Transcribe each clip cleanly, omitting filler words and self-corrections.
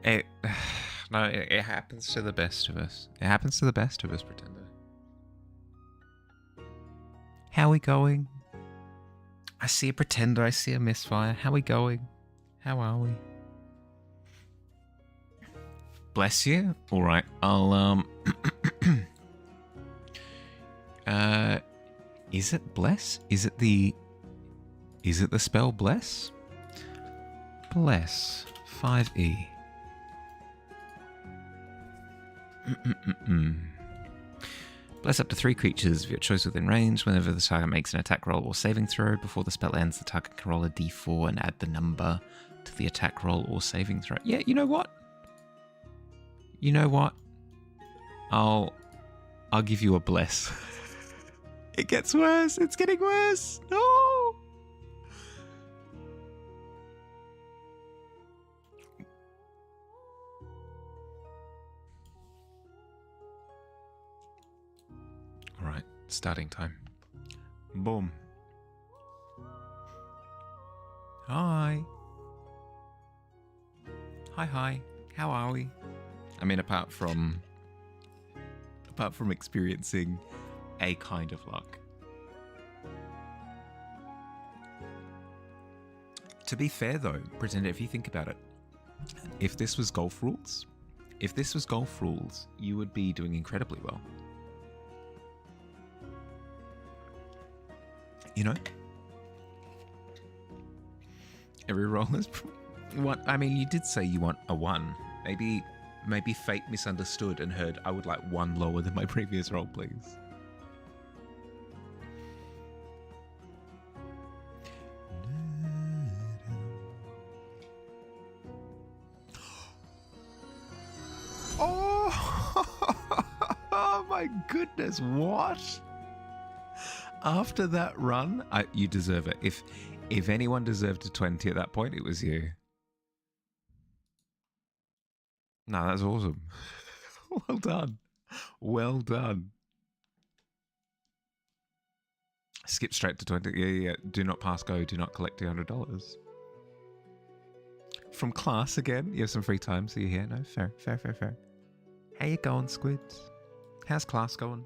It, no, it happens to the best of us. It happens to the best of us, Pretender. How we going? I see a Pretender, I see a Misfire. How we going? How are we? Bless you. All right, I'll is it bless? Is it the spell bless? Bless 5e. Bless up to 3 creatures of your choice within range. Whenever the target makes an attack roll or saving throw, before the spell ends, the target can roll a d4 and add the number to the attack roll or saving throw. Yeah, you know what? You know what? I'll give you a bless. It gets worse. It's getting worse. No. All right, starting time. Boom. Hi. Hi. How are we? I mean, apart from experiencing a kind of luck. To be fair, though, Pretender, if you think about it, if this was golf rules, you would be doing incredibly well. You know? Every roll is... What? I mean, you did say you want a 1. Maybe fate misunderstood and heard I would like 1 lower than my previous roll, please. Oh my goodness, what? After that run, you deserve it. If anyone deserved a 20 at that point, it was you. No, that's awesome. Well done. Well done. Skip straight to 20. Yeah. Do not pass go. Do not collect $200. From class again. You have some free time, so you're here. No, fair. How you going, Squids? How's class going?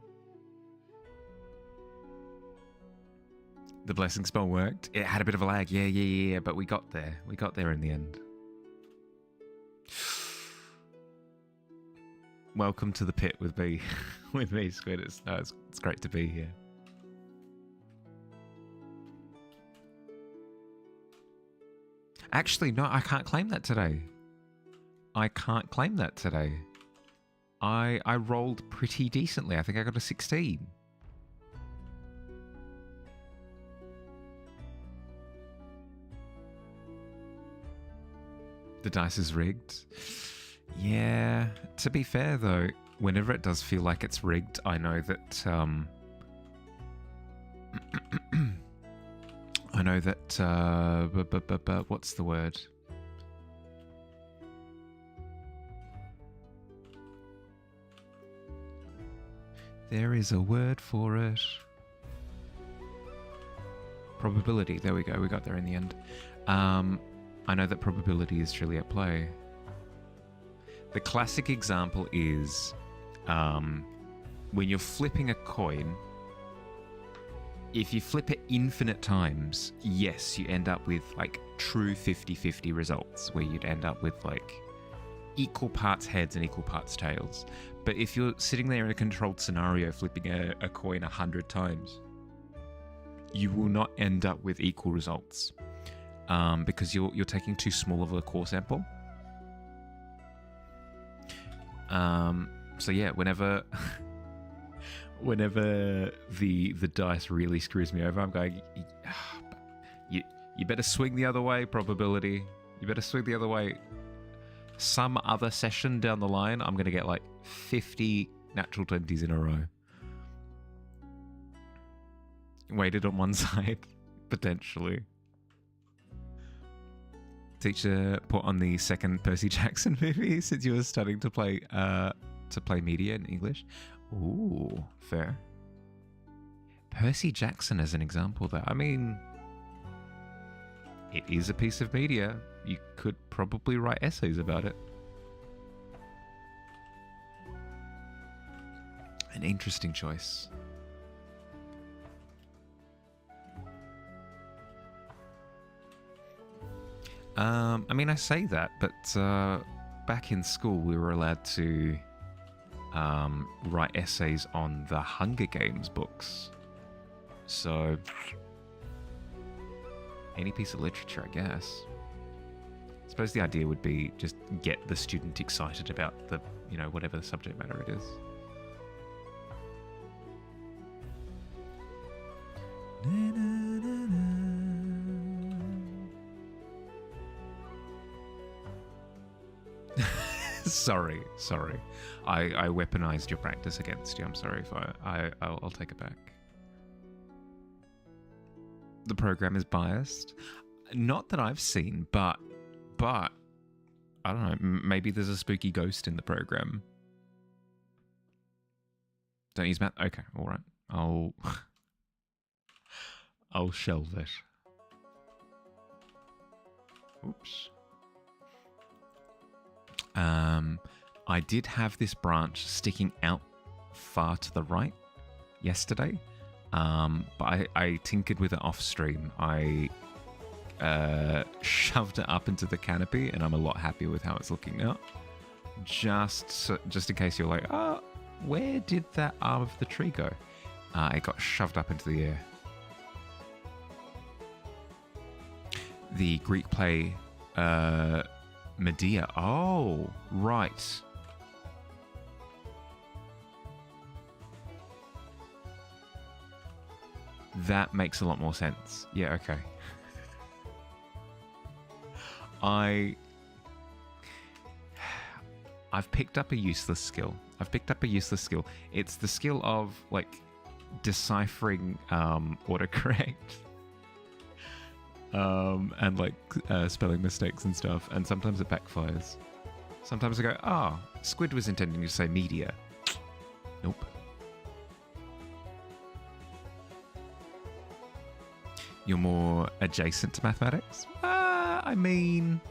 The blessing spell worked. It had a bit of a lag. Yeah, but we got there. We got there in the end. Welcome to the pit with me, Squid. It's great to be here. Actually, no, I can't claim that today. I rolled pretty decently. I think I got a 16. The dice is rigged. Yeah, to be fair though, whenever it does feel like it's rigged, I know that what's the word? There is a word for it. Probability. There we go. We got there in the end. I know that probability is truly at play. The classic example is when you're flipping a coin, if you flip it infinite times, yes, you end up with like true 50-50 results where you'd end up with like equal parts heads and equal parts tails. But if you're sitting there in a controlled scenario flipping a coin 100 times, you will not end up with equal results because you're taking too small of a core sample. So yeah, whenever the dice really screws me over, I'm going, you better swing the other way, probability. You better swing the other way. Some other session down the line, I'm going to get like 50 natural 20s in a row. Weighted on one side, potentially. Teacher put on the second Percy Jackson movie since you were studying to play media in English. Ooh, fair. Percy Jackson as an example there. I mean, it is a piece of media. You could probably write essays about it. An interesting choice. I mean, I say that, but back in school we were allowed to write essays on the Hunger Games books. So, any piece of literature, I guess. I suppose the idea would be just get the student excited about the, whatever the subject matter it is. Sorry. I weaponized your practice against you. I'm sorry if I'll take it back. The program is biased. Not that I've seen, but I don't know. Maybe there's a spooky ghost in the program. Don't use math. Okay, all right. I'll shelve it. Oops. I did have this branch sticking out far to the right yesterday, but I tinkered with it off stream. I shoved it up into the canopy, and I'm a lot happier with how it's looking now. Just in case you're like, where did that arm of the tree go? It got shoved up into the air. The Greek play Medea. Oh, right. That makes a lot more sense. Yeah, okay. I've picked up a useless skill. It's the skill of, like, deciphering autocorrect. And like spelling mistakes and stuff, and sometimes it backfires. Sometimes I go, Squid was intending to say media. Nope. You're more adjacent to mathematics? I mean,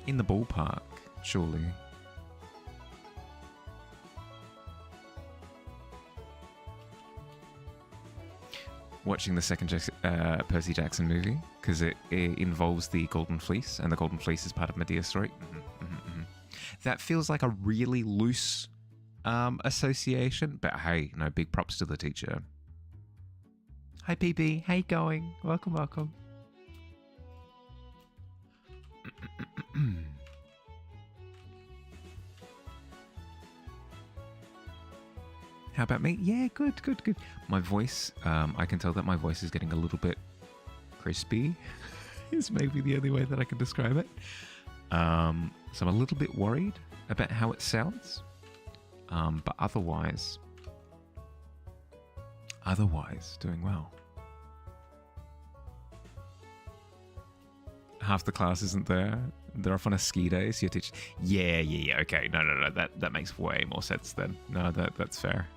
in the ballpark, surely. Watching the second Percy Jackson movie, because it involves the Golden Fleece, and the Golden Fleece is part of Medea's story. That feels like a really loose association, but hey, no, big props to the teacher. Hi PB, how you going? Welcome. How about me? Yeah, good. My voice, I can tell that my voice is getting a little bit crispy, is maybe the only way that I can describe it. So I'm a little bit worried about how it sounds. But otherwise, doing well. Half the class isn't there. They're off on a ski day, so you're teaching. Yeah. Okay, no. That makes way more sense then. No, that's fair.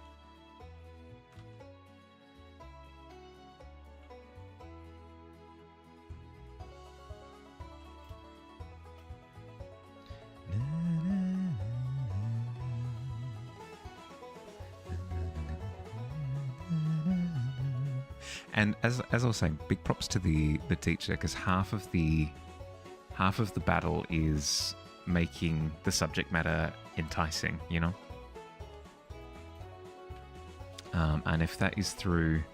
And as I was saying, big props to the teacher, because half of the battle is making the subject matter enticing, and if that is through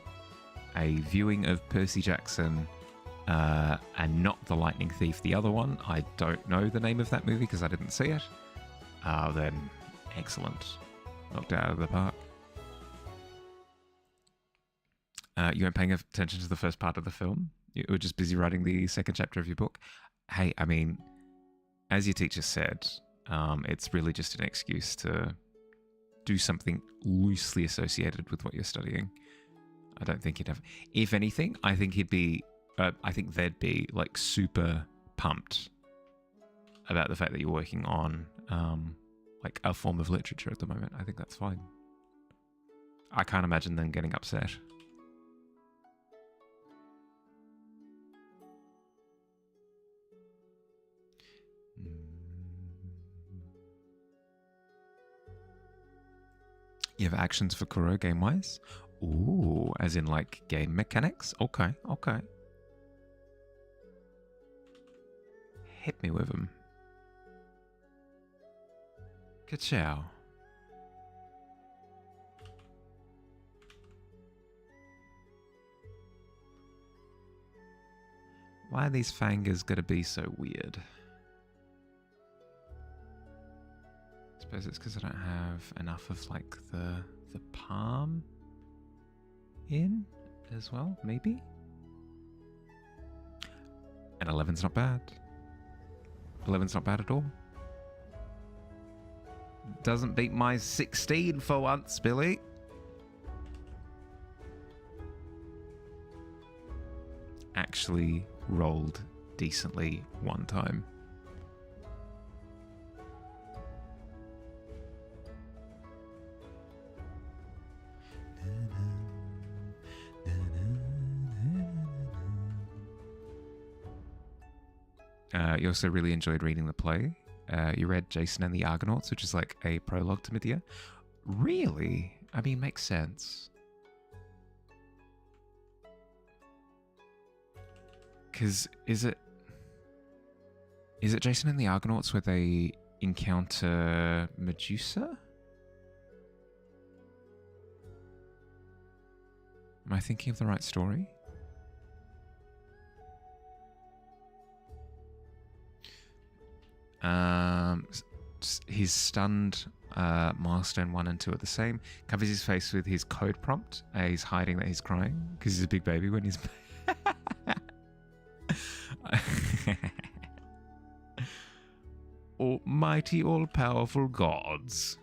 a viewing of Percy Jackson and not The Lightning Thief, the other one, I don't know the name of that movie because I didn't see it, then excellent. Knocked it out of the park. You weren't paying attention to the first part of the film? You were just busy writing the second chapter of your book? Hey, I mean, as your teacher said, it's really just an excuse to do something loosely associated with what you're studying. I don't think he'd have... If anything, I think they'd be, like, super pumped about the fact that you're working on, like, a form of literature at the moment. I think that's fine. I can't imagine them getting upset. You have actions for Kuro game-wise? Ooh, as in like game mechanics? Okay, okay. Hit me with them. Ka-chow. Why are these fingers gonna be so weird? I suppose it's because I don't have enough of like the palm in as well, maybe? And 11's not bad. 11's not bad at all. Doesn't beat my 16 for once, Billy. Actually rolled decently one time. You also really enjoyed reading the play. You read Jason and the Argonauts, which is like a prologue to Medea. Really? I mean, makes sense. Because is it Jason and the Argonauts where they encounter Medusa? Am I thinking of the right story? He's stunned. Milestone 1 and 2 are the same. Covers his face with his code prompt. He's hiding that he's crying because he's a big baby when he's. Almighty, all-powerful gods.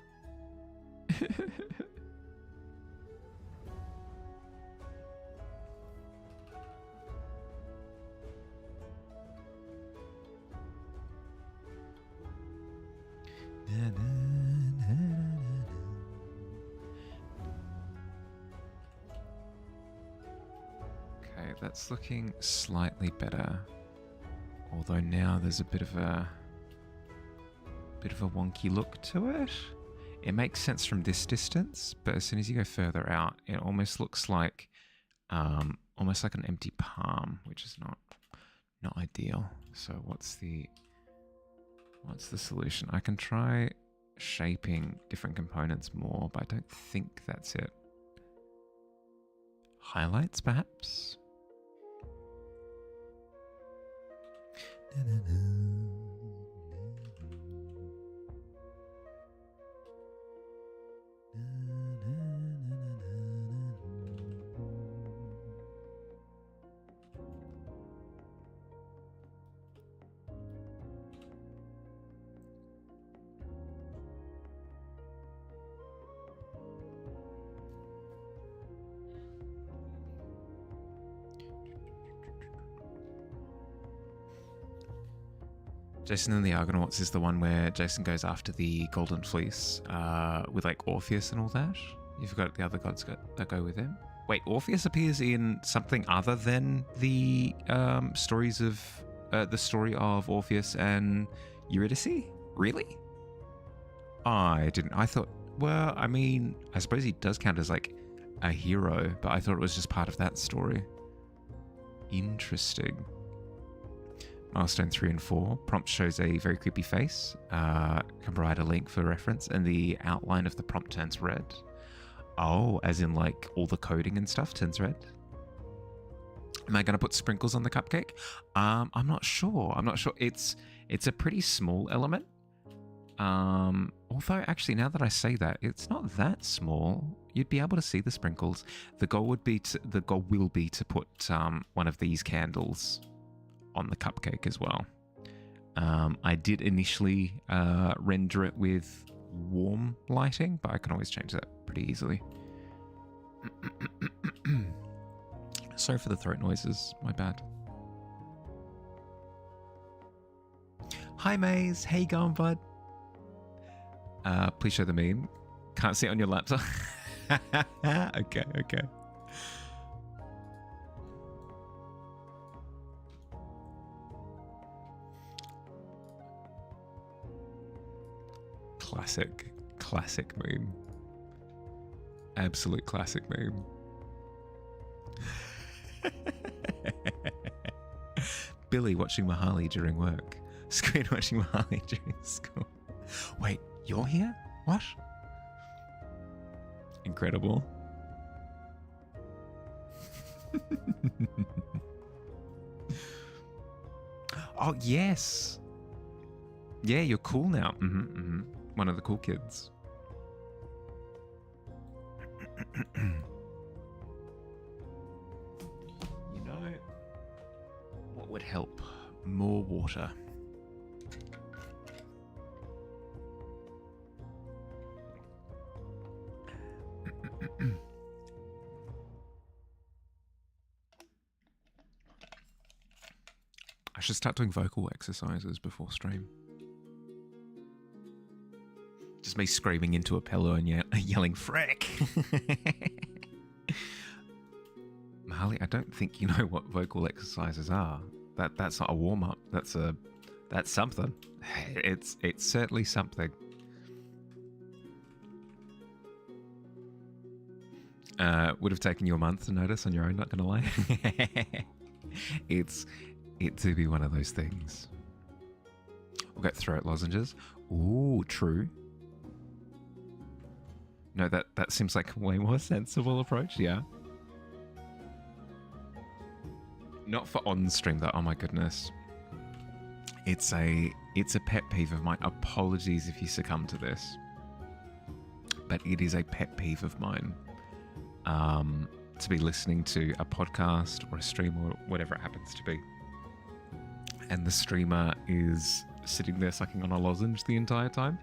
Okay, that's looking slightly better. Although now there's a bit of a wonky look to it. It makes sense from this distance, but as soon as you go further out, it almost looks like almost like an empty palm, which is not ideal. So what's the solution? I can try shaping different components more, but I don't think that's it. Highlights, perhaps? Jason and the Argonauts is the one where Jason goes after the Golden Fleece with like Orpheus and all that. You forgot the other gods that go with him. Wait, Orpheus appears in something other than the stories of the story of Orpheus and Eurydice? Really? I didn't. I thought. Well, I mean, I suppose he does count as like a hero, but I thought it was just part of that story. Interesting. Milestone 3 and 4. Prompt shows a very creepy face. Can provide a link for reference, and the outline of the prompt turns red. Oh, as in like all the coding and stuff turns red. Am I going to put sprinkles on the cupcake? I'm not sure. It's a pretty small element. Although actually, now that I say that, it's not that small. You'd be able to see the sprinkles. The goal will be to put one of these candles on the cupcake as well. I did initially render it with warm lighting, but I can always change that pretty easily. Sorry for the throat noises, my bad. Hi Maze, how you going, bud? Please show the meme. Can't see it on your laptop. Okay. Classic meme. Absolute classic meme. Billy watching Mahali during work. Screen watching Mahali during school. Wait, you're here? What? Incredible. Oh, yes. Yeah, you're cool now. One of the cool kids. You know, what would help? More water. I should start doing vocal exercises before stream. Just me screaming into a pillow and yelling, "Frick!" Mahali, I don't think you know what vocal exercises are. That's not a warm-up. That's something. It's certainly something. Would have taken you a month to notice on your own, not gonna lie. It to be one of those things. We'll get throat lozenges. Ooh, true. No, that seems like a way more sensible approach, yeah. Not for on stream though, oh my goodness. It's a pet peeve of mine. Apologies if you succumb to this. But it is a pet peeve of mine. To be listening to a podcast or a stream or whatever it happens to be. And the streamer is sitting there sucking on a lozenge the entire time.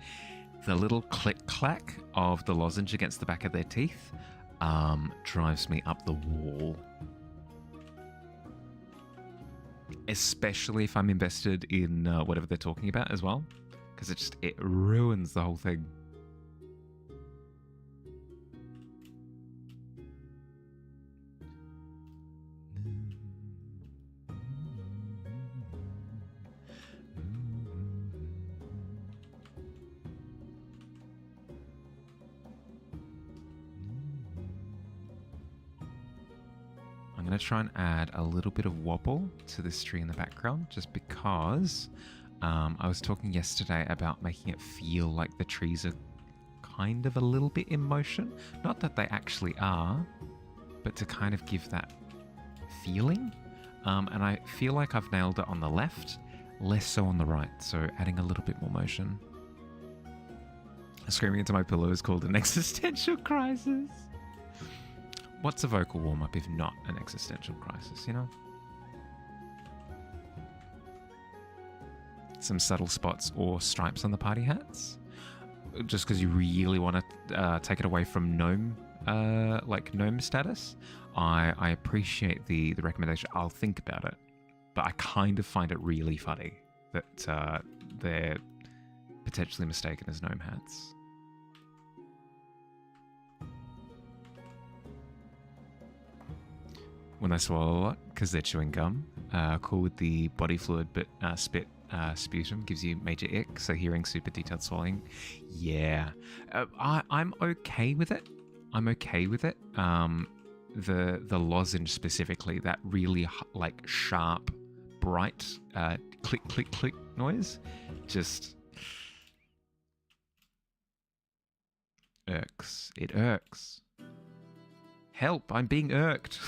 The little click-clack of the lozenge against the back of their teeth drives me up the wall. Especially if I'm invested in whatever they're talking about as well. Because it ruins the whole thing. I'm going to try and add a little bit of wobble to this tree in the background, just because I was talking yesterday about making it feel like the trees are kind of a little bit in motion. Not that they actually are, but to kind of give that feeling. And I feel like I've nailed it on the left, less so on the right, so adding a little bit more motion. Screaming into my pillow is called an existential crisis. What's a vocal warm-up if not an existential crisis, you know? Some subtle spots or stripes on the party hats? Just because you really want to take it away from gnome, gnome status? I appreciate the recommendation. I'll think about it. But I kind of find it really funny that they're potentially mistaken as gnome hats. When I swallow a lot, because they're chewing gum. Cool with the body fluid, but spit sputum gives you major ick, so hearing super detailed swallowing, yeah. I'm okay with it. I'm okay with it. The lozenge specifically, that really like sharp, bright click, click, click noise, just irks. It irks. Help, I'm being irked.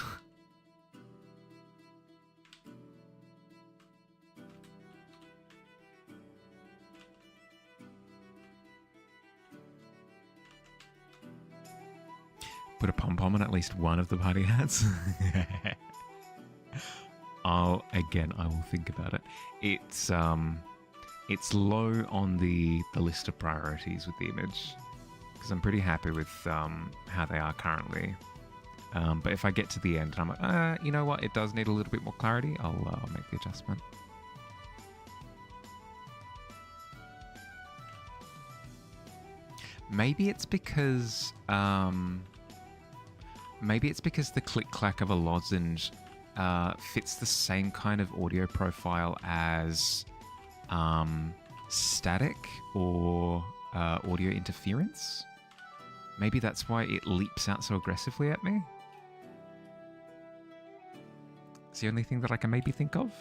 Put a pom-pom on at least one of the party hats. I will think about it. It's low on the list of priorities with the image, because I'm pretty happy with how they are currently. But if I get to the end and I'm like, you know what, it does need a little bit more clarity, I'll make the adjustment. Maybe it's because the click-clack of a lozenge fits the same kind of audio profile as static or audio interference. Maybe that's why it leaps out so aggressively at me. It's the only thing that I can maybe think of.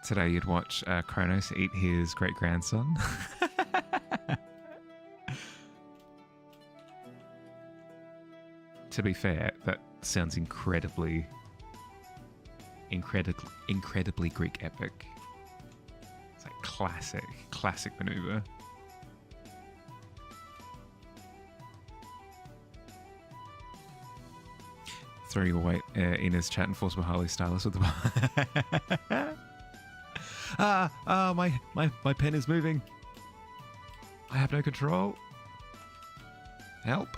Today you'd watch Kronos eat his great-grandson. To be fair, that sounds incredibly Greek epic. It's like classic maneuver. Throw your weight in his chat and force Harley stylus with the my pen is moving. I have no control. Help.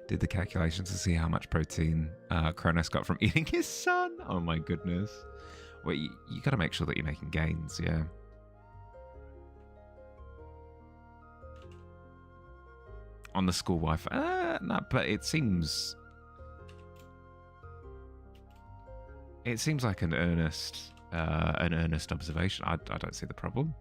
Did the calculations to see how much protein Kronos got from eating his son. Oh my goodness. Well, you got to make sure that you're making gains, yeah. On the school Wi-Fi? No, but it seems like an earnest observation. I don't see the problem.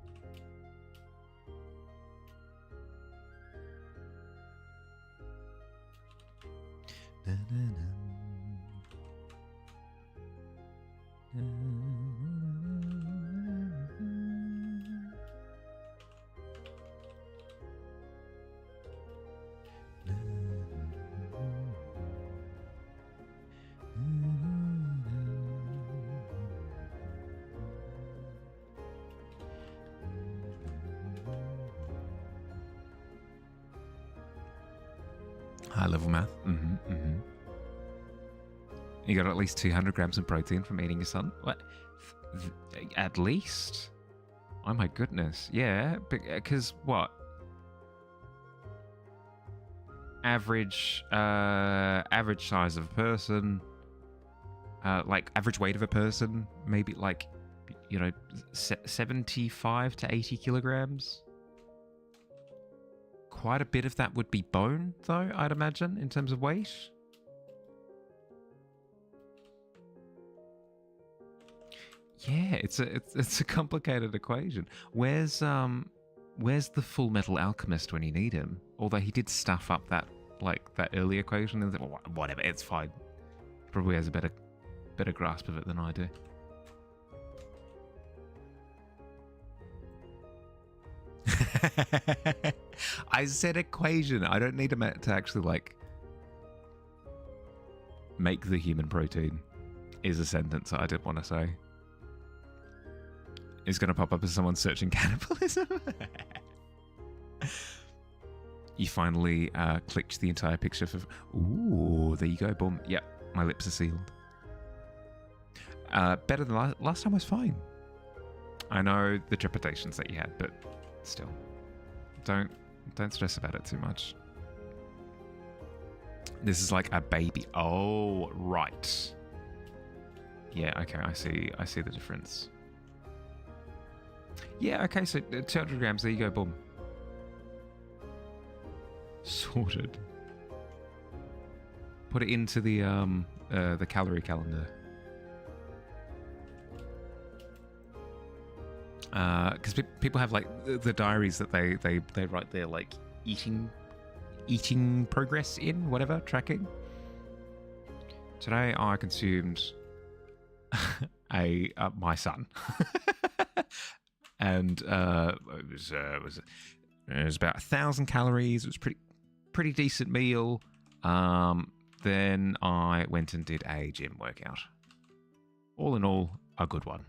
High level math. You got at least 200 grams of protein from eating your son? What? At least? Oh my goodness. Yeah, because what? Average size of a person, like average weight of a person, maybe like, 75 to 80 kilograms. Quite a bit of that would be bone, though, I'd imagine, in terms of weight. Yeah, it's a complicated equation. Where's the Full Metal Alchemist when you need him? Although he did stuff up that early equation, and well, whatever, it's fine. Probably has a better grasp of it than I do. I said equation. I don't need to actually make the human protein. Is a sentence I did want to say. Is going to pop up as someone searching cannibalism. You finally clicked the entire picture for. Ooh, there you go. Boom. Yep, my lips are sealed. Better than last time was fine. I know the trepidations that you had, but still, don't stress about it too much. This is like a baby. Oh, right. Yeah. Okay. I see the difference. Yeah. Okay. So 200 grams. There you go. Boom. Sorted. Put it into the calorie calendar. Because people have the diaries that they write their eating progress in, whatever, tracking. Today I consumed my son, and it was about 1,000 calories. It was pretty decent meal. Then I went and did a gym workout. All in all, a good one.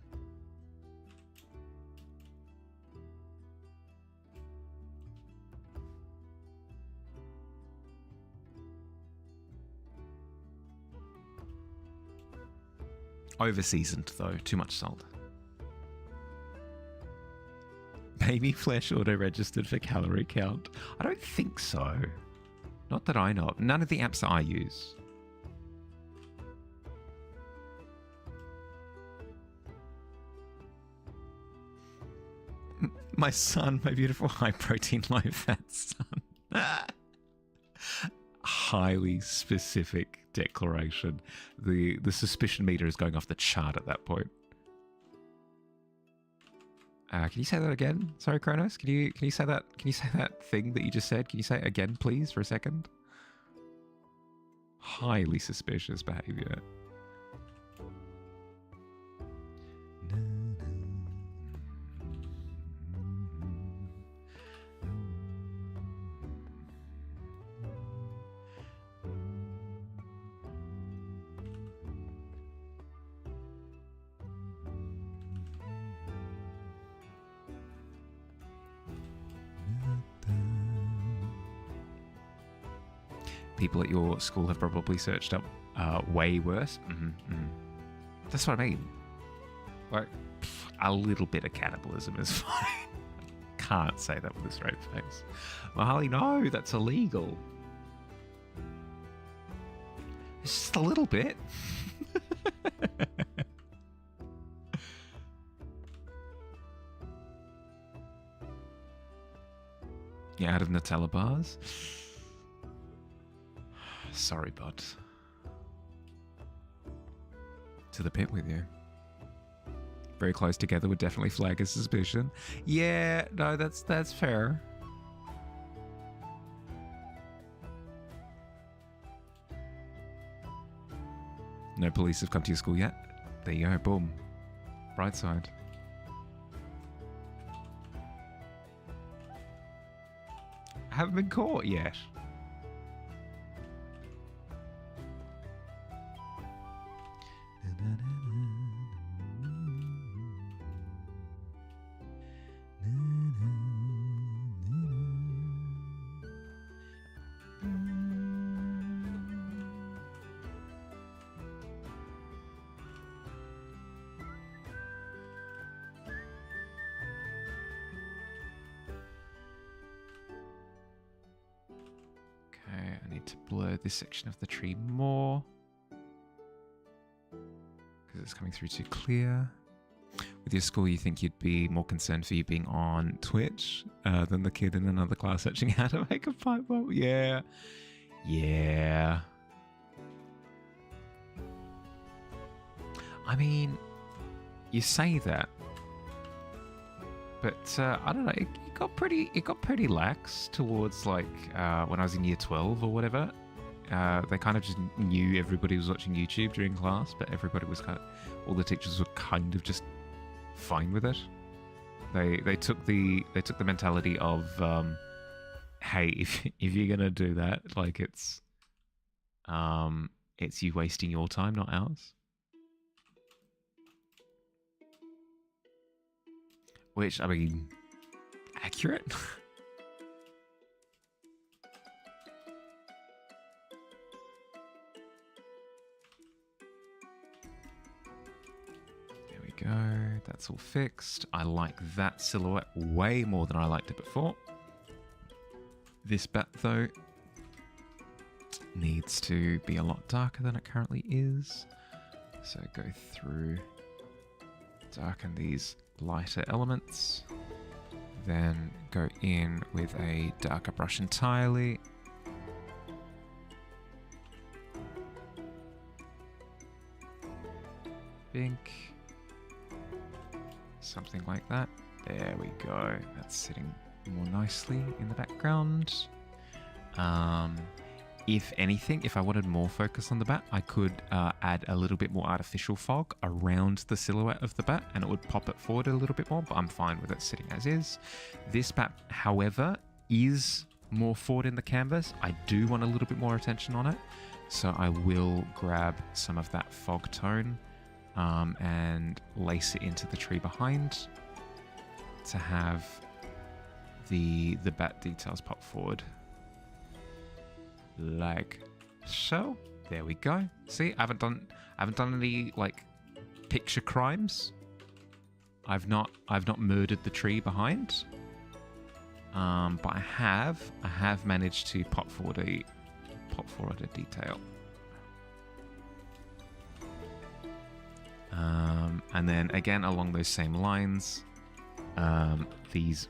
Over-seasoned, though. Too much salt. Baby Flesh auto-registered for calorie count. I don't think so. Not that I know of. None of the apps that I use. My son, my beautiful high protein, low fat son. Highly specific declaration. The suspicion meter is going off the chart at that point. Can you say that again? Sorry, Kronos. Can you say that? Can you say that thing that you just said? Can you say it again, please, for a second? Highly suspicious behavior. People at your school have probably searched up way worse. That's what I mean. Like, a little bit of cannibalism is fine. Can't say that with a straight face. Mahali, no, that's illegal. It's just a little bit. You're out of Nutella bars? Sorry, bud. To the pit with you. Very close together would definitely flag a suspicion. Yeah, no, that's fair. No police have come to your school yet? There you go, boom. Bright side. Haven't been caught yet. This section of the tree more because it's coming through too clear. With your school, you think you'd be more concerned for you being on Twitch than the kid in another class searching how to make a pipe bomb? Yeah. I mean, you say that, but I don't know. It got pretty lax towards like when I was in year 12 or whatever. They kind of just knew everybody was watching YouTube during class, but everybody was all the teachers were kind of just fine with it. They took the mentality of, hey, if you're gonna do that, like it's you wasting your time, not ours. Which, I mean, accurate. Go. That's all fixed. I like that silhouette way more than I liked it before. This bat, though, needs to be a lot darker than it currently is. So go through, darken these lighter elements, then go in with a darker brush entirely. Pink. Something like that. There we go. That's sitting more nicely in the background. If anything, if I wanted more focus on the bat, I could add a little bit more artificial fog around the silhouette of the bat and it would pop it forward a little bit more, but I'm fine with it sitting as is. This bat, however, is more forward in the canvas. I do want a little bit more attention on it, so I will grab some of that fog tone and lace it into the tree behind to have the bat details pop forward like so. There we go. See, I haven't done any like picture crimes. I've not murdered the tree behind, but I have managed to pop forward a detail. And then again, along those same lines, these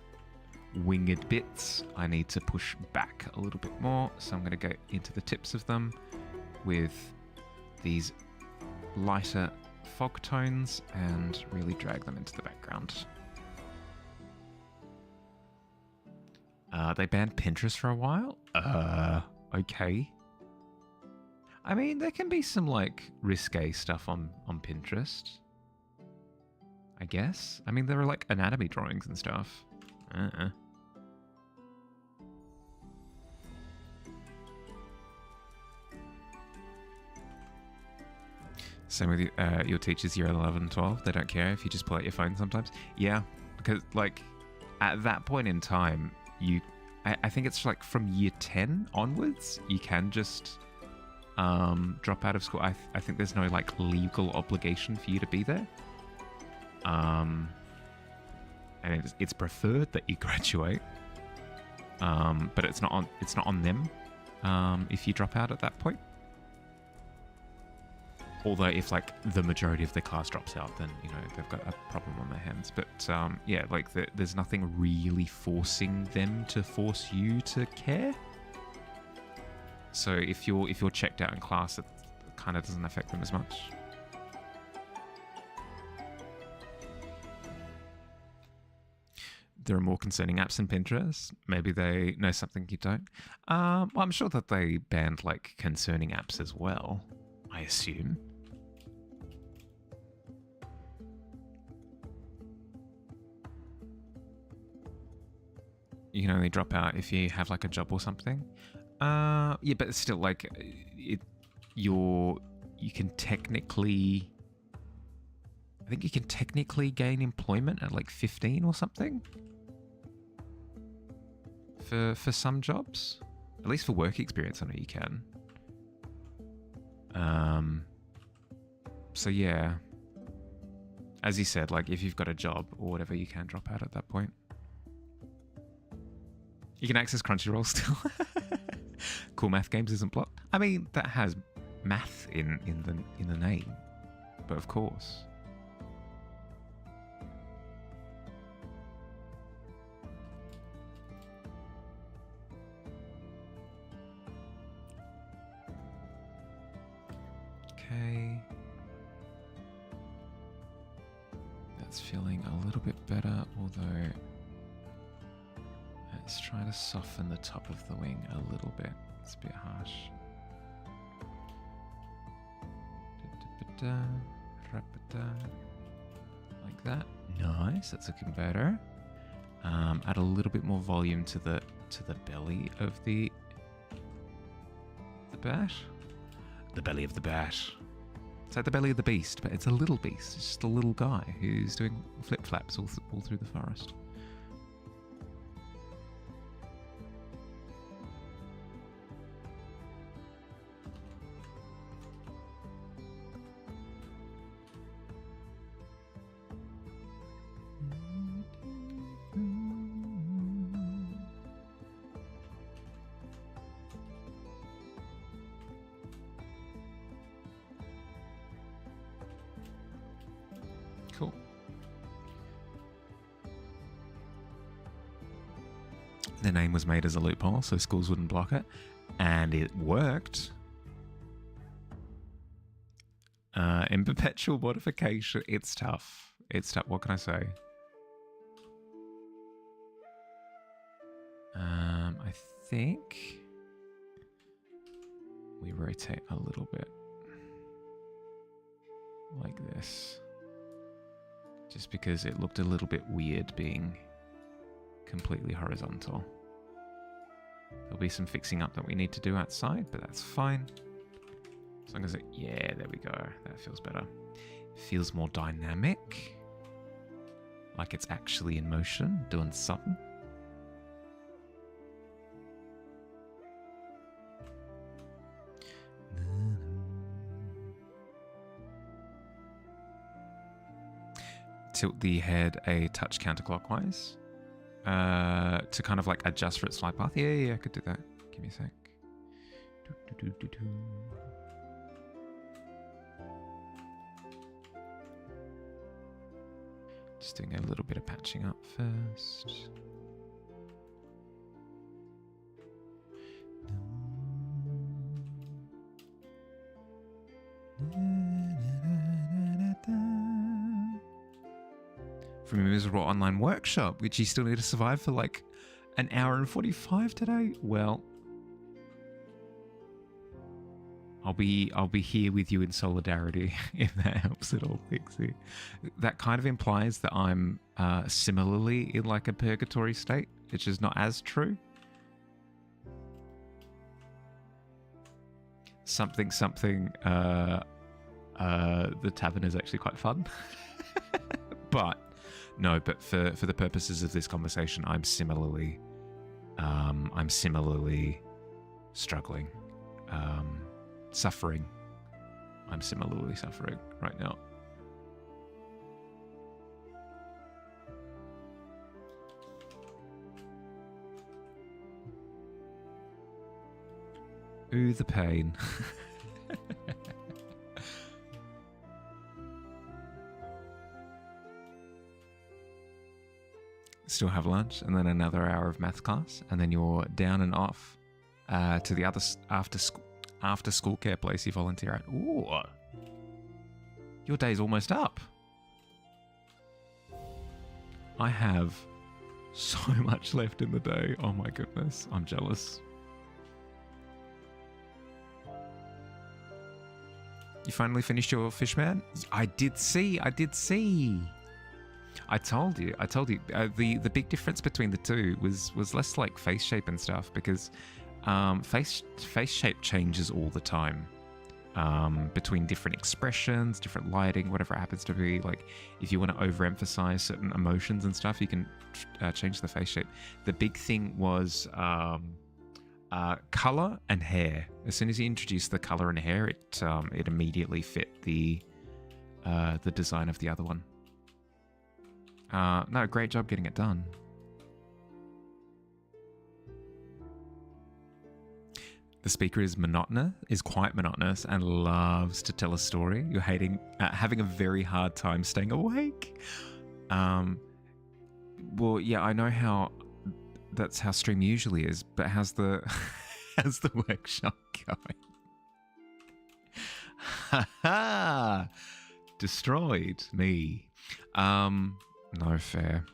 winged bits, I need to push back a little bit more. So I'm going to go into the tips of them with these lighter fog tones and really drag them into the background. They banned Pinterest for a while? Okay. I mean, there can be some, like, risque stuff on Pinterest, I guess. I mean, there are, like, anatomy drawings and stuff. Same with your teachers year 11 and 12. They don't care if you just pull out your phone sometimes. Yeah, because, like, at that point in time, I think it's, like, from year 10 onwards, you can just drop out of school. I think there's no, like, legal obligation for you to be there. And it's preferred that you graduate. But it's not on them if you drop out at that point. Although if, like, the majority of the class drops out, then, you know, they've got a problem on their hands. But, yeah, like, there's nothing really forcing them to force you to care. So if you're checked out in class, it kind of doesn't affect them as much. There are more concerning apps than Pinterest. Maybe they know something you don't. Well, I'm sure that they banned, like, concerning apps as well, I assume. You can only drop out if you have, like, a job or something. Yeah, but it's still, like, you can technically... I think you can technically gain employment at, like, 15 or something. For some jobs. At least for work experience, I know you can. So, yeah. As you said, like, if you've got a job or whatever, you can drop out at that point. You can access Crunchyroll still. Cool Math Games isn't blocked. I mean, that has math in the name, but of course. Okay. That's feeling a little bit better, although let's try to soften the top of the wing a little bit. It's a bit harsh. Like that. Nice, that's looking better. Add a little bit more volume to the belly of the bat. The belly of the bat. It's like the belly of the beast, but it's a little beast. It's just a little guy who's doing flip-flaps all through the forest. Cool. The name was made as a loophole, so schools wouldn't block it, and it worked. In perpetual modification, it's tough. It's tough. What can I say? I think we rotate a little bit like this. Just because it looked a little bit weird being completely horizontal. There'll be some fixing up that we need to do outside, but that's fine. As long as it... Yeah, there we go. That feels better. It feels more dynamic. Like it's actually in motion, doing something. Tilt the head a touch counterclockwise to kind of like adjust for its slide path. Yeah, I could do that. Give me a sec. Just doing a little bit of patching up first. From a miserable online workshop, which you still need to survive for like an hour and 45 today. Well, I'll be here with you in solidarity if that helps at all, Pixie. That kind of implies that I'm similarly in like a purgatory state, which is not as true. Something. The tavern is actually quite fun, but no. But for the purposes of this conversation, I'm similarly struggling, suffering. I'm similarly suffering right now. Ooh, the pain. Still have lunch, and then another hour of maths class, and then you're down and off to the other after school care place you volunteer at. Ooh, your day's almost up. I have so much left in the day. Oh my goodness, I'm jealous. You finally finished your fish, man? I did see. I told you. The big difference between the two was less like face shape and stuff, because face shape changes all the time between different expressions, different lighting, whatever it happens to be. Like if you want to overemphasize certain emotions and stuff, you can change the face shape. The big thing was color and hair. As soon as you introduced the color and hair, it immediately fit the design of the other one. No, great job getting it done. The speaker is quite monotonous, and loves to tell a story. You're having a very hard time staying awake. Well, yeah, I know how. That's how stream usually is, but how's the workshop going? Ha ha! Destroyed me. No fair.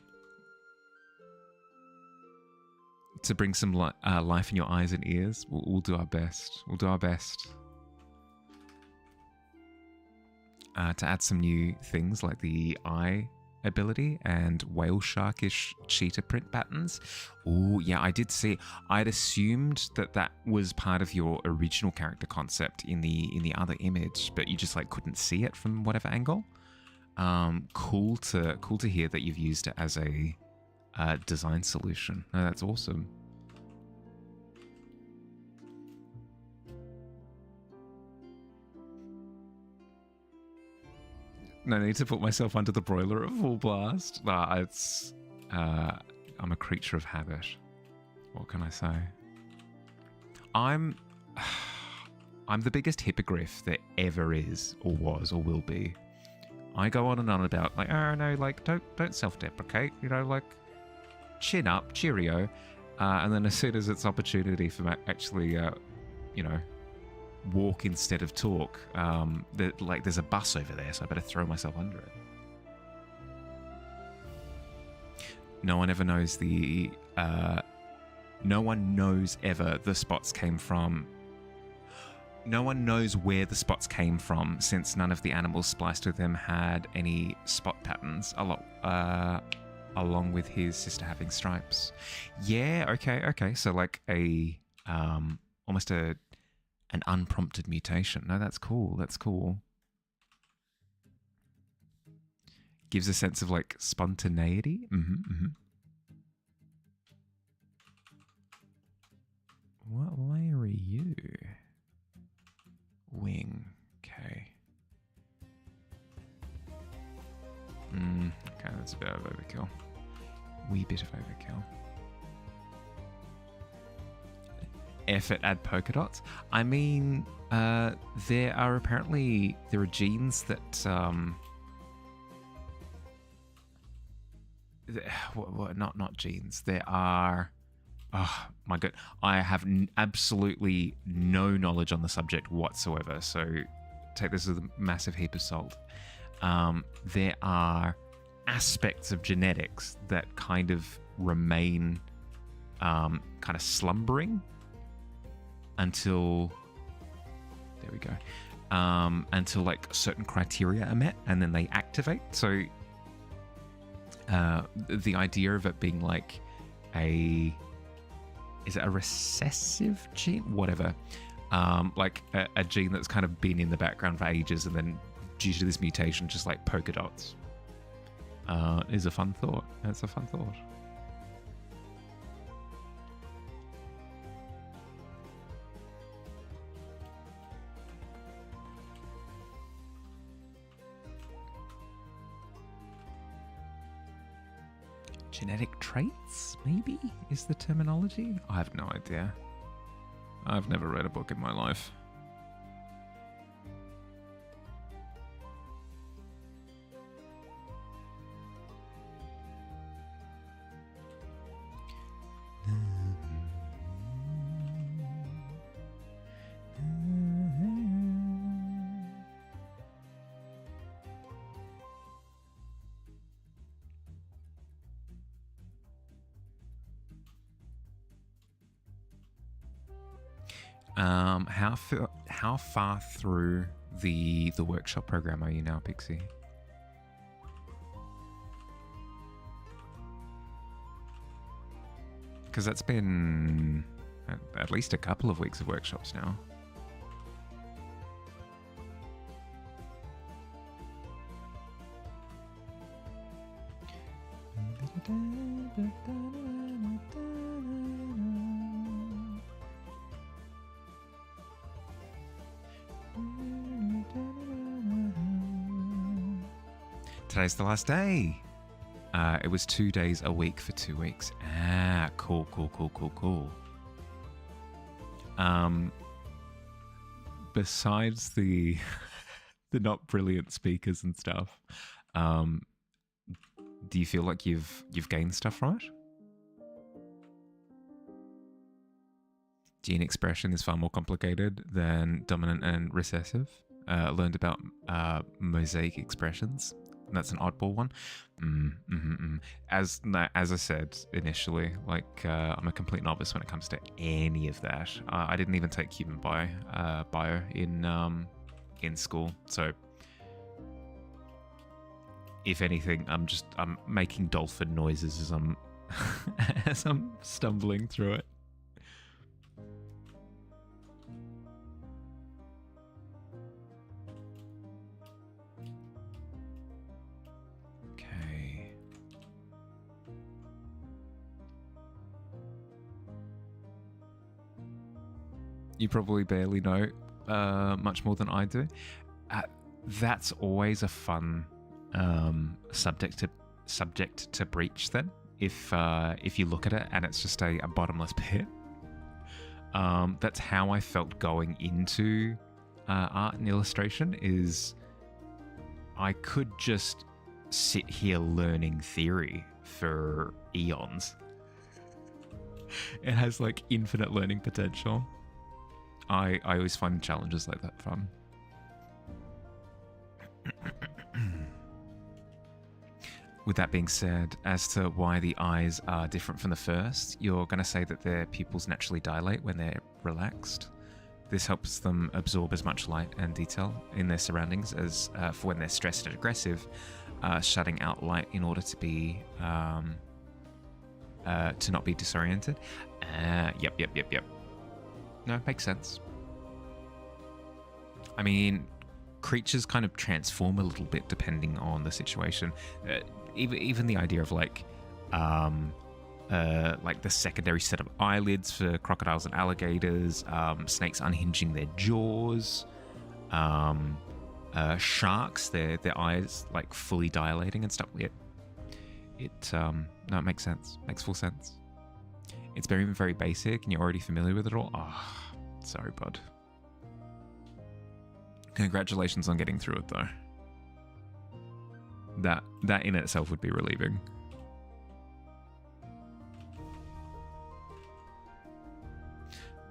To bring some life in your eyes and ears, we'll do our best. We'll do our best. To add some new things like the eye ability and whale sharkish cheetah print patterns. Oh yeah, I did see. I'd assumed that was part of your original character concept in the other image, but you just like couldn't see it from whatever angle. Cool to hear that you've used it as a design solution. No, that's awesome. No need to put myself under the broiler at full blast. I'm a creature of habit. What can I say? I'm the biggest hippogriff there ever is, or was, or will be. I go on and on about like, oh no, like don't self-deprecate, you know, like chin up, cheerio, and then as soon as it's opportunity for actually, you know, walk instead of talk, there's a bus over there, so I better throw myself under it. No one ever knows no one knows ever the spots came from. No one knows where the spots came from, since none of the animals spliced with them had any spot patterns, along with his sister having stripes. Yeah, okay. So like almost an unprompted mutation. No, that's cool. Gives a sense of like spontaneity. What layer are you? Wing. Okay. Okay, that's a bit of overkill. Wee bit of overkill. Effort add polka dots. I mean, there are genes that not genes. There are. Oh my god, I have absolutely no knowledge on the subject whatsoever. So take this with a massive heap of salt. There are aspects of genetics that kind of remain kind of slumbering until there we go. Until like certain criteria are met, and then they activate. So the idea of it being like is it a recessive gene? Whatever. Like a gene that's kind of been in the background for ages, and then due to this mutation, just like polka dots. Is a fun thought. That's a fun thought. Genetic traits, maybe, is the terminology? I have no idea. I've never read a book in my life. How far through the workshop program are you now, Pixie? Because that's been at least a couple of weeks of workshops now. Today's the last day. It was 2 days a week for 2 weeks. Ah, cool. Besides the the not brilliant speakers and stuff, do you feel like you've gained stuff from it? Gene expression is far more complicated than dominant and recessive. Learned about mosaic expressions. That's an oddball one. As I said initially, like I'm a complete novice when it comes to any of that. I didn't even take human bio in school, so if anything, I'm making dolphin noises as I'm as I'm stumbling through it. You probably barely know much more than I do. That's always a fun subject to breach. Then, if you look at it and it's just a bottomless pit. That's how I felt going into art and illustration. Is I could just sit here learning theory for eons. It has like infinite learning potential. I always find challenges like that fun. With that being said, as to why the eyes are different from the first, you're going to say that their pupils naturally dilate when they're relaxed. This helps them absorb as much light and detail in their surroundings as for when they're stressed and aggressive, shutting out light in order to be to not be disoriented. Yep. No, makes sense. I mean, creatures kind of transform a little bit depending on the situation. Even the idea of like the secondary set of eyelids for crocodiles and alligators, snakes unhinging their jaws, sharks, their eyes like fully dilating and stuff. No, it makes sense. Makes full sense. It's very basic, and you're already familiar with it all. Oh, sorry, bud. Congratulations on getting through it, though. That in itself would be relieving.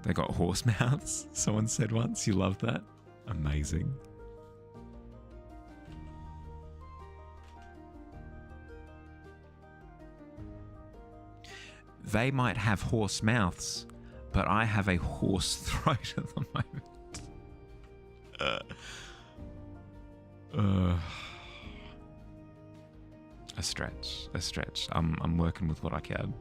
They got horse mouths, someone said once. You love that? Amazing. They might have horse mouths, but I have a horse throat at the moment. A stretch. I'm working with what I can.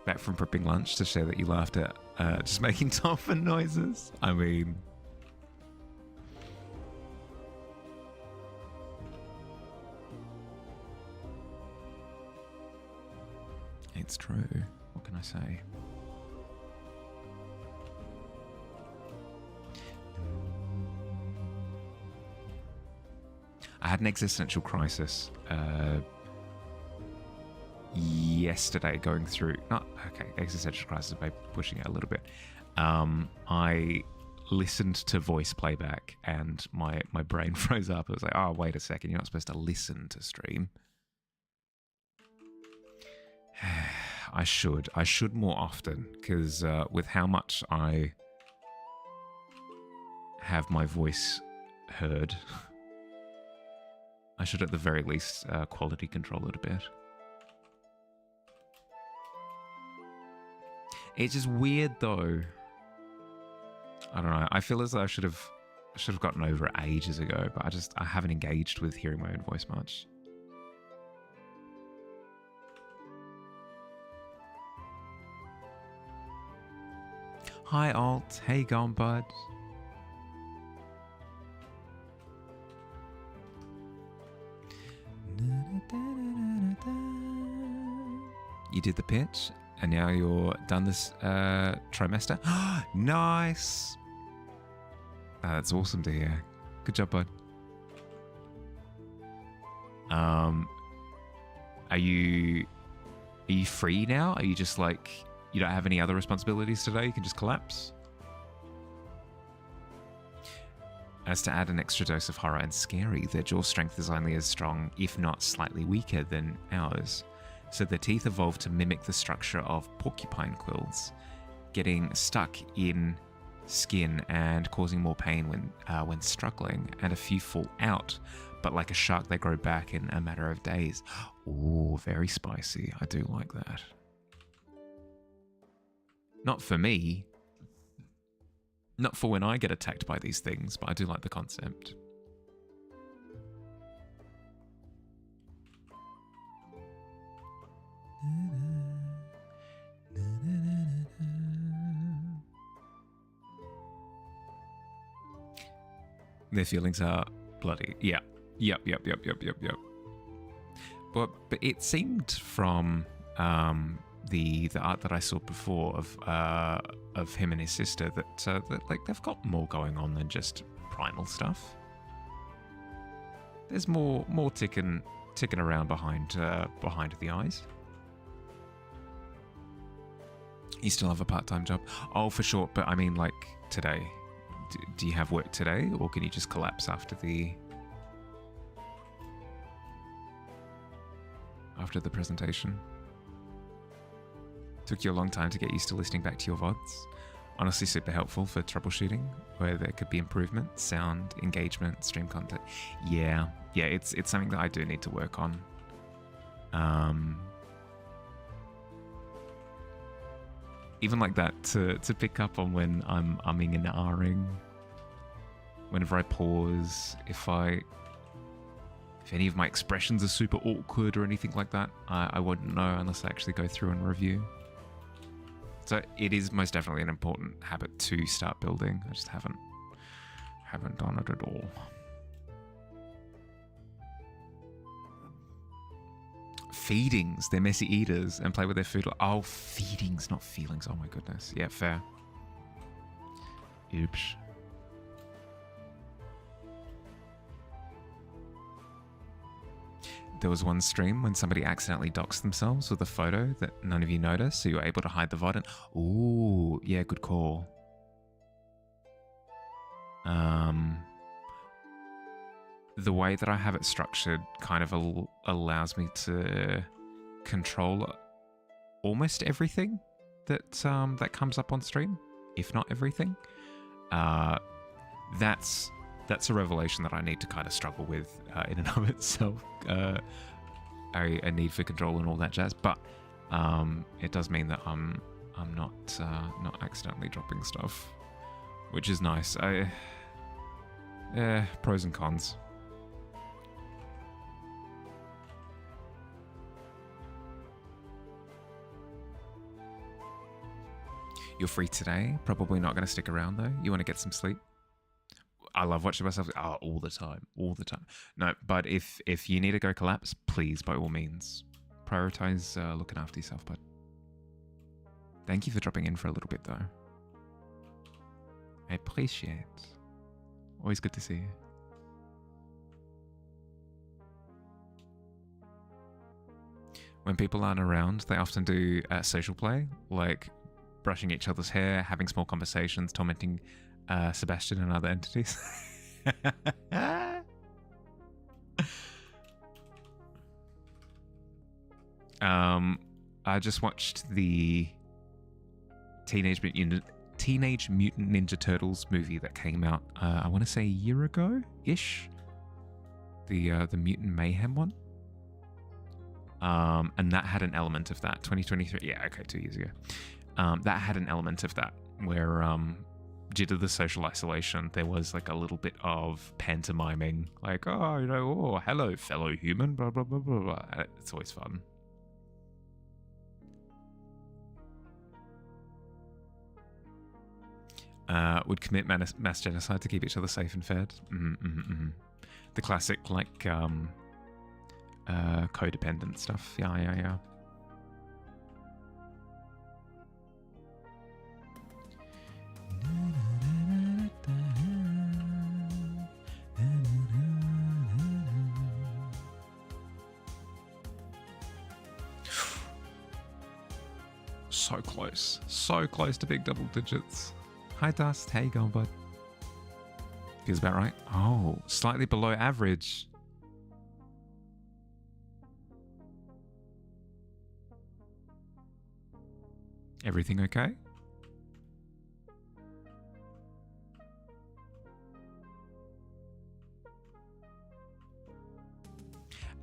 Back from prepping lunch to share that you laughed at just making dolphin noises. I mean, it's true. What can I say? I had an existential crisis yesterday going through... existential crisis by pushing it a little bit. I listened to voice playback and my brain froze up. It was like, oh, wait a second, you're not supposed to listen to stream. I should more often, because with how much I have my voice heard, I should at the very least quality control it a bit. It's just weird though. I don't know. I feel as though I should have gotten over it ages ago, but I haven't engaged with hearing my own voice much. Hi Alt, hey gone bud. You did the pitch, and now you're done this trimester. Nice. That's awesome to hear. Good job, bud. Are you free now? Are you just like, you don't have any other responsibilities today? You can just collapse? As to add an extra dose of horror and scary, their jaw strength is only as strong, if not slightly weaker, than ours. So their teeth evolved to mimic the structure of porcupine quills, getting stuck in skin and causing more pain when struggling, and a few fall out. But like a shark, they grow back in a matter of days. Ooh, very spicy. I do like that. Not for me. Not for when I get attacked by these things, but I do like the concept. Their feelings are bloody. Yeah. Yep. But it seemed from the art that I saw before of him and his sister that like they've got more going on than just primal stuff. There's more ticking around behind the eyes. You still have a part-time job? Oh, for sure. But I mean, like today. Do you have work today, or can you just collapse after the presentation? Took you a long time to get used to listening back to your VODs. Honestly, super helpful for troubleshooting where there could be improvement, sound, engagement, stream content. Yeah, it's something that I do need to work on. Even like that, to pick up on when I'm umming and ahhing, whenever I pause, if any of my expressions are super awkward or anything like that, I wouldn't know unless I actually go through and review. So it is most definitely an important habit to start building. I just haven't done it at all. Feedings, they're messy eaters and play with their food. Oh, feedings, not feelings. Oh my goodness. Yeah, fair. Oops. There was one stream when somebody accidentally doxed themselves with a photo that none of you noticed, so you were able to hide the VOD. And ooh, yeah, good call. the way that I have it structured kind of allows me to control almost everything that that comes up on stream, if not everything. That's a revelation that I need to kind of struggle with in and of itself. A need for control and all that jazz, but it does mean that I'm not accidentally dropping stuff, which is nice. Pros and cons. You're free today. Probably not going to stick around though. You want to get some sleep. I love watching myself all the time. No, but if you need to go collapse, please, by all means, prioritize looking after yourself, bud. Thank you for dropping in for a little bit, though. I appreciate. Always good to see you. When people aren't around, they often do social play, like brushing each other's hair, having small conversations, tormenting Sebastian and other entities. I just watched the Teenage Mutant Ninja Turtles movie that came out, I want to say a year ago-ish. The Mutant Mayhem one. And that had an element of that. 2023, yeah, okay, 2 years ago. That had an element of that, where due to the social isolation, there was like a little bit of pantomiming, like, oh, you know, oh, hello, fellow human, blah, blah, blah, blah, blah. It's always fun. Would commit mass genocide to keep each other safe and fed. The classic, like, codependent stuff. Yeah. So close to big double digits. Hi Dust, how you going, bud? Feels about right. Oh, slightly below average. Everything okay?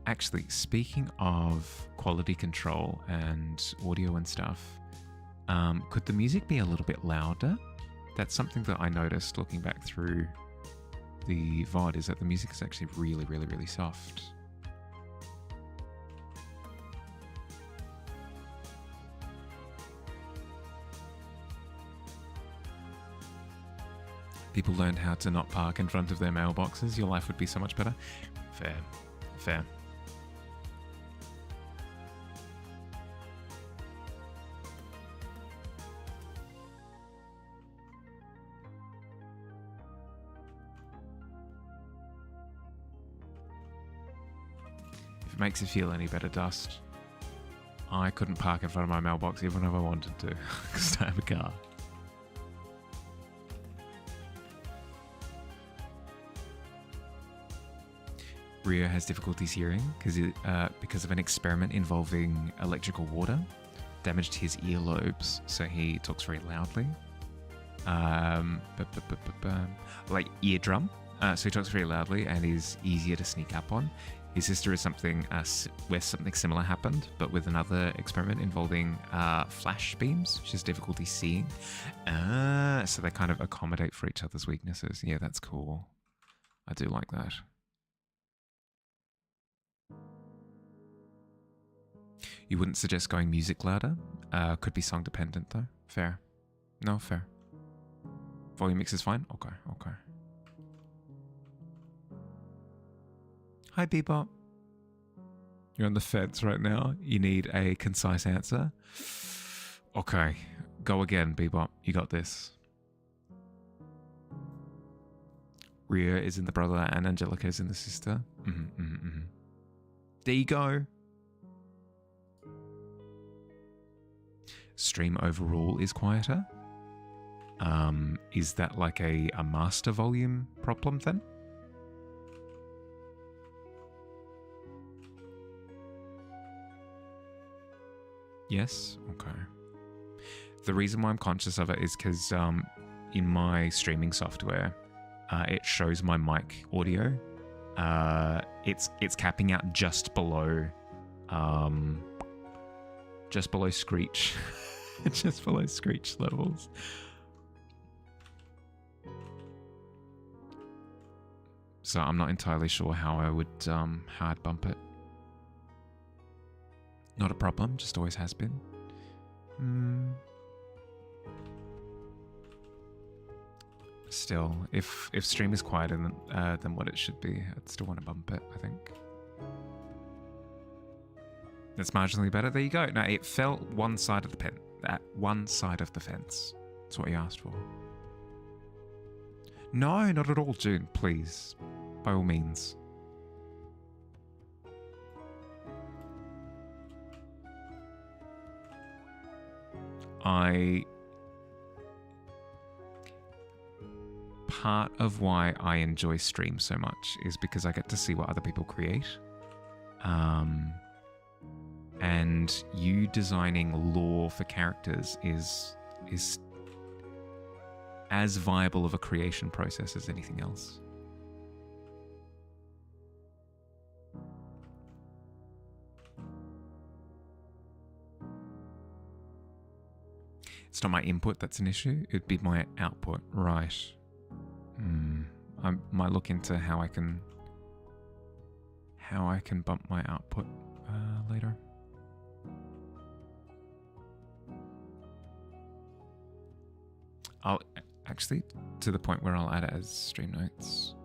Actually, speaking of quality control and audio and stuff, could the music be a little bit louder? That's something that I noticed looking back through the VOD, is that the music is actually really, really, really soft. People learned how to not park in front of their mailboxes, your life would be so much better. Fair. If it makes you feel any better, Dust, I couldn't park in front of my mailbox even if I wanted to, because I have a car. Rio has difficulties hearing because of an experiment involving electrical water damaged his earlobes, so he talks very loudly. Like eardrum, so he talks very loudly and is easier to sneak up on. His sister is something where something similar happened, but with another experiment involving flash beams, which is difficulty seeing. So they kind of accommodate for each other's weaknesses. Yeah, that's cool. I do like that. You wouldn't suggest going music louder? Could be song dependent though. Fair. No, fair. Volume mix is fine? Okay. Hi, Bebop. You're on the fence right now. You need a concise answer. Okay. Go again, Bebop. You got this. Ria is in the brother and Angelica is in the sister. There you go. Stream overall is quieter. Is that like a master volume problem then? Yes? Okay. The reason why I'm conscious of it is because in my streaming software, it shows my mic audio. It's capping out just below screech. Just below screech levels. So I'm not entirely sure how I'd bump it. Not a problem, just always has been. Still, if stream is quieter than what it should be, I'd still want to bump it, I think. That's marginally better. There you go. No, it fell one side of the pen. That one side of the fence. That's what you asked for. No, not at all, June. Please, by all means. Part of why I enjoy stream so much is because I get to see what other people create. And you designing lore for characters is as viable of a creation process as anything else. It's not my input that's an issue, it'd be my output. Right. I might look into how I can bump my output later. I'll actually, to the point where I'll add it as stream notes.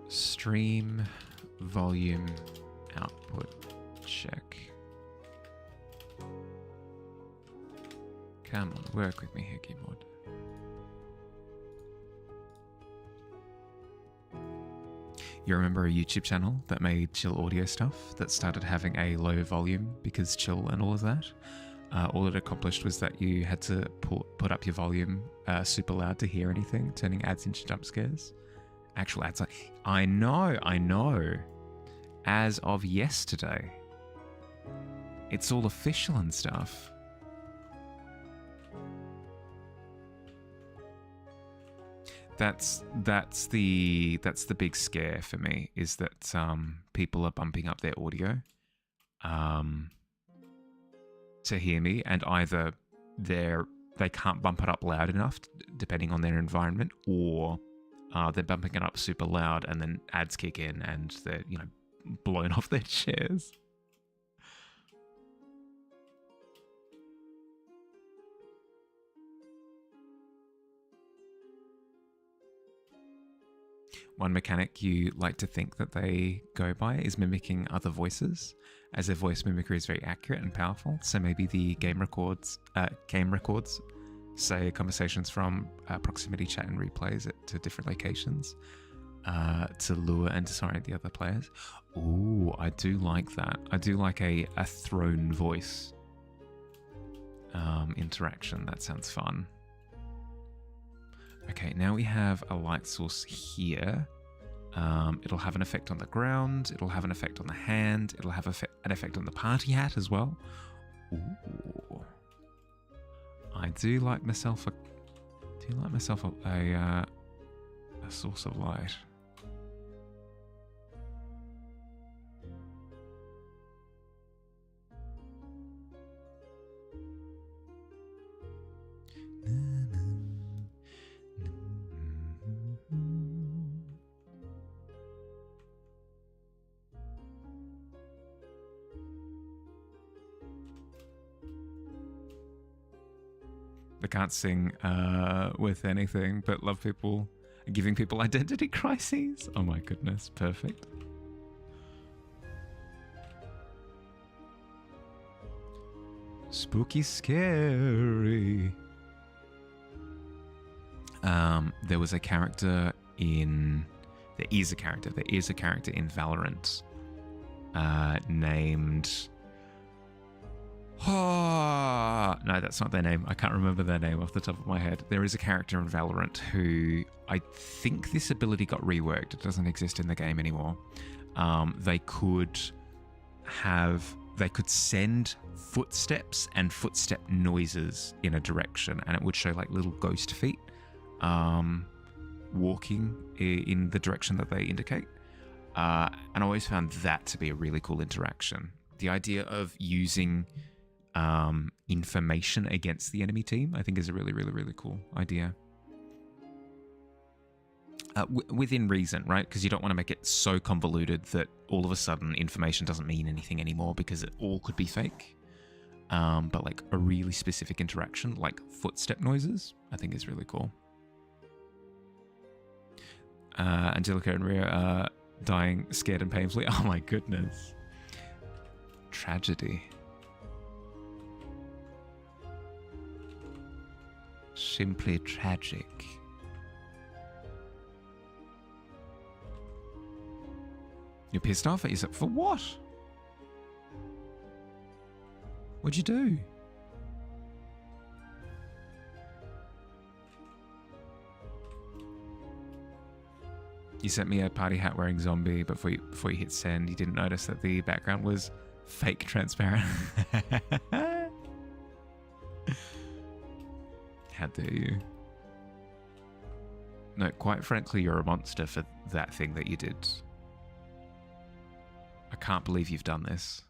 Stream volume output check. Come on, work with me here, keyboard. You remember a YouTube channel that made chill audio stuff that started having a low volume because chill and all of that? All it accomplished was that you had to put up your volume super loud to hear anything, turning ads into jump scares. Actual ads. I know. As of yesterday. It's all official and stuff. That's the big scare for me, is that people are bumping up their audio to hear me, and either they can't bump it up loud enough depending on their environment, or they're bumping it up super loud and then ads kick in and they're blown off their chairs. One mechanic you like to think that they go by is mimicking other voices, as their voice mimicry is very accurate and powerful. So maybe the game records, say conversations from proximity chat and replays to different locations to lure and disorient the other players. Ooh, I do like that. I do like a throne voice interaction. That sounds fun. Okay, now we have a light source here. It'll have an effect on the ground. It'll have an effect on the hand. It'll have an effect on the party hat as well. Ooh. I do like myself a source of light. I can't sing with anything, but love people, giving people identity crises. Oh my goodness, perfect. Spooky scary. There is a character in Valorant named Oh, no, that's not their name. I can't remember their name off the top of my head. There is a character in Valorant who I think this ability got reworked. It doesn't exist in the game anymore. They could send footsteps and footstep noises in a direction, and it would show like little ghost feet walking in the direction that they indicate. And I always found that to be a really cool interaction. The idea of using information against the enemy team, I think, is a really, really, really cool idea. Within reason, right? Because you don't want to make it so convoluted that all of a sudden information doesn't mean anything anymore because it all could be fake. But like a really specific interaction, like footstep noises, I think is really cool. Angelica and Rhea are dying scared and painfully. Oh my goodness. Tragedy. Simply tragic. You're pissed off at yourself? For what? What'd you do? You sent me a party hat wearing zombie, but before you hit send, you didn't notice that the background was fake transparent. How dare you? No, quite frankly, you're a monster for that thing that you did. I can't believe you've done this.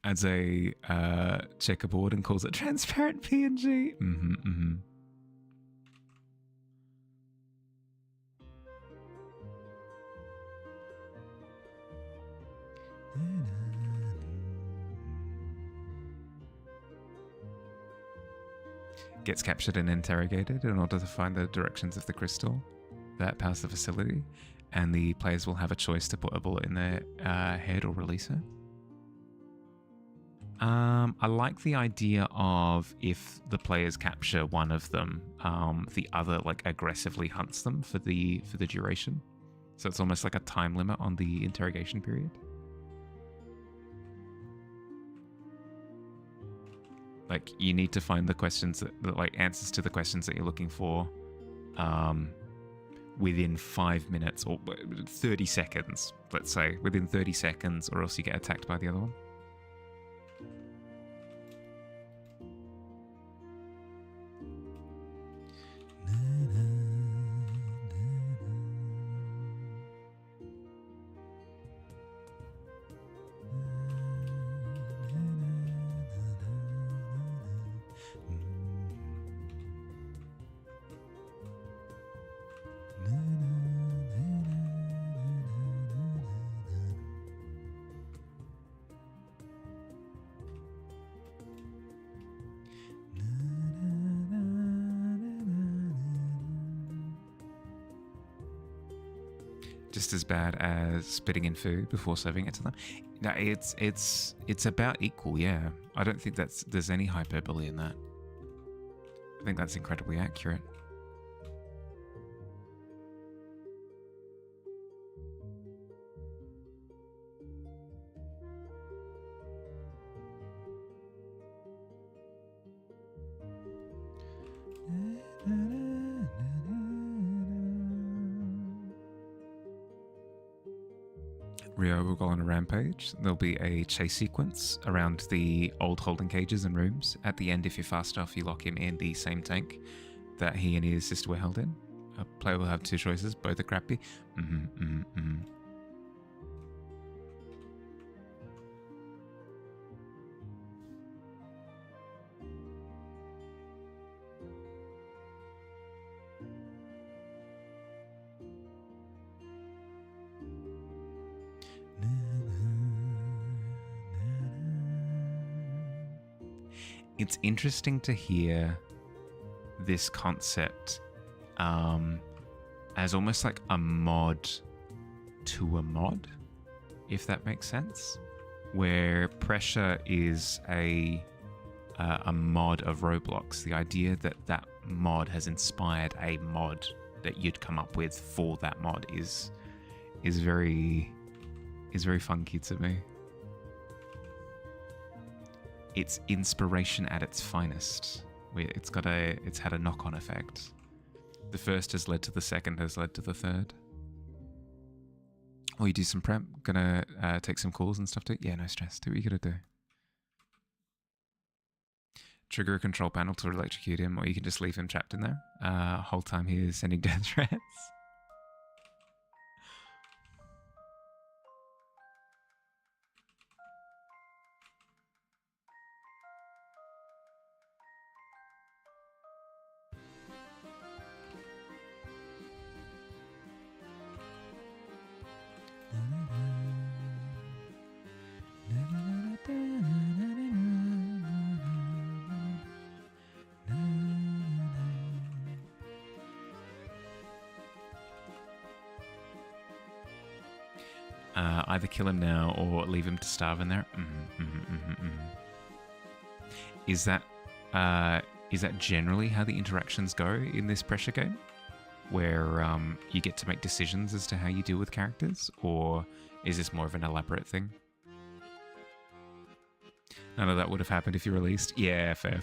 Adds a checkerboard and calls it transparent PNG. Mm-hmm, mm-hmm. Gets captured and interrogated in order to find the directions of the crystal that powers the facility, and the players will have a choice to put a bullet in their head or release her. I like the idea of if the players capture one of them, the other like aggressively hunts them for the duration. So it's almost like a time limit on the interrogation period. Like you need to find the questions that like answers to the questions that you're looking for within 5 minutes or 30 seconds, let's say, within 30 seconds, or else you get attacked by the other one. Just as bad as spitting in food before serving it to them. No, it's about equal, yeah. I don't think there's any hyperbole in that. I think that's incredibly accurate. Rio will go on a rampage. There'll be a chase sequence around the old holding cages and rooms. At the end, if you're fast enough, you lock him in the same tank that he and his sister were held in. A player will have two choices. Both are crappy. It's interesting to hear this concept as almost like a mod to a mod, if that makes sense, where pressure is a mod of Roblox. The idea that that mod has inspired a mod that you'd come up with for that mod is very is very funky to me. It's inspiration at its finest. It's had a knock-on effect. The first has led to the second, has led to the third. Oh, you do some prep? Gonna take some calls and stuff too? Yeah, no stress. Do what you gotta do. Trigger a control panel to electrocute him, or you can just leave him trapped in there. Whole time he is sending death threats. Either kill him now or leave him to starve in there. Is that generally how the interactions go in this pressure game, where you get to make decisions as to how you deal with characters, or is this more of an elaborate thing? None of that would have happened if you released. Yeah, fair.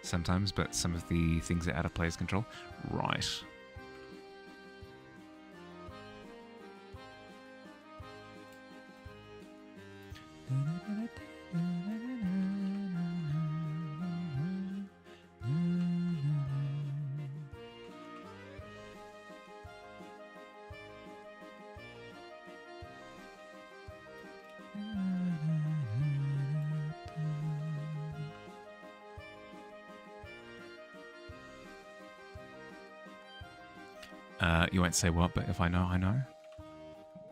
Sometimes, but some of the things are out of player's control. Right. You won't say what, but if I know, I know.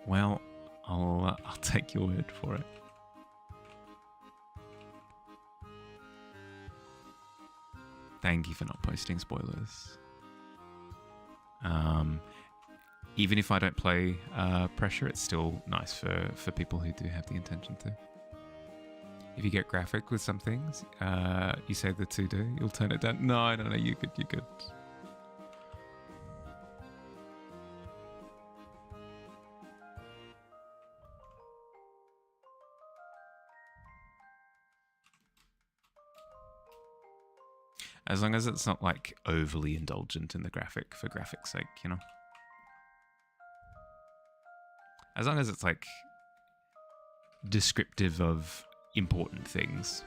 Well, I'll take your word for it. Thank you for not posting spoilers. Even if I don't play pressure, it's still nice for people who do have the intention to. If you get graphic with some things, you say the 2D, you'll turn it down. No, you're good. As long as it's not like overly indulgent in the graphic for graphic's sake, you know? As long as it's like descriptive of important things.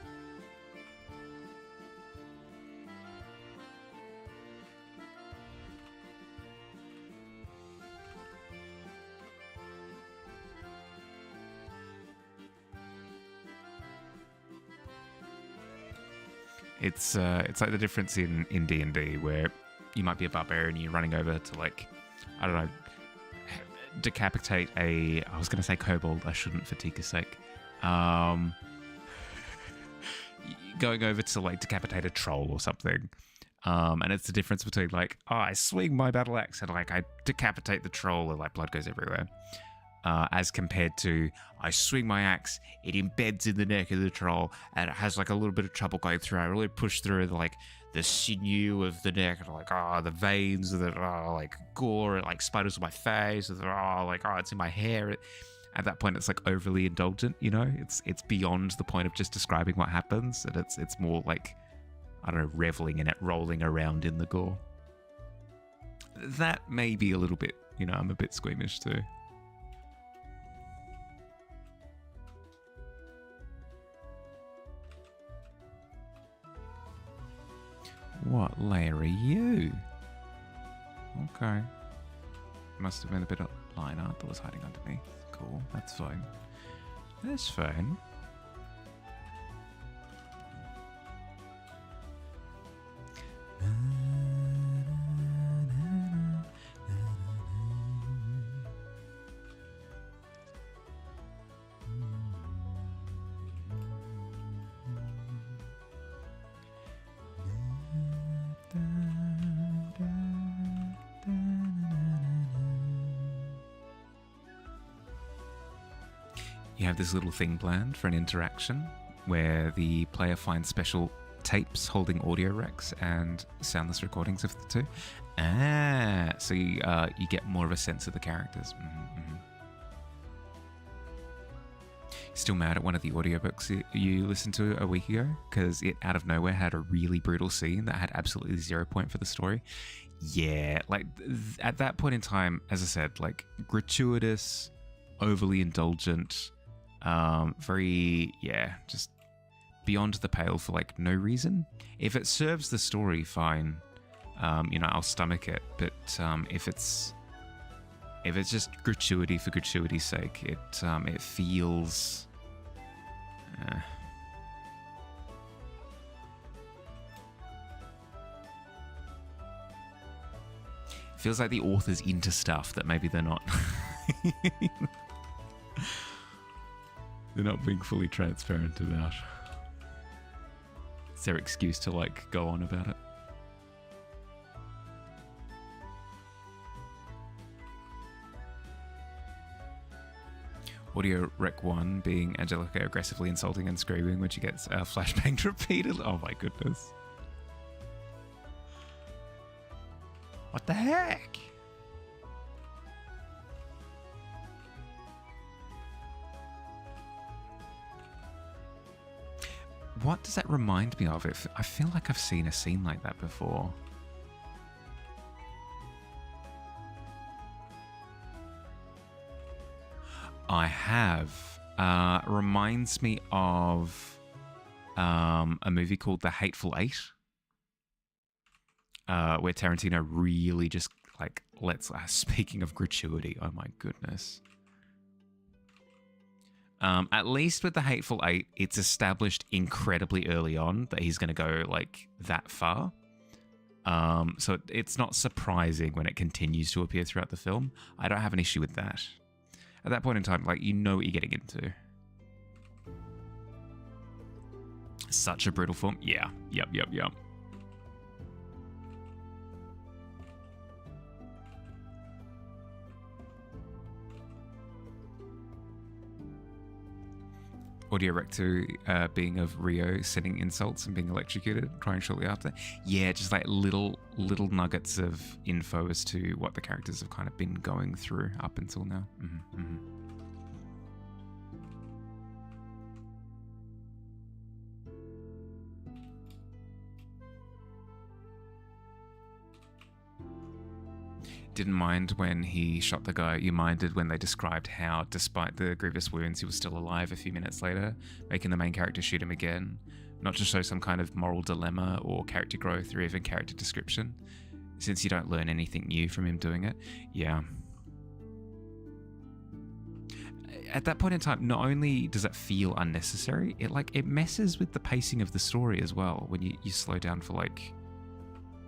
It's like the difference in D&D where you might be a barbarian and you're running over to, like, I don't know, decapitate I was going to say kobold, I shouldn't for Tika's sake. Going over to, like, decapitate a troll or something. And it's the difference between, like, I swing my battle axe and, like, I decapitate the troll and, like, blood goes everywhere. As compared to, I swing my axe, it embeds in the neck of the troll, and it has like a little bit of trouble going through. I really push through the sinew of the neck, and like, the veins, like gore, it like spiders on my face, it's in my hair. At that point, it's like overly indulgent, you know. It's beyond the point of just describing what happens, and it's more like, I don't know, reveling in it, rolling around in the gore. That may be a little bit, you know, I'm a bit squeamish too. What layer are you? Okay. Must have been a bit of line art that was hiding underneath. Cool, that's fine. That's fine. You have this little thing planned for an interaction where the player finds special tapes holding audio recs and soundless recordings of the two. So you get more of a sense of the characters. Still mad at one of the audiobooks you listened to a week ago because it out of nowhere had a really brutal scene that had absolutely 0 point for the story. Yeah, like at that point in time, as I said, like gratuitous, overly indulgent, very, just beyond the pale for like no reason. If it serves the story, fine. I'll stomach it. But if it's just gratuity for gratuity's sake, it feels. Feels like the author's into stuff that maybe they're not. They're not being fully transparent about. It's their excuse to like go on about it. Audio Rec 1 being Angelica aggressively insulting and screaming when she gets flashbanged repeatedly. Oh my goodness. What the heck? What does that remind me of? I feel like I've seen a scene like that before. I have. Reminds me of a movie called The Hateful Eight, where Tarantino really just like lets. Speaking of gratuity, oh my goodness. At least with The Hateful Eight, it's established incredibly early on that he's going to go like that far. So it's not surprising when it continues to appear throughout the film. I don't have an issue with that. At that point in time, like, you know what you're getting into. Such a brutal film. Yeah. Yep. Audio Rec 2 being of Rio sending insults and being electrocuted, crying shortly after. Yeah, just like little nuggets of info as to what the characters have kind of been going through up until now. Didn't mind when he shot the guy. You minded when they described how, despite the grievous wounds, he was still alive a few minutes later, making the main character shoot him again, not to show some kind of moral dilemma or character growth or even character description, since you don't learn anything new from him doing it. Yeah. At that point in time, not only does it feel unnecessary, it messes with the pacing of the story as well when you slow down for like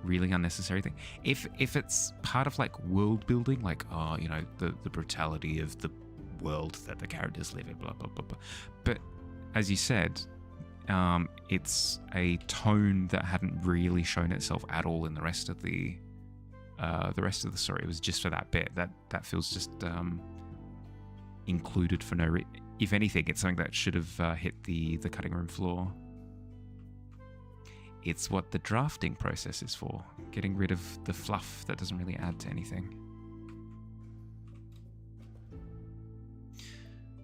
really unnecessary thing. If it's part of like world building, like the brutality of the world that the characters live in, blah blah blah blah. But as you said, it's a tone that hadn't really shown itself at all in the rest of the story. It was just for that bit that feels just included for no reason. If anything, it's something that should have hit the cutting room floor. It's what the drafting process is for, getting rid of the fluff that doesn't really add to anything.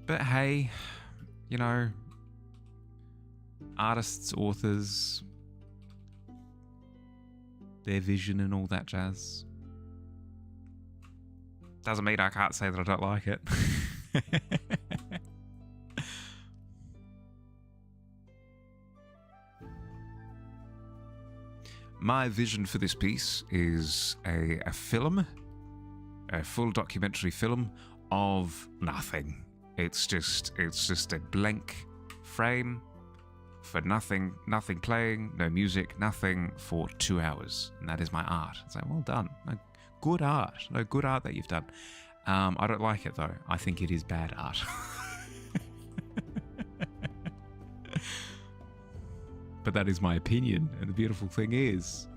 But hey, artists, authors, their vision and all that jazz. Doesn't mean I can't say that I don't like it. My vision for this piece is a film, a full documentary film of nothing. It's just a blank frame for nothing playing, no music, nothing for 2 hours. And that is my art. It's like, well done. Good art. No, good art that you've done. I don't like it though. I think it is bad art. But that is my opinion, and the beautiful thing is,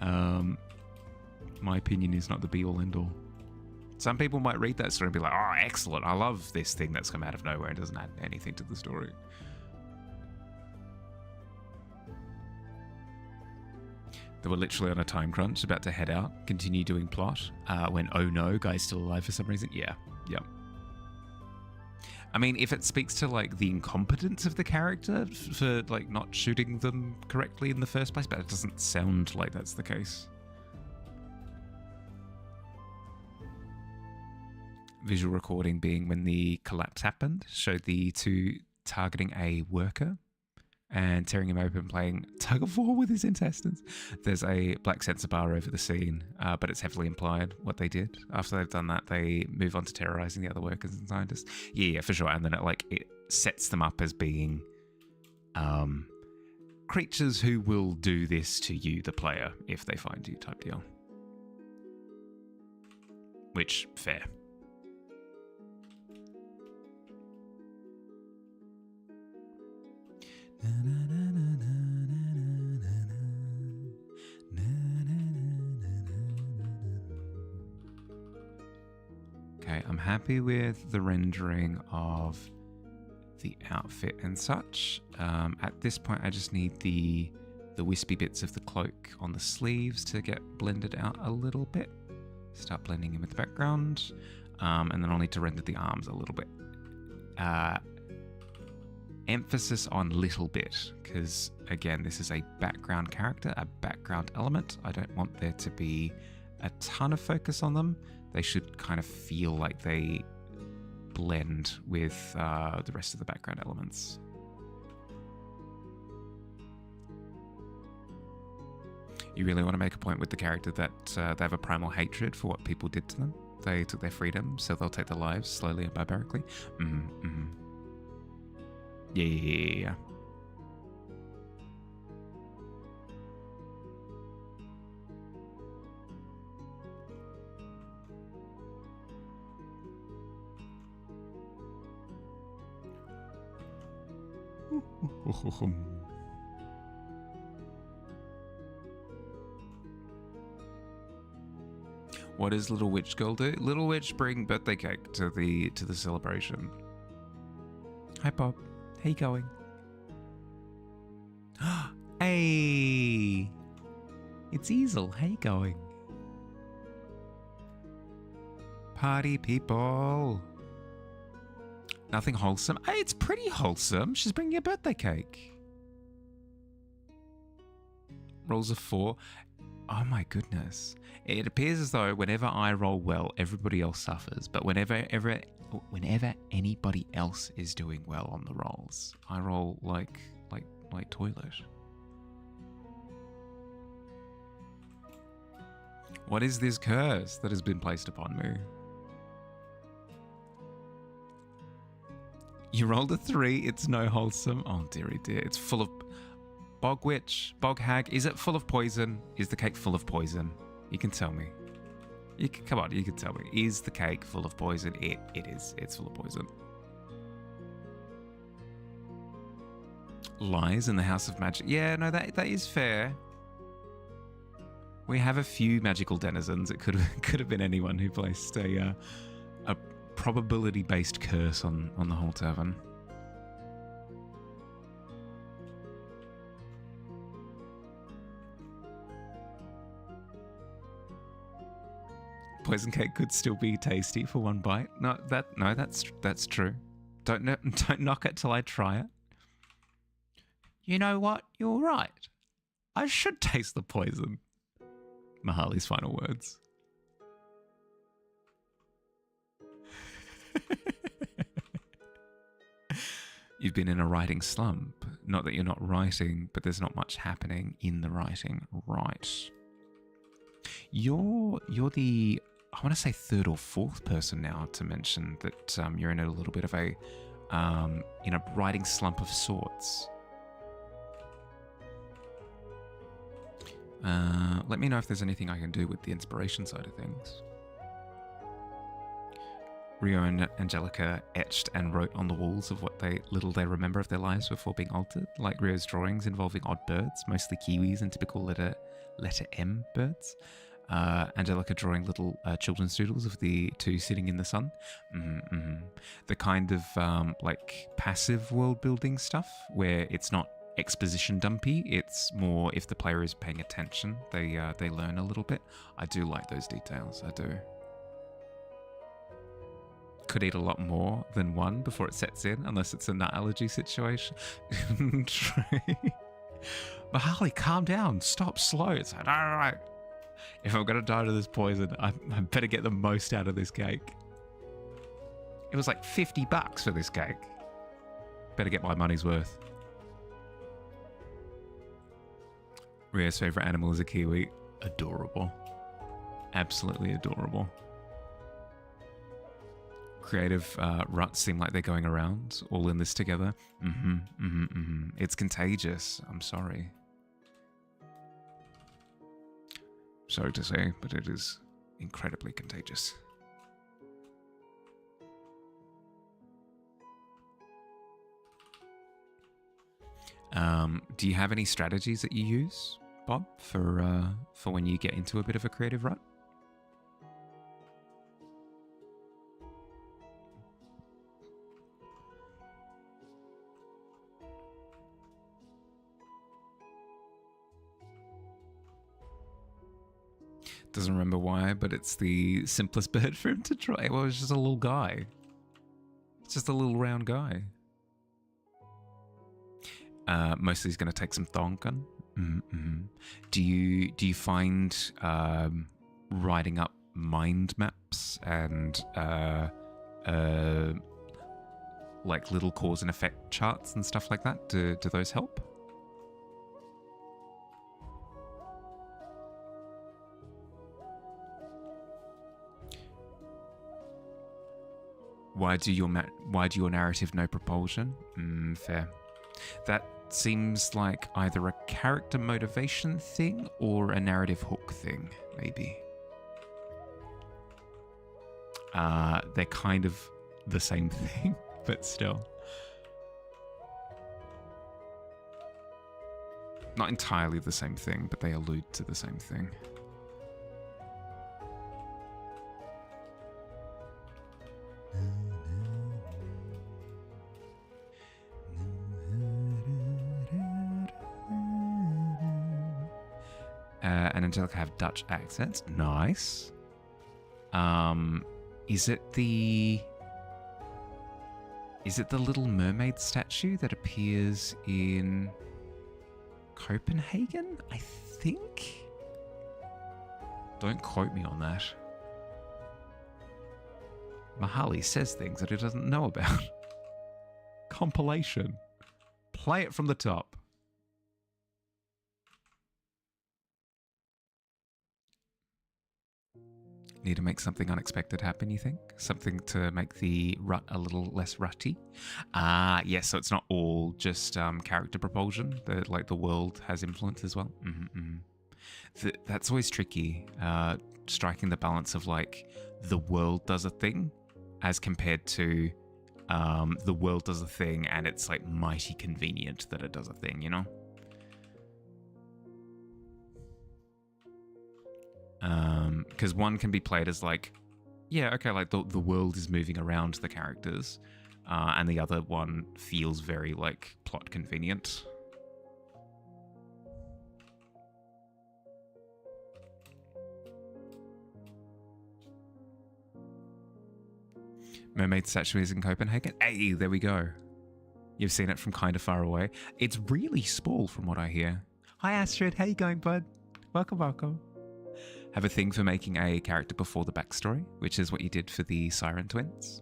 my opinion is not the be-all, end-all. Some people might read that story and be like, oh, excellent, I love this thing that's come out of nowhere and doesn't add anything to the story. They were literally on a time crunch, about to head out, continue doing plot, when, oh no, guy's still alive for some reason. Yeah, yep. I mean, if it speaks to, like, the incompetence of the character for, like, not shooting them correctly in the first place, but it doesn't sound like that's the case. Visual recording being when the collapse happened, showed the two targeting a worker and tearing him open, playing tug of war with his intestines. There's a black censor bar over the scene, but it's heavily implied what they did. After they've done that, they move on to terrorizing the other workers and scientists. Yeah, for sure. And then it sets them up as being creatures who will do this to you, the player, if they find you, type deal. Which, fair. Okay, I'm happy with the rendering of the outfit and such. At this point, I just need the wispy bits of the cloak on the sleeves to get blended out a little bit. Start blending in with the background. And then I'll need to render the arms a little bit. Emphasis on little bit, because again, this is a background character, a background element. I don't want there to be a ton of focus on them. They should kind of feel like they blend with the rest of the background elements. You really want to make a point with the character that they have a primal hatred for what people did to them. They took their freedom, so they'll take their lives slowly and barbarically. Yeah. What does Little Witch Girl do? Little Witch bring birthday cake to the celebration. Hi Bob, how you going? Hey, it's Easel. How you going? Party people. Nothing wholesome. Hey, it's pretty wholesome. She's bringing a birthday cake. Rolls of 4. Oh my goodness. It appears as though whenever I roll well, everybody else suffers. But whenever anybody else is doing well on the rolls, I roll like toilet. What is this curse that has been placed upon me? You rolled a 3, it's no wholesome. Oh dearie dear, it's full of... Bog witch, bog hag, is it full of poison? Is the cake full of poison? You can tell me. Come on, you can tell me. Is the cake full of poison? It is. It's full of poison. Lies in the House of Magic. Yeah, no, that is fair. We have a few magical denizens. It could have been anyone who placed a probability-based curse on the whole tavern. Poison cake could still be tasty for one bite. That's true. Don't knock it till I try it. You know what? You're right. I should taste the poison. Mahali's final words. You've been in a writing slump. Not that you're not writing, but there's not much happening in the writing. Right. You're the, I want to say, third or fourth person now to mention that you're in a little bit of a writing slump of sorts. Let me know if there's anything I can do with the inspiration side of things. Rio and Angelica etched and wrote on the walls of what little they remember of their lives before being altered, like Rio's drawings involving odd birds, mostly kiwis and typical letter M birds. Angelica drawing little children's doodles of the two sitting in the sun. The kind of like passive world building stuff where it's not exposition dumpy. It's more if the player is paying attention, they learn a little bit. I do like those details. I do. Could eat a lot more than one before it sets in, unless it's a nut allergy situation. But Harley, calm down. Stop, slow. It's like, all right. If I'm going to die to this poison, I better get the most out of this cake. It was like $50 for this cake. Better get my money's worth. Ria's favorite animal is a kiwi. Adorable. Absolutely adorable. Creative ruts seem like they're going around, all in this together. It's contagious. I'm sorry. Sorry to say, but it is incredibly contagious. Do you have any strategies that you use, Bob, for when you get into a bit of a creative rut? Doesn't remember why, but it's the simplest bird for him to try. Well, it's just a little guy. It's just a little round guy. Mostly he's going to take some thonkan. Do you find writing up mind maps and like little cause and effect charts and stuff like that? Do those help? Why do your narrative know propulsion? Fair. That seems like either a character motivation thing or a narrative hook thing, maybe. They're kind of the same thing, but still. Not entirely the same thing, but they allude to the same thing. And Angelica have Dutch accents. Nice. Is it the Little Mermaid statue that appears in Copenhagen? I think. Don't quote me on that. Mahali says things that he doesn't know about. Compilation. Play it from the top. Need to make something unexpected happen, you think? Something to make the rut a little less rutty? Yes, so it's not all just character propulsion. The world has influence as well. That's always tricky, striking the balance of like the world does a thing as compared to the world does a thing and it's like mighty convenient that it does a thing, you know? Because one can be played as like, yeah, okay, like the world is moving around the characters, and the other one feels very like plot convenient. Mermaid statues in Copenhagen. Hey, there we go. You've seen it from kind of far away. It's really small from what I hear. Hi Astrid, how you going, bud? Welcome. Have a thing for making a character before the backstory, which is what you did for the Siren twins.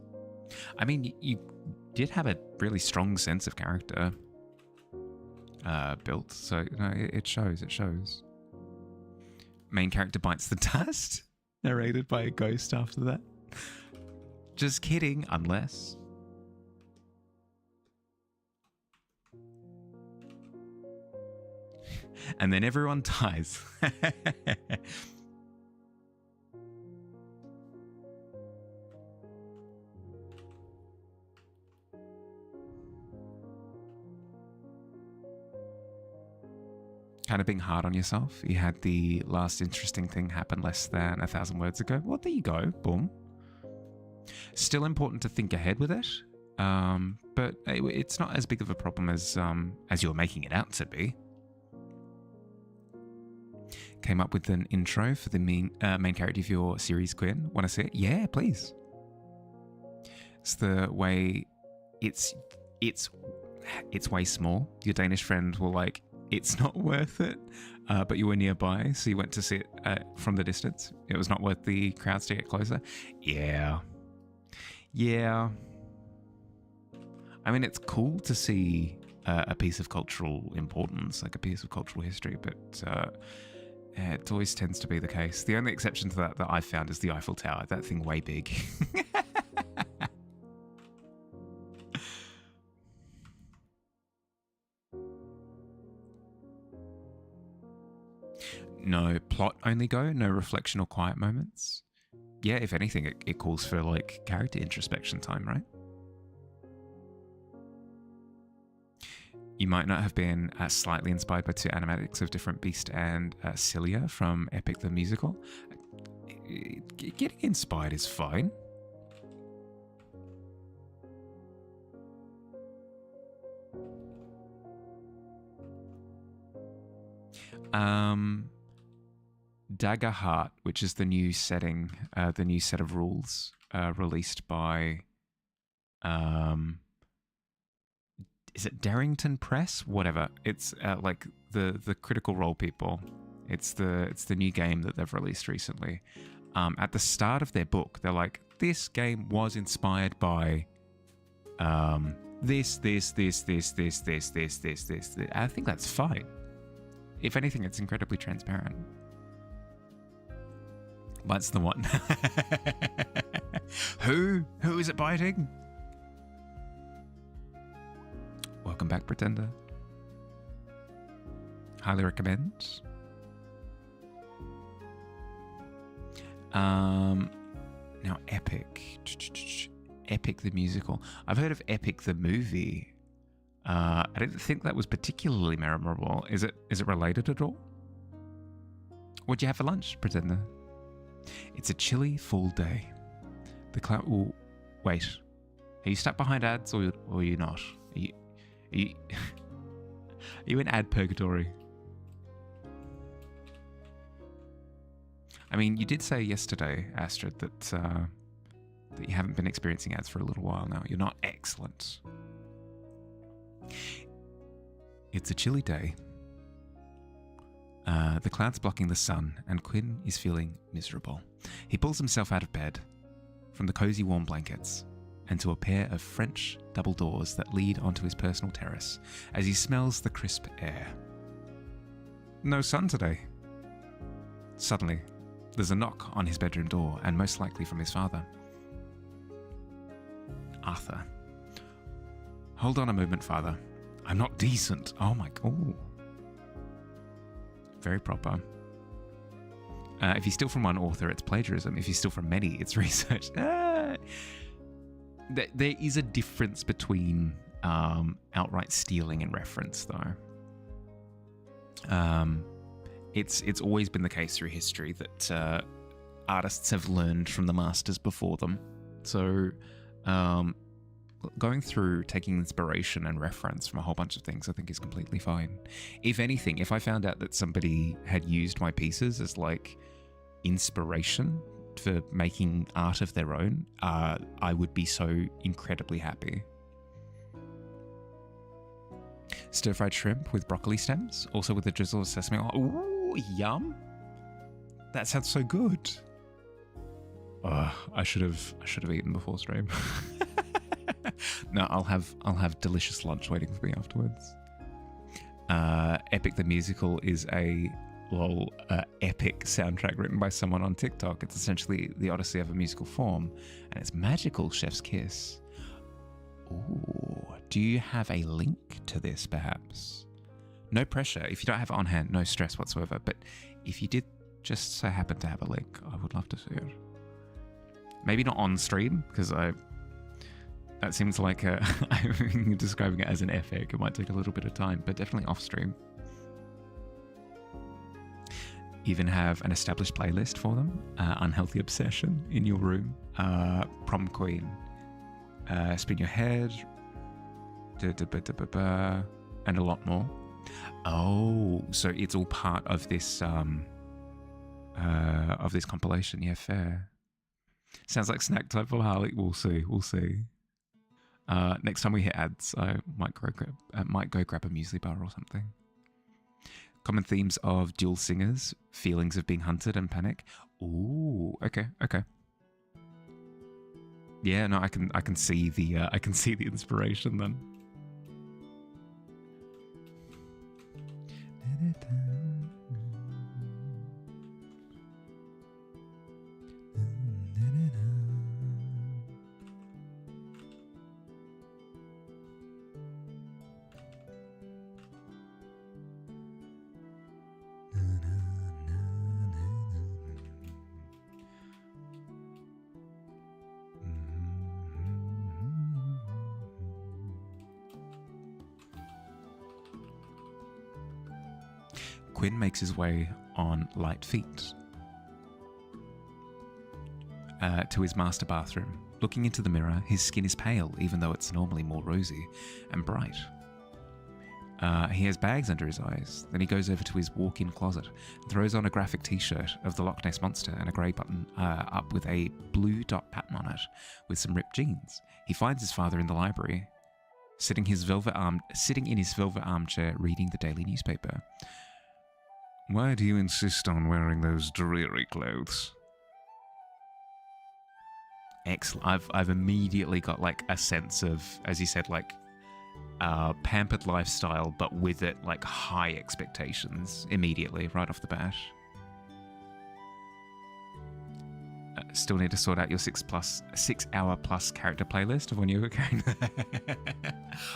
I mean, you did have a really strong sense of character built, so you know, it shows. Main character bites the dust, narrated by a ghost after that. Just kidding, unless... And then everyone dies. kind of being hard on yourself. You had the last interesting thing happen less than 1,000 words ago. Well, there you go. Boom. Still important to think ahead with it, but it's not as big of a problem as you're making it out to be. Came up with an intro for the main character of your series, Quinn. Want to see it? Yeah, please. It's the way it's way small. Your Danish friend will like, it's not worth it, but you were nearby, so you went to see it from the distance. It was not worth the crowds to get closer. Yeah. I mean, it's cool to see a piece of cultural importance, like a piece of cultural history, but it always tends to be the case. The only exception to that I've found is the Eiffel Tower. That thing way big. No plot only go, no reflection or quiet moments. Yeah, if anything, it calls for like character introspection time, right? You might not have been slightly inspired by two animatics of different Beast and Cilia from Epic the Musical. Getting inspired is fine. Dagger Heart, which is the new setting, the new set of rules released by, is it Darrington Press? Whatever. It's like the Critical Role people. It's the new game that they've released recently. At the start of their book, they're like, this game was inspired by this. I think that's fine. If anything, it's incredibly transparent. That's the one. Who is it biting? Welcome back, Pretender. Highly recommend. Now Epic. Epic the Musical. I've heard of Epic the Movie. I didn't think that was particularly memorable. Is it related at all? What'd you have for lunch, Pretender? It's a chilly fall day. The cloud. Oh, wait. Are you stuck behind ads or are you not? Are you in ad purgatory? I mean, you did say yesterday, Astrid, that you haven't been experiencing ads for a little while now. You're not excellent. It's a chilly day. The clouds blocking the sun, and Quinn is feeling miserable. He pulls himself out of bed, from the cozy warm blankets, and to a pair of French double doors that lead onto his personal terrace as he smells the crisp air. No sun today. Suddenly, there's a knock on his bedroom door, and most likely from his father. Arthur. Hold on a moment, father. I'm not decent. Oh my god. Very proper. If you steal from one author, it's plagiarism. If you steal from many, it's research. There is a difference between outright stealing and reference, though. It's always been the case through history that artists have learned from the masters before them. So going through taking inspiration and reference from a whole bunch of things, I think is completely fine. If anything, if I found out that somebody had used my pieces as like inspiration for making art of their own, I would be so incredibly happy. Stir-fried shrimp with broccoli stems, also with a drizzle of sesame oil. Ooh, yum! That sounds so good. I should have eaten before stream. No, I'll have delicious lunch waiting for me afterwards. Epic the Musical is a epic soundtrack written by someone on TikTok. It's essentially the Odyssey of a musical form, and it's magical, chef's kiss. Ooh, do you have a link to this, perhaps? No pressure. If you don't have it on hand, no stress whatsoever. But if you did just so happen to have a link, I would love to see it. Maybe not on stream, because that seems like I'm describing it as an epic. It might take a little bit of time, but definitely off stream. You even have an established playlist for them. Unhealthy Obsession in your room. Prom Queen. Spin Your Head. And a lot more. Oh, so it's all part of this compilation. Yeah, fair. Sounds like snack time for Harley. We'll see. We'll see. Next time we hit ads, I might go grab a muesli bar or something. Common themes of dual singers, feelings of being hunted and panic. Ooh, okay. Yeah, no, I can see the inspiration then. Quinn makes his way on light feet to his master bathroom. Looking into the mirror, his skin is pale, even though it's normally more rosy and bright. He has bags under his eyes. Then he goes over to his walk-in closet and throws on a graphic t-shirt of the Loch Ness Monster and a grey button up with a blue dot pattern on it with some ripped jeans. He finds his father in the library, sitting in his velvet armchair reading the daily newspaper. Why do you insist on wearing those dreary clothes? Excellent. I've immediately got like a sense of, as you said, like pampered lifestyle, but with it like high expectations immediately right off the bat. Still need to sort out your 6 hour plus character playlist of when you're going.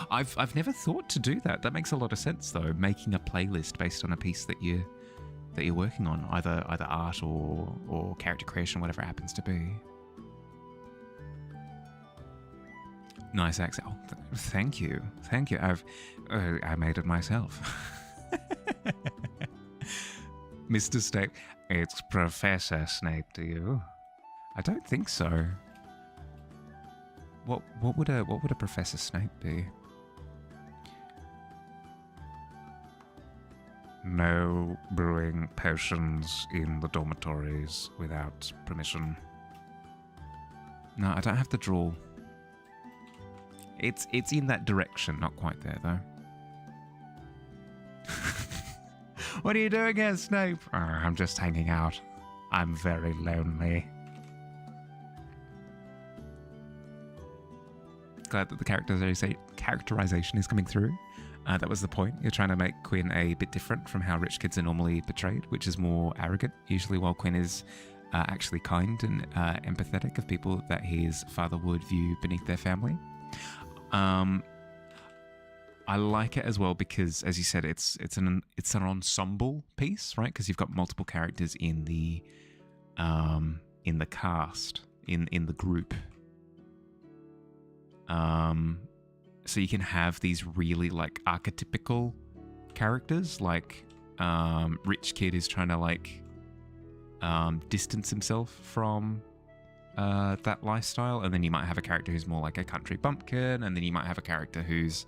I've never thought to do that. That makes a lot of sense though. Making a playlist based on a piece that you're working on, either art or character creation, whatever it happens to be. Nice accent. Oh, thank you. I made it myself. Mr. Snape. It's Professor Snape to you. I don't think so. What would a Professor Snape be? No brewing potions in the dormitories without permission. No, I don't have the drawl. It's in that direction, not quite there though. What are you doing here, Snape? Oh, I'm just hanging out. I'm very lonely. Glad that the characterization is coming through. That was the point. You're trying to make Quinn a bit different from how rich kids are normally portrayed, which is more arrogant, usually, while Quinn is actually kind and empathetic of people that his father would view beneath their family. I like it as well because, as you said, it's an ensemble piece, right? Because you've got multiple characters in the cast, in the group. So you can have these really like archetypical characters, like rich kid is trying to like distance himself from that lifestyle, and then you might have a character who's more like a country bumpkin, and then you might have a character who's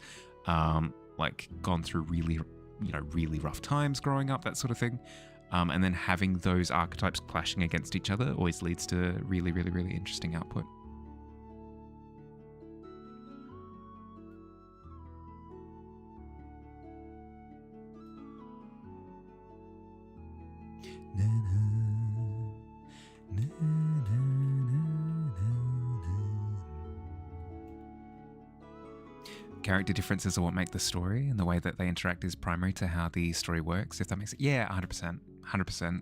like gone through really rough times growing up, that sort of thing. And then having those archetypes clashing against each other always leads to really, really, really interesting output. Character differences are what make the story, and the way that they interact is primary to how the story works, if that makes it. Yeah, 100%. 100%.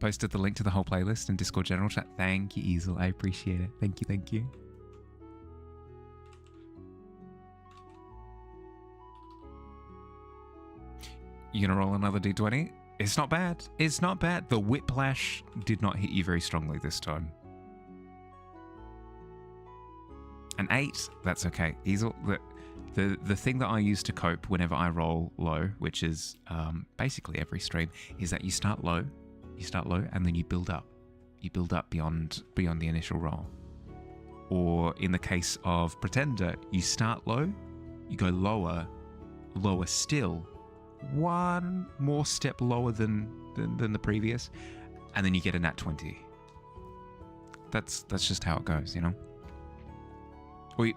Posted the link to the whole playlist in Discord general chat. Thank you, Easel. I appreciate it. Thank you, thank you. You gonna roll another d20? It's not bad. It's not bad. The whiplash did not hit you very strongly this time. An 8, that's okay. Easel, The thing that I use to cope whenever I roll low, which is basically every stream, is that you start low, and then you build up. You build up beyond the initial roll. Or in the case of Pretender, you start low, you go lower still, one more step lower than the previous, and then you get a nat 20. That's just how it goes, you know? Or you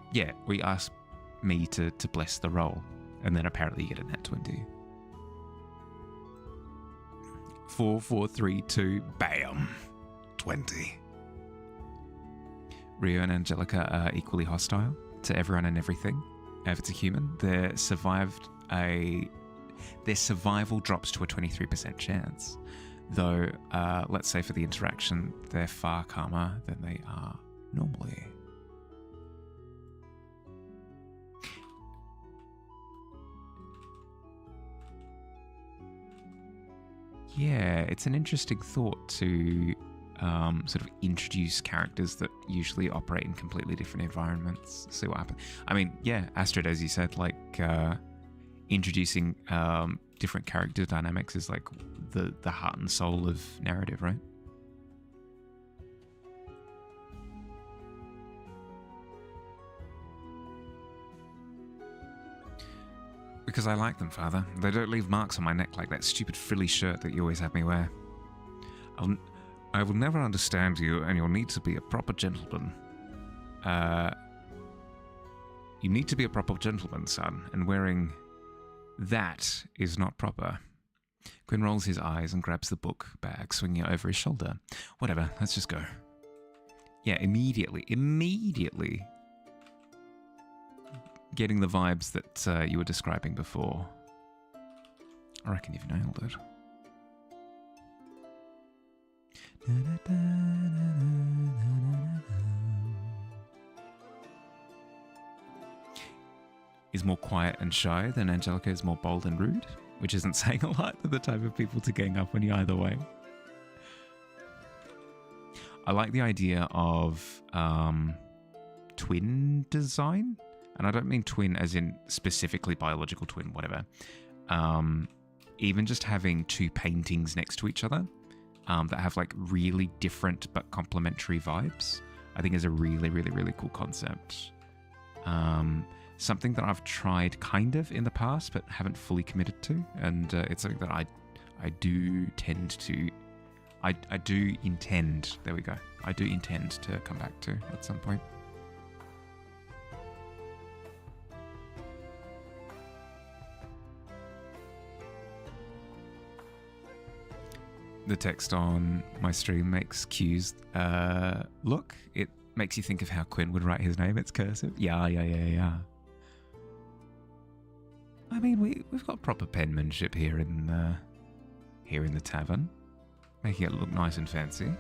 ask me to bless the roll, and then apparently you get a nat 20. 4, 4, 3, 2, bam! 20. Rio and Angelica are equally hostile to everyone and everything. If it's a human, their survival drops to a 23% chance. Though, let's say for the interaction, they're far calmer than they are normally. Yeah, it's an interesting thought to sort of introduce characters that usually operate in completely different environments. See what happens. I mean, yeah, Astrid, as you said, like introducing different character dynamics is like the heart and soul of narrative, right? Because I like them, Father. They don't leave marks on my neck like that stupid frilly shirt that you always have me wear. I will never understand you, and you'll need to be a proper gentleman. You need to be a proper gentleman, son, and wearing that is not proper. Quinn rolls his eyes and grabs the book bag, swinging it over his shoulder. Whatever, let's just go. Yeah, immediately getting the vibes that you were describing before. I reckon you've nailed it. Is more quiet and shy than Angelica is more bold and rude, which isn't saying a lot to the type of people to gang up on you either way. I like the idea of twin design, and I don't mean twin as in specifically biological twin, whatever. Even just having two paintings next to each other that have like really different but complementary vibes, I think is a really, really, really cool concept. Something that I've tried kind of in the past but haven't fully committed to, and it's something that I do tend to, I do intend, there we go, I do intend to come back to at some point. The text on my stream makes cues look. It makes you think of how Quinn would write his name. It's cursive. Yeah. I mean, we've got proper penmanship here in the tavern, making it look nice and fancy.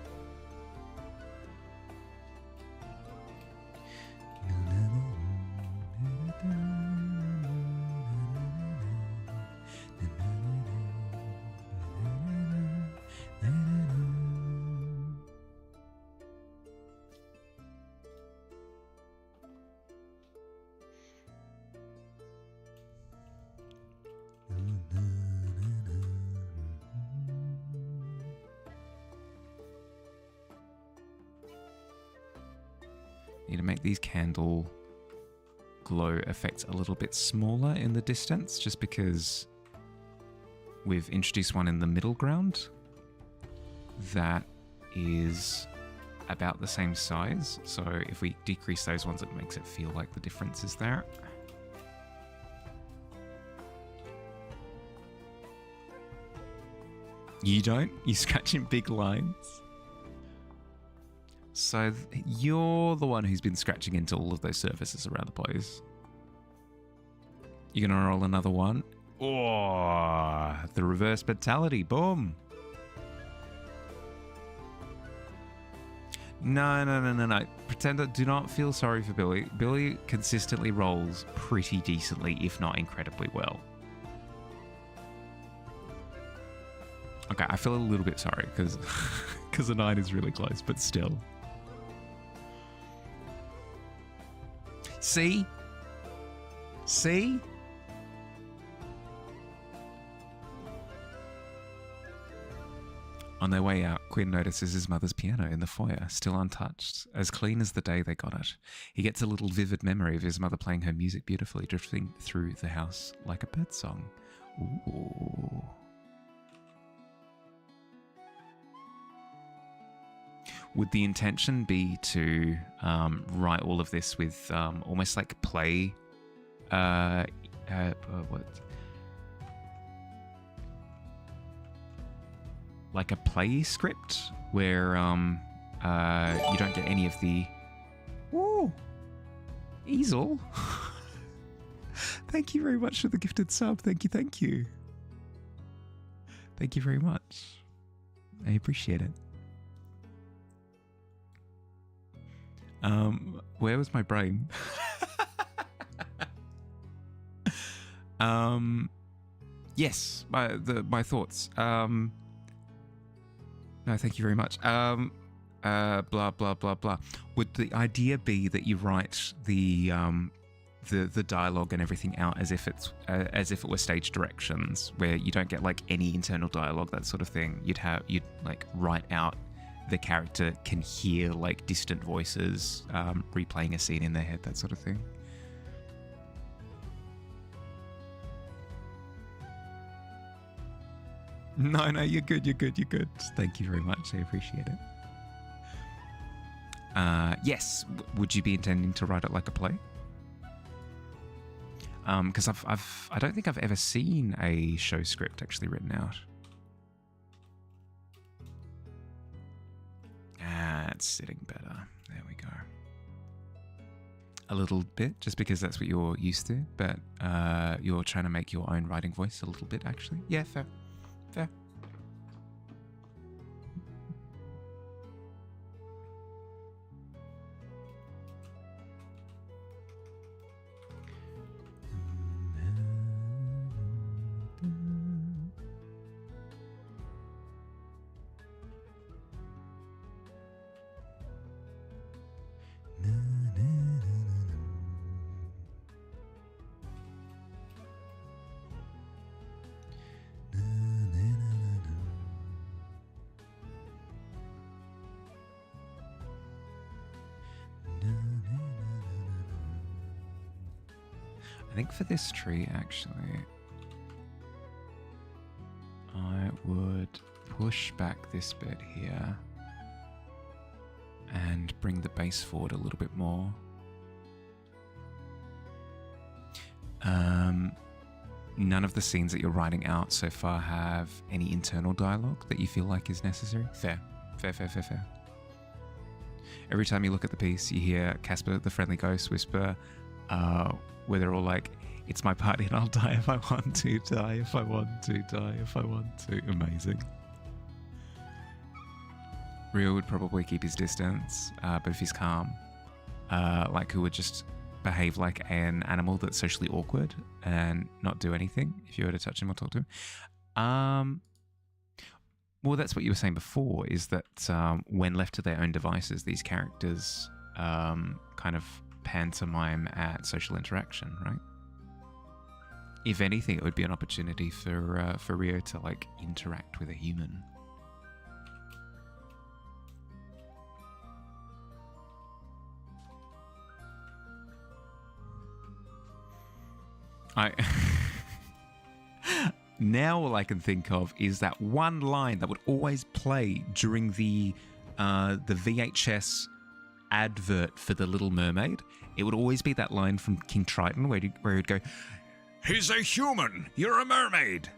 Need to make these candle glow effects a little bit smaller in the distance, just because we've introduced one in the middle ground that is about the same size. So if we decrease those ones, it makes it feel like the difference is there. You don't? You scratch in big lines? So you're the one who's been scratching into all of those surfaces around the place. You're gonna roll another one? Oh, the reverse mentality, boom. No. Pretender, do not feel sorry for Billy. Billy consistently rolls pretty decently, if not incredibly well. Okay, I feel a little bit sorry because the 9 is really close, but still. See? On their way out, Quinn notices his mother's piano in the foyer, still untouched, as clean as the day they got it. He gets a little vivid memory of his mother playing her music beautifully, drifting through the house like a bird song. Ooh. Would the intention be to write all of this with almost like play? What? Like a play script where you don't get any of the easel. Thank you very much for the gifted sub. Thank you, thank you. Thank you very much. I appreciate it. Where was my brain? Yes, my thoughts. No, thank you very much. Blah blah blah blah. Would the idea be that you write the dialogue and everything out as if it were stage directions, where you don't get like any internal dialogue, that sort of thing? You'd like write out the character can hear like distant voices replaying a scene in their head, that sort of thing. No, you're good. Thank you very much. I appreciate it. Yes. Would you be intending to write it like a play? Because I don't think I've ever seen a show script actually written out. It's sitting better. There we go. A little bit, just because that's what you're used to, but you're trying to make your own writing voice a little bit, actually. Yeah, fair. Fair. I think for this tree, actually, I would push back this bit here and bring the base forward a little bit more. None of the scenes that you're writing out so far have any internal dialogue that you feel like is necessary. Fair. Every time you look at the piece, you hear Casper, the friendly ghost, whisper, where they're all like, "It's my party and I'll die if I want to, die if I want to, die if I want to." Amazing. Rio would probably keep his distance, but if he's calm, like who would just behave like an animal that's socially awkward and not do anything if you were to touch him or talk to him. Well, that's what you were saying before, is that when left to their own devices, these characters kind of pantomime at social interaction, right? If anything, it would be an opportunity for Rio to like interact with a human. Now all I can think of is that one line that would always play during the VHS advert for The Little Mermaid. It would always be that line from King Triton where he'd go, "He's a human, you're a mermaid."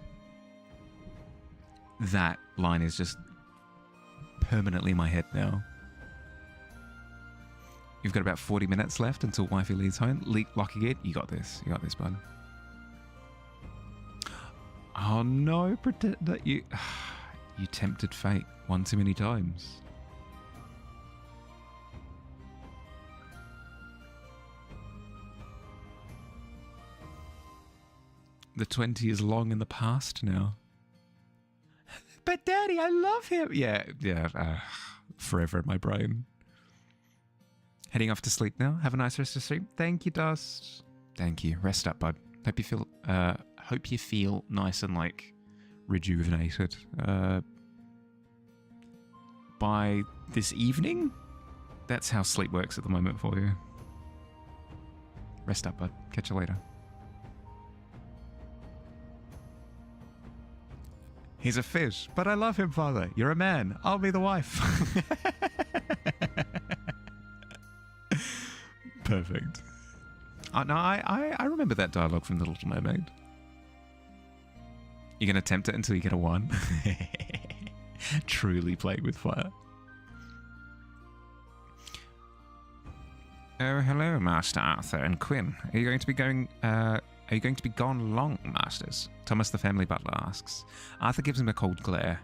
That line is just permanently in my head now. You've got about 40 minutes left until wifey leaves home. Locking it. You got this, bud. Oh no, pretend that you tempted fate one too many times. The 20 is long in the past now. But Daddy, I love him. Yeah, forever in my brain. Heading off to sleep now. Have a nice rest of sleep. Thank you, Dust. Thank you. Rest up, bud. Hope you feel nice and like rejuvenated by this evening. That's how sleep works at the moment for you. Rest up, bud. Catch you later. He's a fish, but I love him, father. You're a man. I'll be the wife. Perfect. No, I remember that dialogue from The Little Mermaid. You're going to tempt it until you get a 1. Truly playing with fire. Oh, hello, Master Arthur and Quinn. Are you going to be going... Are you going to be gone long, masters? Thomas the family butler asks. Arthur gives him a cold glare.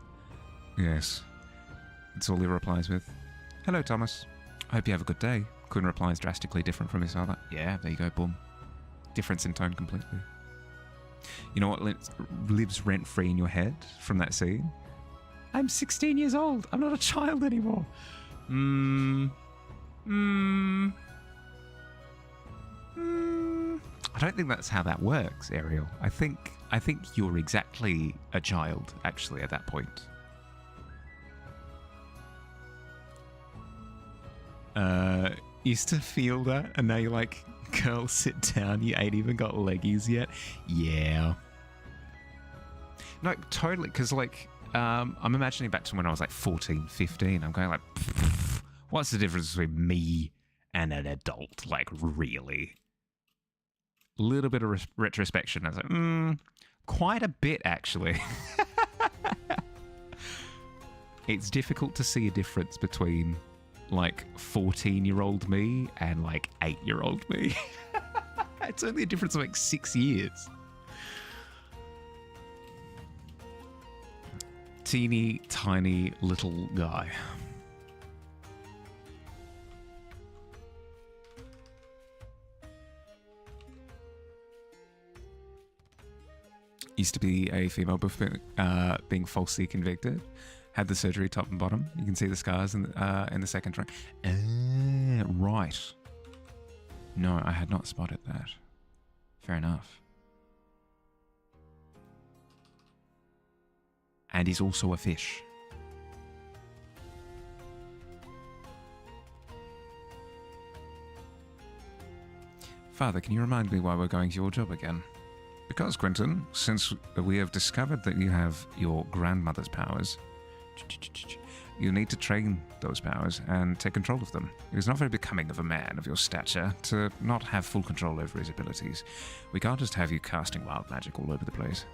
Yes. That's all he replies with. Hello, Thomas. I hope you have a good day. Quinn replies drastically different from his father. Yeah, there you go, boom. Difference in tone completely. You know what lives rent-free in your head from that scene? I'm 16 years old. I'm not a child anymore. I don't think that's how that works, Ariel. I think you're exactly a child, actually, at that point. Used to feel that, and now you're like, girl, sit down, you ain't even got leggies yet. Yeah. No, totally, because like, I'm imagining back to when I was like 14, 15. I'm going like, what's the difference between me and an adult? Like, really? Little bit of retrospection. I was like, quite a bit, actually. It's difficult to see a difference between like 14-year-old me and like 8-year-old me. It's only a difference of like 6 years. Teeny tiny little guy. Used to be a female before being falsely convicted. Had the surgery top and bottom. You can see the scars in the second trunk. Right. No, I had not spotted that. Fair enough. And he's also a fish. Father, can you remind me why we're going to your job again? Because, Quentin, since we have discovered that you have your grandmother's powers, you need to train those powers and take control of them. It is not very becoming of a man of your stature to not have full control over his abilities. We can't just have you casting wild magic all over the place.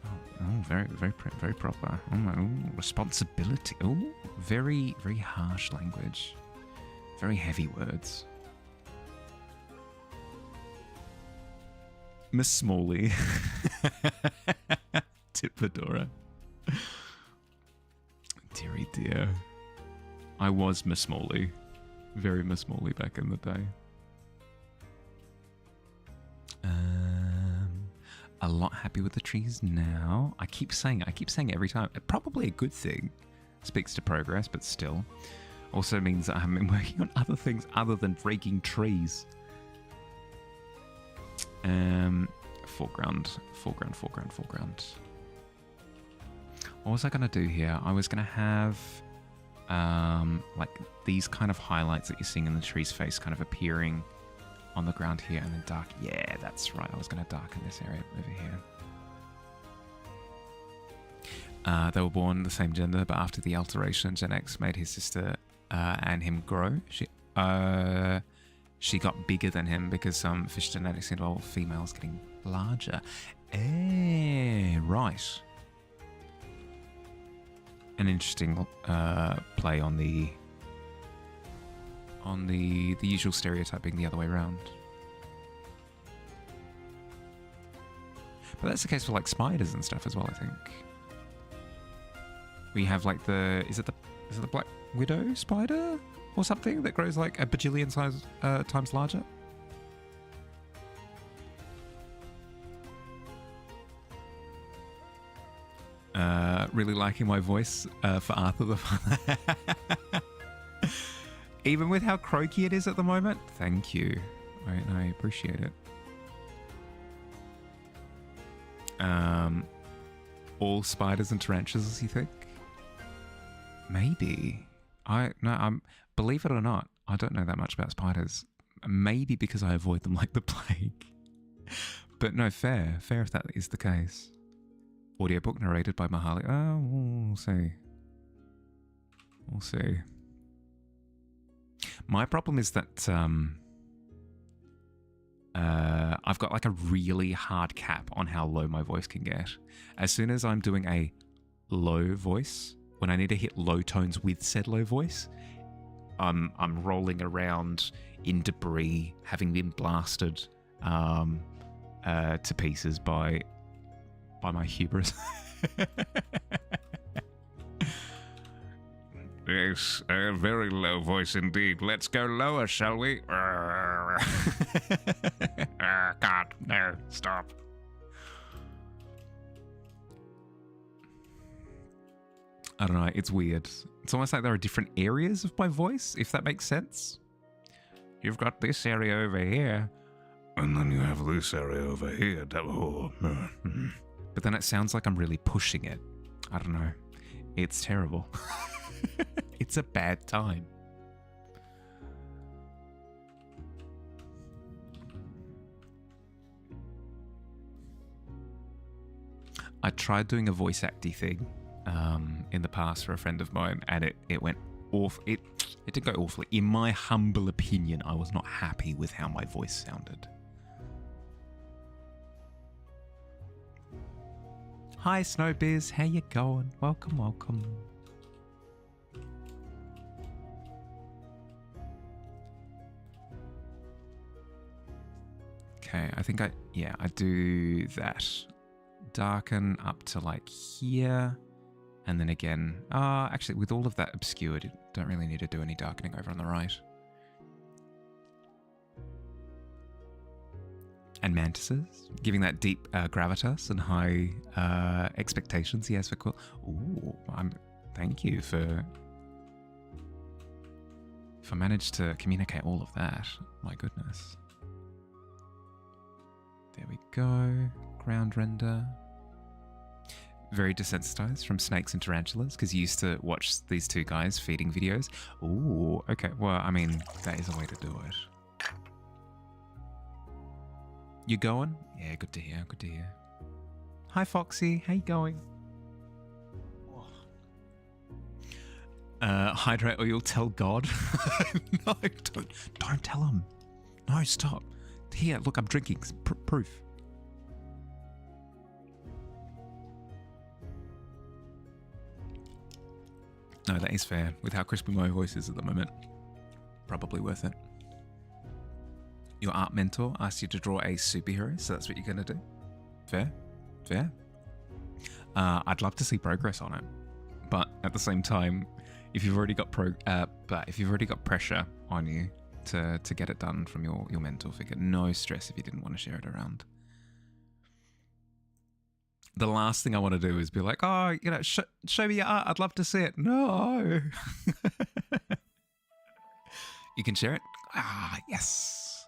Oh, very, very, very proper. Oh my, responsibility. Oh, very, very harsh language. Very heavy words. Miss Smalley. Tip Fedora. Deary dear. I was Miss Smalley. Very Miss Smalley back in the day. A lot happy with the trees now. I keep saying it every time. Probably a good thing. Speaks to progress, but still. Also means that I haven't been working on other things other than breaking trees. Foreground. What was I going to do here? I was going to have like these kind of highlights that you're seeing in the tree's face kind of appearing on the ground here, and then dark. Yeah, that's right. I was going to darken this area over here. They were born the same gender, but after the alteration, Gen X made his sister and him grow. She got bigger than him because some fish genetics involve females getting larger. Right. An interesting play on the usual stereotype being the other way around. But that's the case for like spiders and stuff as well, I think. We have like is it the Black Widow spider or something that grows like a bajillion times larger? Really liking my voice for Arthur the Father. Even with how croaky it is at the moment. Thank you. I appreciate it. All spiders and tarantulas, you think? Maybe. Believe it or not, I don't know that much about spiders. Maybe because I avoid them like the plague. But no, fair if that is the case. Audiobook narrated by Mahali. Oh, we'll see. We'll see. My problem is that I've got like a really hard cap on how low my voice can get. As soon as I'm doing a low voice, when I need to hit low tones with said low voice, I'm rolling around in debris, having been blasted to pieces by my hubris. Yes, a very low voice indeed. Let's go lower, shall we? God, no, stop. I don't know, it's weird. It's almost like there are different areas of my voice, if that makes sense. You've got this area over here, and then you have this area over here. But then it sounds like I'm really pushing it. I don't know. It's terrible. It's a bad time. I tried doing a voice acty thing in the past for a friend of mine, and it went off. It did go awfully. In my humble opinion, I was not happy with how my voice sounded. Hi, Snowbiz. How you going? Welcome, welcome. Okay, I think I do that. Darken up to like here. And then again, actually with all of that obscured, you don't really need to do any darkening over on the right. And mantises, giving that deep gravitas and high expectations. Yes, for cool. Ooh, thank you for... If I managed to communicate all of that, my goodness. There we go. Ground render. Very desensitized from snakes and tarantulas because you used to watch these two guys feeding videos. Ooh, okay. Well, I mean, that is a way to do it. You going? Yeah, good to hear. Good to hear. Hi, Foxy. How you going? Hydrate or you'll tell God. No, don't tell him. No, stop. Here, look, I'm drinking. Proof. No, that is fair. With how crispy my voice is at the moment. Probably worth it. Your art mentor asked you to draw a superhero, so that's what you're going to do? Fair? Fair? I'd love to see progress on it. But at the same time, if you've already got pressure on you to get it done from your mentor figure, no stress if you didn't want to share it around. The last thing I want to do is be like, oh, show me your art. I'd love to see it. No. You can share it? Ah, yes.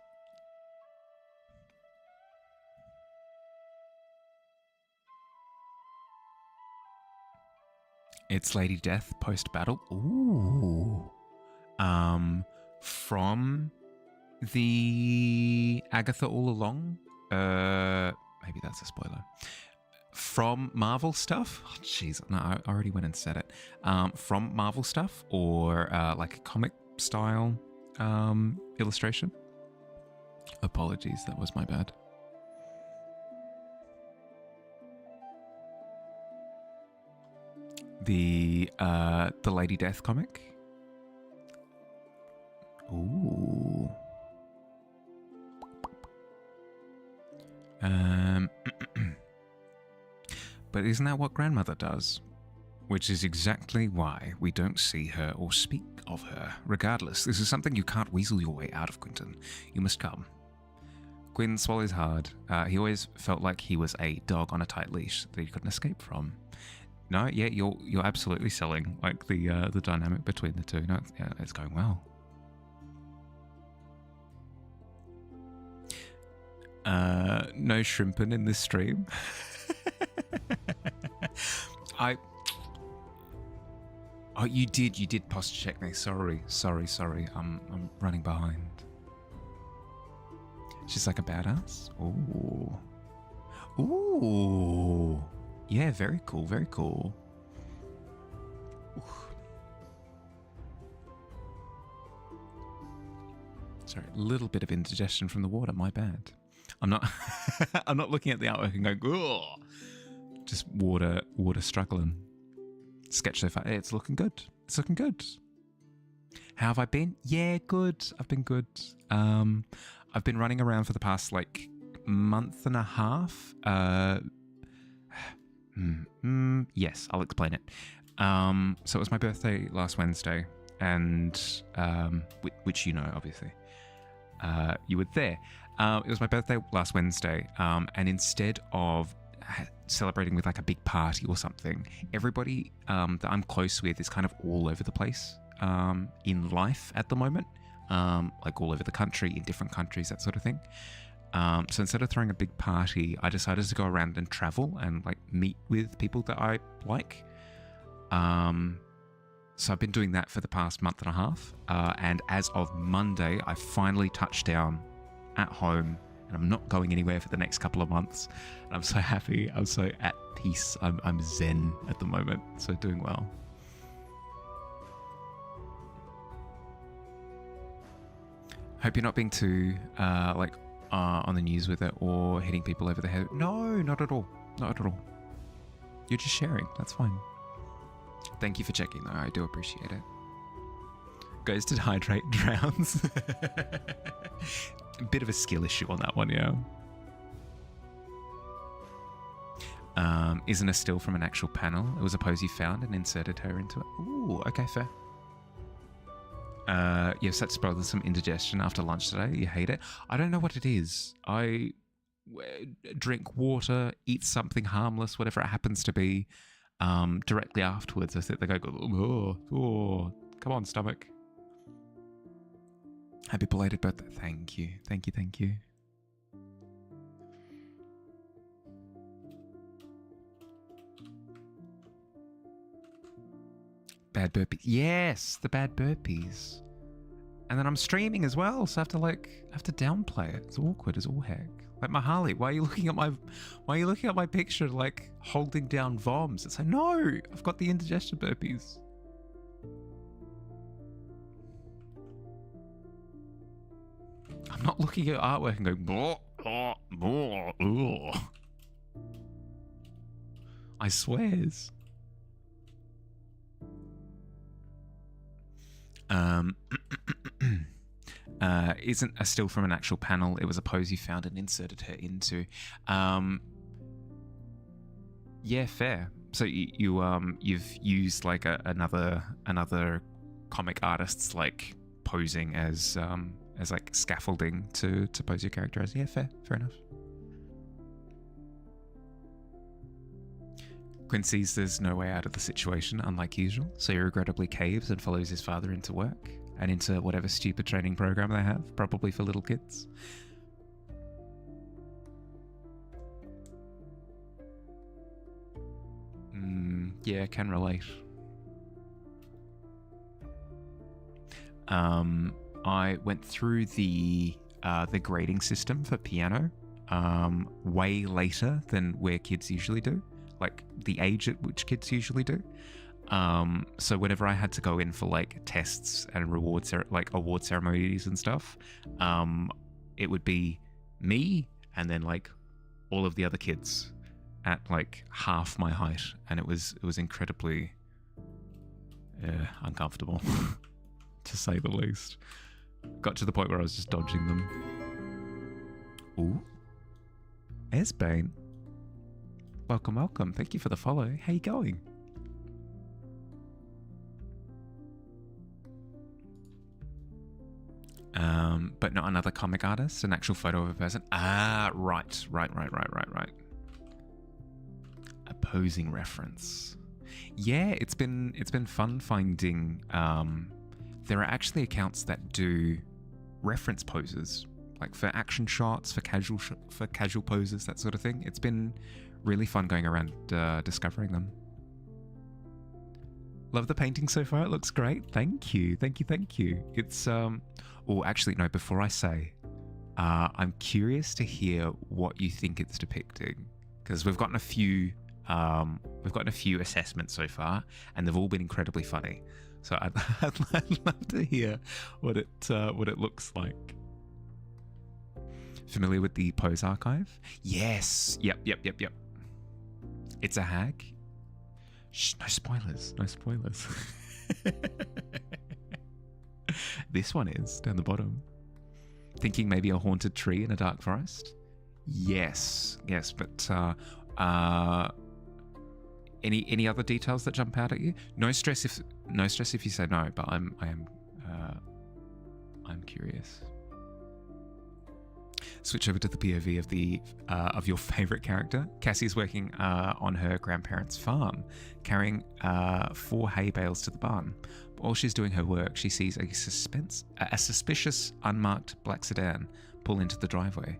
It's Lady Death post-battle. Ooh. From the Agatha All Along. Maybe that's a spoiler. From Marvel stuff. Oh, jeez, no, I already went and said it. From Marvel stuff or like a comic style illustration. Apologies, that was my bad. The Lady Death comic. Ooh. But isn't that what Grandmother does? Which is exactly why we don't see her or speak of her. Regardless, this is something you can't weasel your way out of, Quinton. You must come. Quinn swallows hard. He always felt like he was a dog on a tight leash that he couldn't escape from. No, yeah, you're absolutely selling like the dynamic between the two. No, yeah, it's going well. No shrimping in this stream. Oh, you did posture check me. Sorry. I'm running behind. She's like a badass. Ooh. Yeah, very cool. Sorry, a little bit of indigestion from the water. My bad. I'm not. I'm not looking at the artwork and going, "Ugh." Just water struggling. Sketch so far. It's looking good. How have I been? Yeah, good. I've been good. I've been running around for the past like month and a half. Yes, I'll explain it. So it was my birthday last Wednesday, and which you know, obviously. You were there. It was my birthday last Wednesday, and instead of celebrating with like a big party or something, everybody that I'm close with is kind of all over the place in life at the moment, like all over the country, in different countries, that sort of thing. So instead of throwing a big party, I decided to go around and travel and like meet with people that I like. So I've been doing that for the past month and a half, and as of Monday, I finally touched down at home, and I'm not going anywhere for the next couple of months. And I'm so happy. I'm so at peace. I'm zen at the moment, so doing well. Hope you're not being too on the news with it or hitting people over the head. No, not at all. You're just sharing. That's fine. Thank you for checking, though. I do appreciate it. Goes to hydrate, drowns. A bit of a skill issue on that one, yeah. Isn't a still from an actual panel. It was a pose you found and inserted her into it. Ooh, okay, fair. Yes, that's probably some indigestion after lunch today. You hate it. I don't know what it is. I drink water, eat something harmless, whatever it happens to be. Directly afterwards, I sit there go, oh, come on, stomach. Happy belated birthday. Thank you. Bad burpees. Yes, the bad burpees. And then I'm streaming as well, so I have to downplay it. It's awkward as all heck. Like my Harley, why are you looking at my picture like holding down VOMs? It's like, no, I've got the indigestion burpees. I'm not looking at artwork and going, blah, blah, blah, blah. I swears. Isn't a still from an actual panel. It was a pose you found and inserted her into. Yeah, fair. So you've used like another comic artist's like posing as like scaffolding to pose your character as. Yeah, fair enough. Quinn sees there's no way out of the situation, unlike usual, so he regrettably caves and follows his father into work and into whatever stupid training program they have, probably for little kids. Yeah, can relate. I went through the grading system for piano way later than where kids usually do, like the age at which kids usually do. So whenever I had to go in for like tests and award ceremonies and stuff, it would be me and then like all of the other kids at like half my height, and it was incredibly uncomfortable to say the least. Got to the point where I was just dodging them. Ooh, Esbane, welcome. Thank you for the follow. How you going? But not another comic artist, an actual photo of a person. Ah, right. A posing reference. Yeah, it's been fun finding. There are actually accounts that do reference poses like for action shots, for casual poses, that sort of thing. It's been really fun going around discovering them. Love the painting so far. It looks great. Thank you. It's oh, actually no. Before I say, I'm curious to hear what you think it's depicting, because we've gotten a few assessments so far, and they've all been incredibly funny. So I'd love to hear what it looks like. Familiar with the pose archive? Yes. Yep. It's a hag. Shh, no spoilers. This one is down the bottom. Thinking maybe a haunted tree in a dark forest? Yes, but any other details that jump out at you? No stress if you say no, but I'm curious. Switch over to the POV of your favorite character. Cassie's working on her grandparents' farm, carrying 4 hay bales to the barn. While she's doing her work, she sees a suspicious unmarked black sedan pull into the driveway.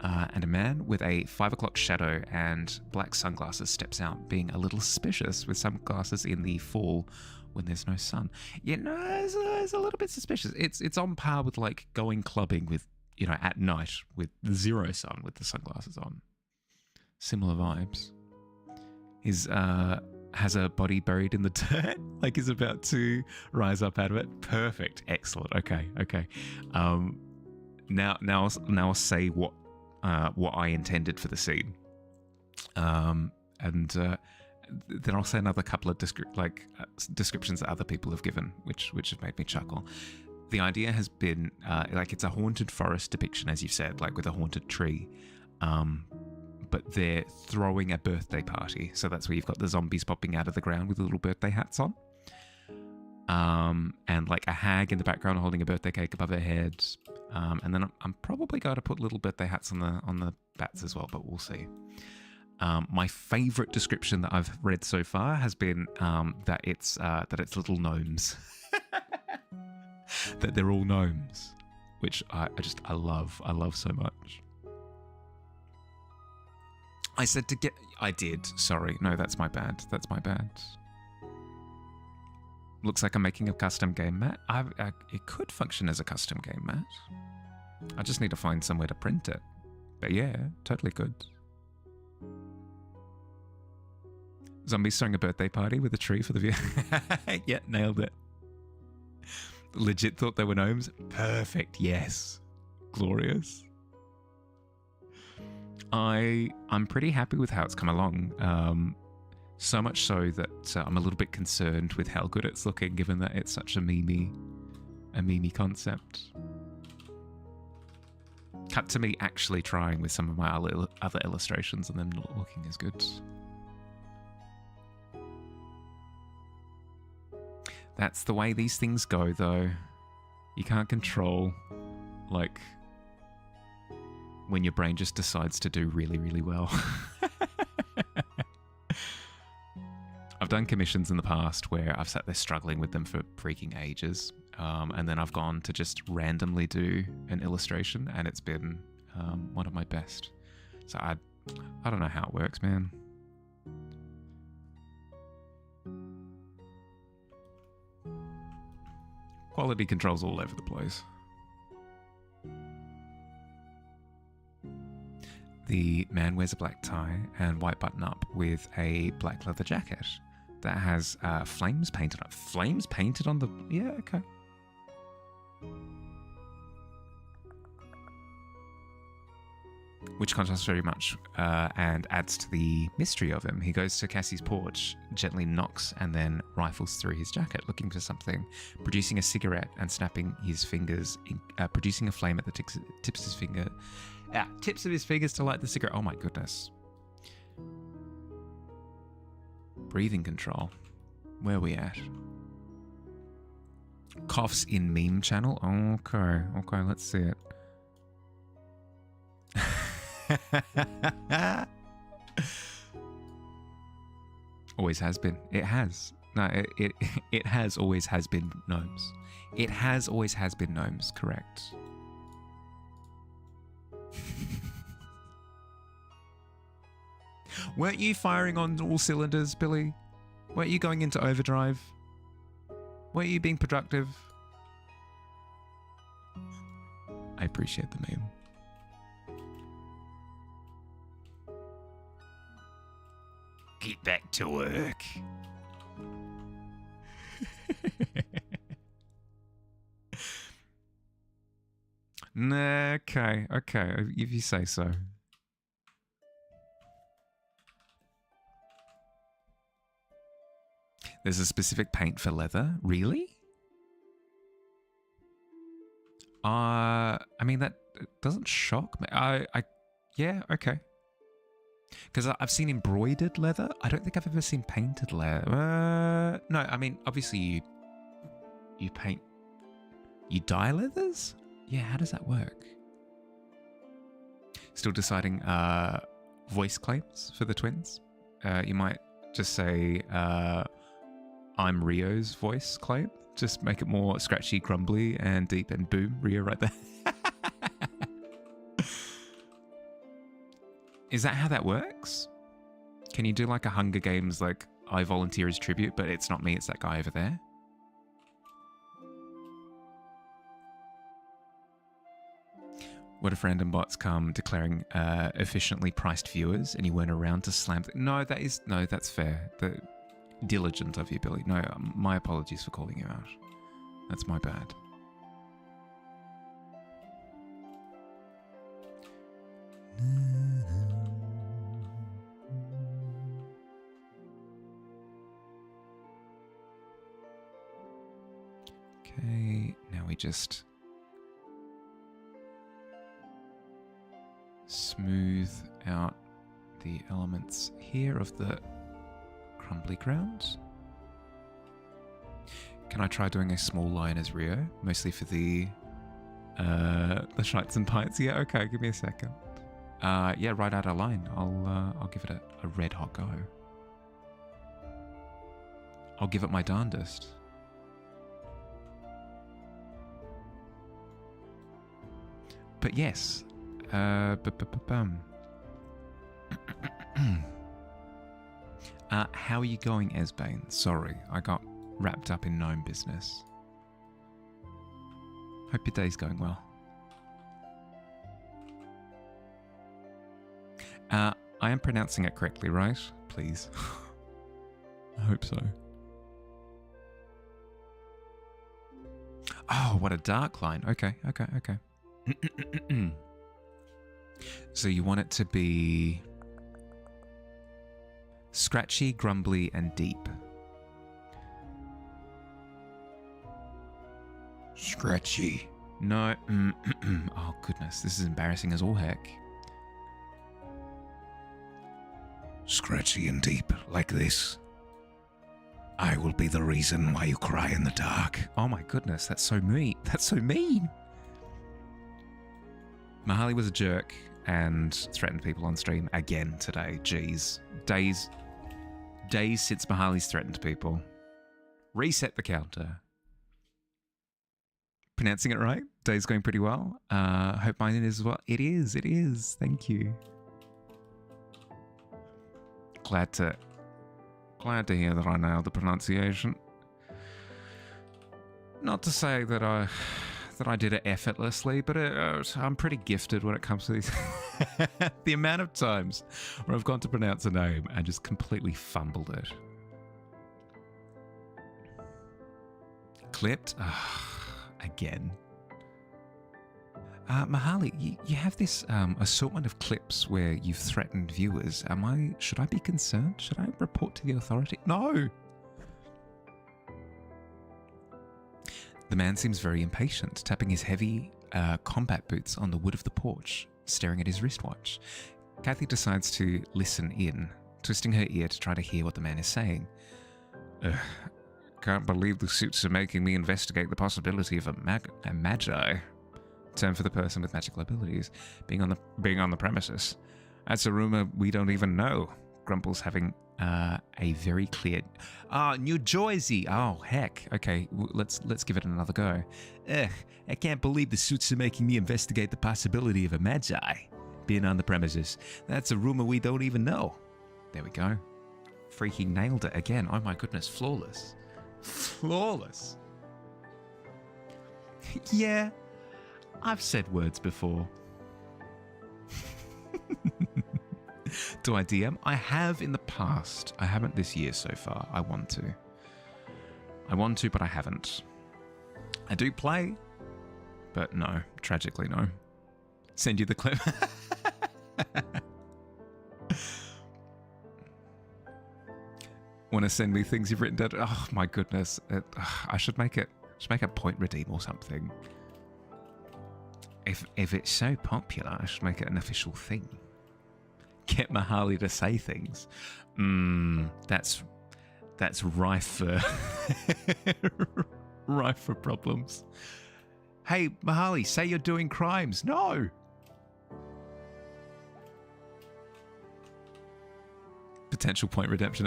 And a man with a 5 o'clock shadow and black sunglasses steps out, being a little suspicious with sunglasses in the fall when there's no sun. Yeah, no, it's a little bit suspicious. It's on par with like going clubbing with, at night with zero sun with the sunglasses on. Similar vibes. He's has a body buried in the dirt, like he's about to rise up out of it. Perfect, excellent. Okay. Now I'll say what I intended for the scene, and then I'll say another couple of descriptions that other people have given, which have made me chuckle. The idea has been it's a haunted forest depiction, as you've said, like with a haunted tree, but they're throwing a birthday party, so that's where you've got the zombies popping out of the ground with little birthday hats on, and like a hag in the background holding a birthday cake above her head. And then I'm probably going to put little birthday hats on the bats as well, but we'll see. My favourite description that I've read so far has been that it's little gnomes, that they're all gnomes, which I love so much. I said I did. Sorry, no, that's my bad. Looks like I'm making a custom game mat. It could function as a custom game mat. I just need to find somewhere to print it. But yeah, totally good. Zombies throwing a birthday party with a tree for the view. Yeah, nailed it. Legit thought they were gnomes. Perfect, yes. Glorious. I'm pretty happy with how it's come along. So much so that I'm a little bit concerned with how good it's looking, given that it's such a memey concept. Cut to me actually trying with some of my other illustrations and them not looking as good. That's the way these things go, though. You can't control, like, when your brain just decides to do really, really well. I've done commissions in the past where I've sat there struggling with them for freaking ages, and then I've gone to just randomly do an illustration, and it's been one of my best. So I don't know how it works, man. Quality control's all over the place. The man wears a black tie and white button-up with a black leather jacket that has flames painted on it. Flames painted on the... Yeah, okay. Which contrasts very much and adds to the mystery of him. He goes to Cassie's porch, gently knocks, and then rifles through his jacket, looking for something, producing a cigarette and snapping his fingers, producing a flame at the tips of his fingers to light the cigarette. Oh my goodness. Breathing control. Where are we at? Coughs in meme channel. Okay, let's see it. Always has been. It has. No, it has always has been gnomes. It has always has been gnomes, correct. Weren't you firing on all cylinders, Billy? Weren't you going into overdrive? Weren't you being productive? I appreciate the meme. Get back to work. Okay, if you say so. There's a specific paint for leather? Really? I mean, that doesn't shock me. Yeah, okay. Because I've seen embroidered leather. I don't think I've ever seen painted leather. No, I mean, obviously you paint, you dye leathers? Yeah, how does that work? Still deciding voice claims for the twins. You might just say, I'm Rio's voice claim. Just make it more scratchy, grumbly, and deep, and boom, Rio right there. Is that how that works? Can you do like a Hunger Games, like, I volunteer as tribute, but it's not me, it's that guy over there? What if random bots come declaring efficiently priced viewers and you weren't around to slam? No, that's fair. Diligent of you, Billy. No, my apologies for calling you out. That's my bad. Okay, now we just smooth out the elements here of the crumbly ground. Can I try doing a small line as Rio? Mostly for the shites and pints. Yeah, okay, give me a second. Yeah, write out a line. I'll give it a red hot go. I'll give it my darndest. But yes, how are you going, Esbane? Sorry, I got wrapped up in gnome business. Hope your day's going well. I am pronouncing it correctly, right? Please. I hope so. Oh, what a dark line. Okay. So you want it to be scratchy, grumbly, and deep. Scratchy. No. Oh, goodness. This is embarrassing as all heck. Scratchy and deep, like this. I will be the reason why you cry in the dark. Oh my goodness, that's so mean. That's so mean. Mahali was a jerk and threatened people on stream again today. Jeez. Days since Mahali's threatened people. Reset the counter. Pronouncing it right? Day's going pretty well. Hope mine is as well. It is. Thank you. Glad to hear that I nailed the pronunciation. Not to say that I did it effortlessly, but I'm pretty gifted when it comes to these. The amount of times where I've gone to pronounce a name and just completely fumbled it. Clipped? Again. Mahali, you have this assortment of clips where you've threatened viewers. Should I be concerned? Should I report to the authority? No! The man seems very impatient, tapping his heavy combat boots on the wood of the porch, staring at his wristwatch. Kathy decides to listen in, twisting her ear to try to hear what the man is saying. Can't believe the suits are making me investigate the possibility of a magi. Term for the person with magical abilities being on the premises. That's a rumor we don't even know. Grumple's having a very clear... New Jersey! Oh, heck. Okay, let's give it another go. Ugh, I can't believe the suits are making me investigate the possibility of a magi being on the premises. That's a rumor we don't even know. There we go. Freaking nailed it again. Oh my goodness, flawless. Flawless. Yeah, I've said words before. Do I DM? I have in the past. I haven't this year so far. I want to. But I haven't. I do play, but no. Tragically, no. Send you the clip. Want to send me things you've written down? Oh my goodness! I should make it. Should make a point redeem or something. If it's so popular, I should make it an official thing. Get Mahali to say things. That's rife for rife for problems. Hey Mahali, say you're doing crimes. No. Potential point redemption.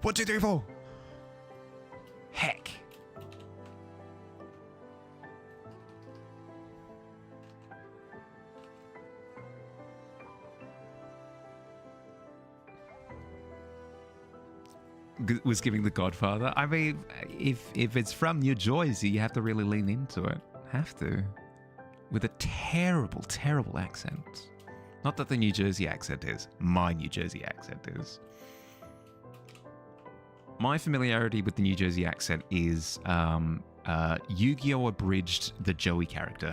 1, 2, 3, 4. Heck. Was giving the Godfather. I mean, if it's from New Jersey, you have to really lean into it. Have to. With a terrible, terrible accent. Not that the New Jersey accent is. My New Jersey accent is. My familiarity with the New Jersey accent is Yu-Gi-Oh! Abridged the Joey character.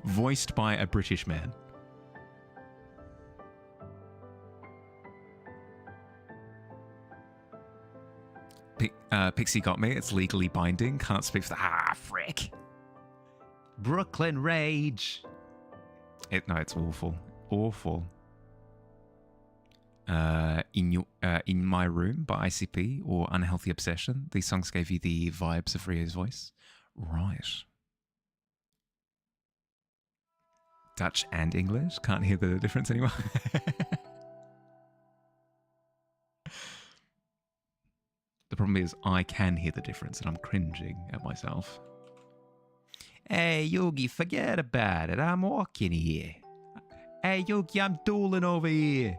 Voiced by a British man. Pixie got me. It's legally binding. Can't speak for the... frick. Brooklyn Rage. It's awful. Awful. In My Room by ICP or Unhealthy Obsession. These songs gave you the vibes of Rio's voice. Right. Dutch and English. Can't hear the difference anymore. The problem is I can hear the difference and I'm cringing at myself. Hey, Yogi, forget about it. I'm walking here. Hey, Yogi, I'm dueling over here.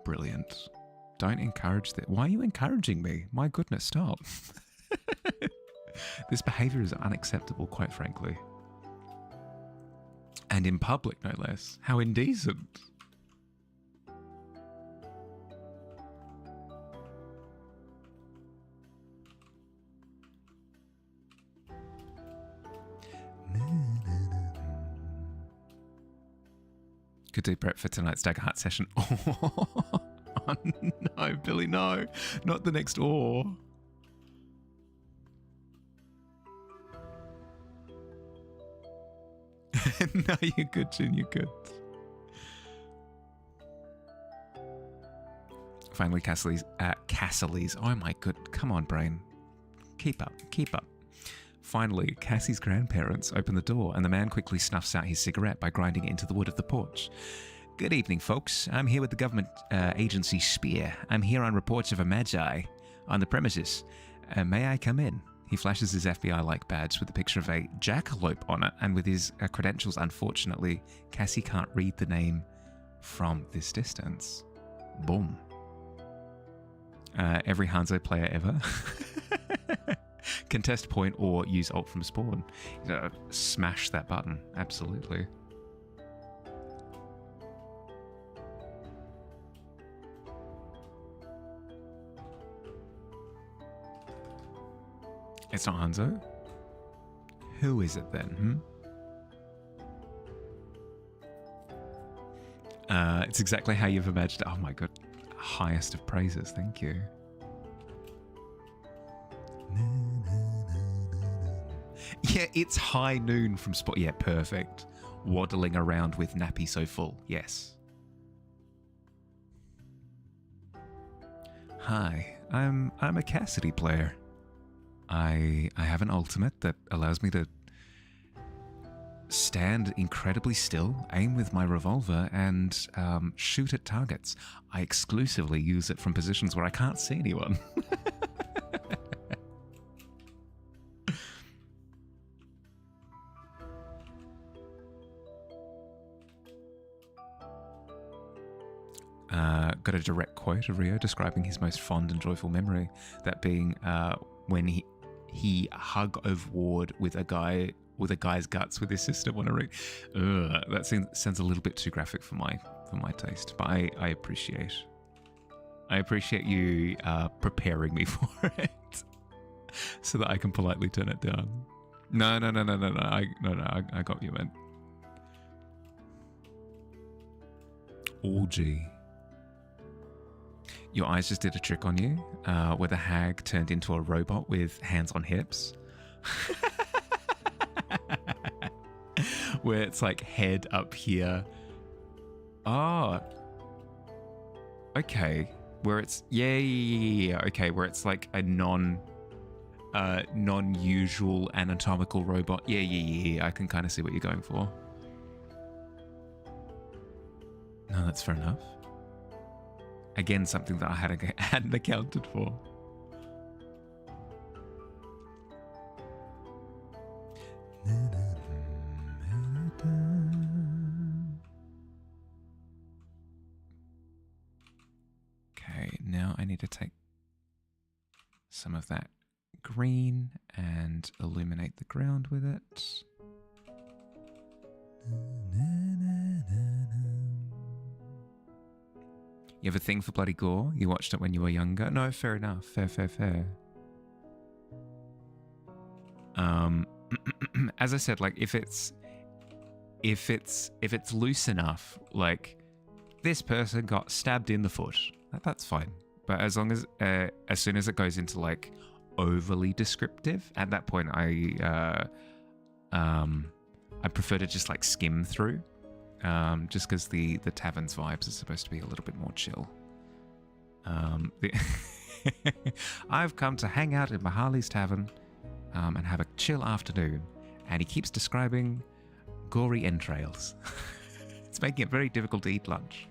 Brilliant. Don't encourage that. Why are you encouraging me? My goodness, stop. This behavior is unacceptable, quite frankly. And in public, no less. How indecent. Good day prep for tonight's Dagger Heart session. Oh, no, Billy, no. Not the next ore. No, you're good, Jin, you're good. Finally, Cassilies. Oh my good, come on, brain. Keep up, keep up. Finally, Cassie's grandparents open the door, and the man quickly snuffs out his cigarette by grinding it into the wood of the porch. Good evening, folks. I'm here with the government agency Spear. I'm here on reports of a magi on the premises. May I come in? He flashes his FBI-like badge with a picture of a jackalope on it, and with his credentials, unfortunately, Cassie can't read the name from this distance. Boom. Every Hanzo player ever. Contest point or use ult from spawn. Smash that button. Absolutely. It's not Hanzo? Who is it then? It's exactly how you've imagined it. Oh my god. Highest of praises. Thank you. Yeah, it's high noon from spot. Yeah, perfect. Waddling around with nappy so full. Yes. Hi, I'm a Cassidy player. I have an ultimate that allows me to stand incredibly still, aim with my revolver, and shoot at targets. I exclusively use it from positions where I can't see anyone. Got a direct quote of Rio describing his most fond and joyful memory, that being when he hug of Ward with a guy's guts with his sister on a ring. That sounds a little bit too graphic for my taste, but I appreciate you preparing me for it, so that I can politely turn it down. No. I got you, man. Orgy. Your eyes just did a trick on you, where the hag turned into a robot with hands on hips. Where it's like head up here. Oh. Okay. Where it's yeah. Okay, where it's like a non-usual anatomical robot. Yeah. I can kind of see what you're going for. No, that's fair enough. Again, something that I hadn't accounted for. Okay, now I need to take some of that green and illuminate the ground with it. You have a thing for bloody gore? You watched it when you were younger? No, fair enough. Fair. As I said, like if it's loose enough, like this person got stabbed in the foot, that's fine. But as soon as it goes into like overly descriptive, at that point I prefer to just like skim through. Just because the tavern's vibes are supposed to be a little bit more chill. I've come to hang out in Mahali's tavern and have a chill afternoon, and he keeps describing gory entrails. It's making it very difficult to eat lunch.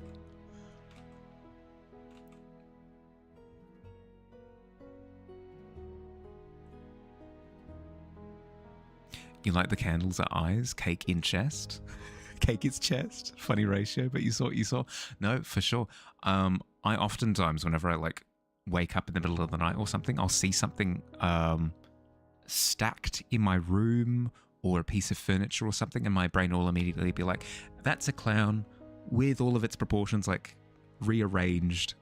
You like the candles are eyes, cake in chest? Cake is chest. Funny ratio, but you saw what you saw. No, for sure. I oftentimes, whenever I like wake up in the middle of the night or something, I'll see something stacked in my room or a piece of furniture or something, and my brain will immediately be like, that's a clown with all of its proportions like rearranged,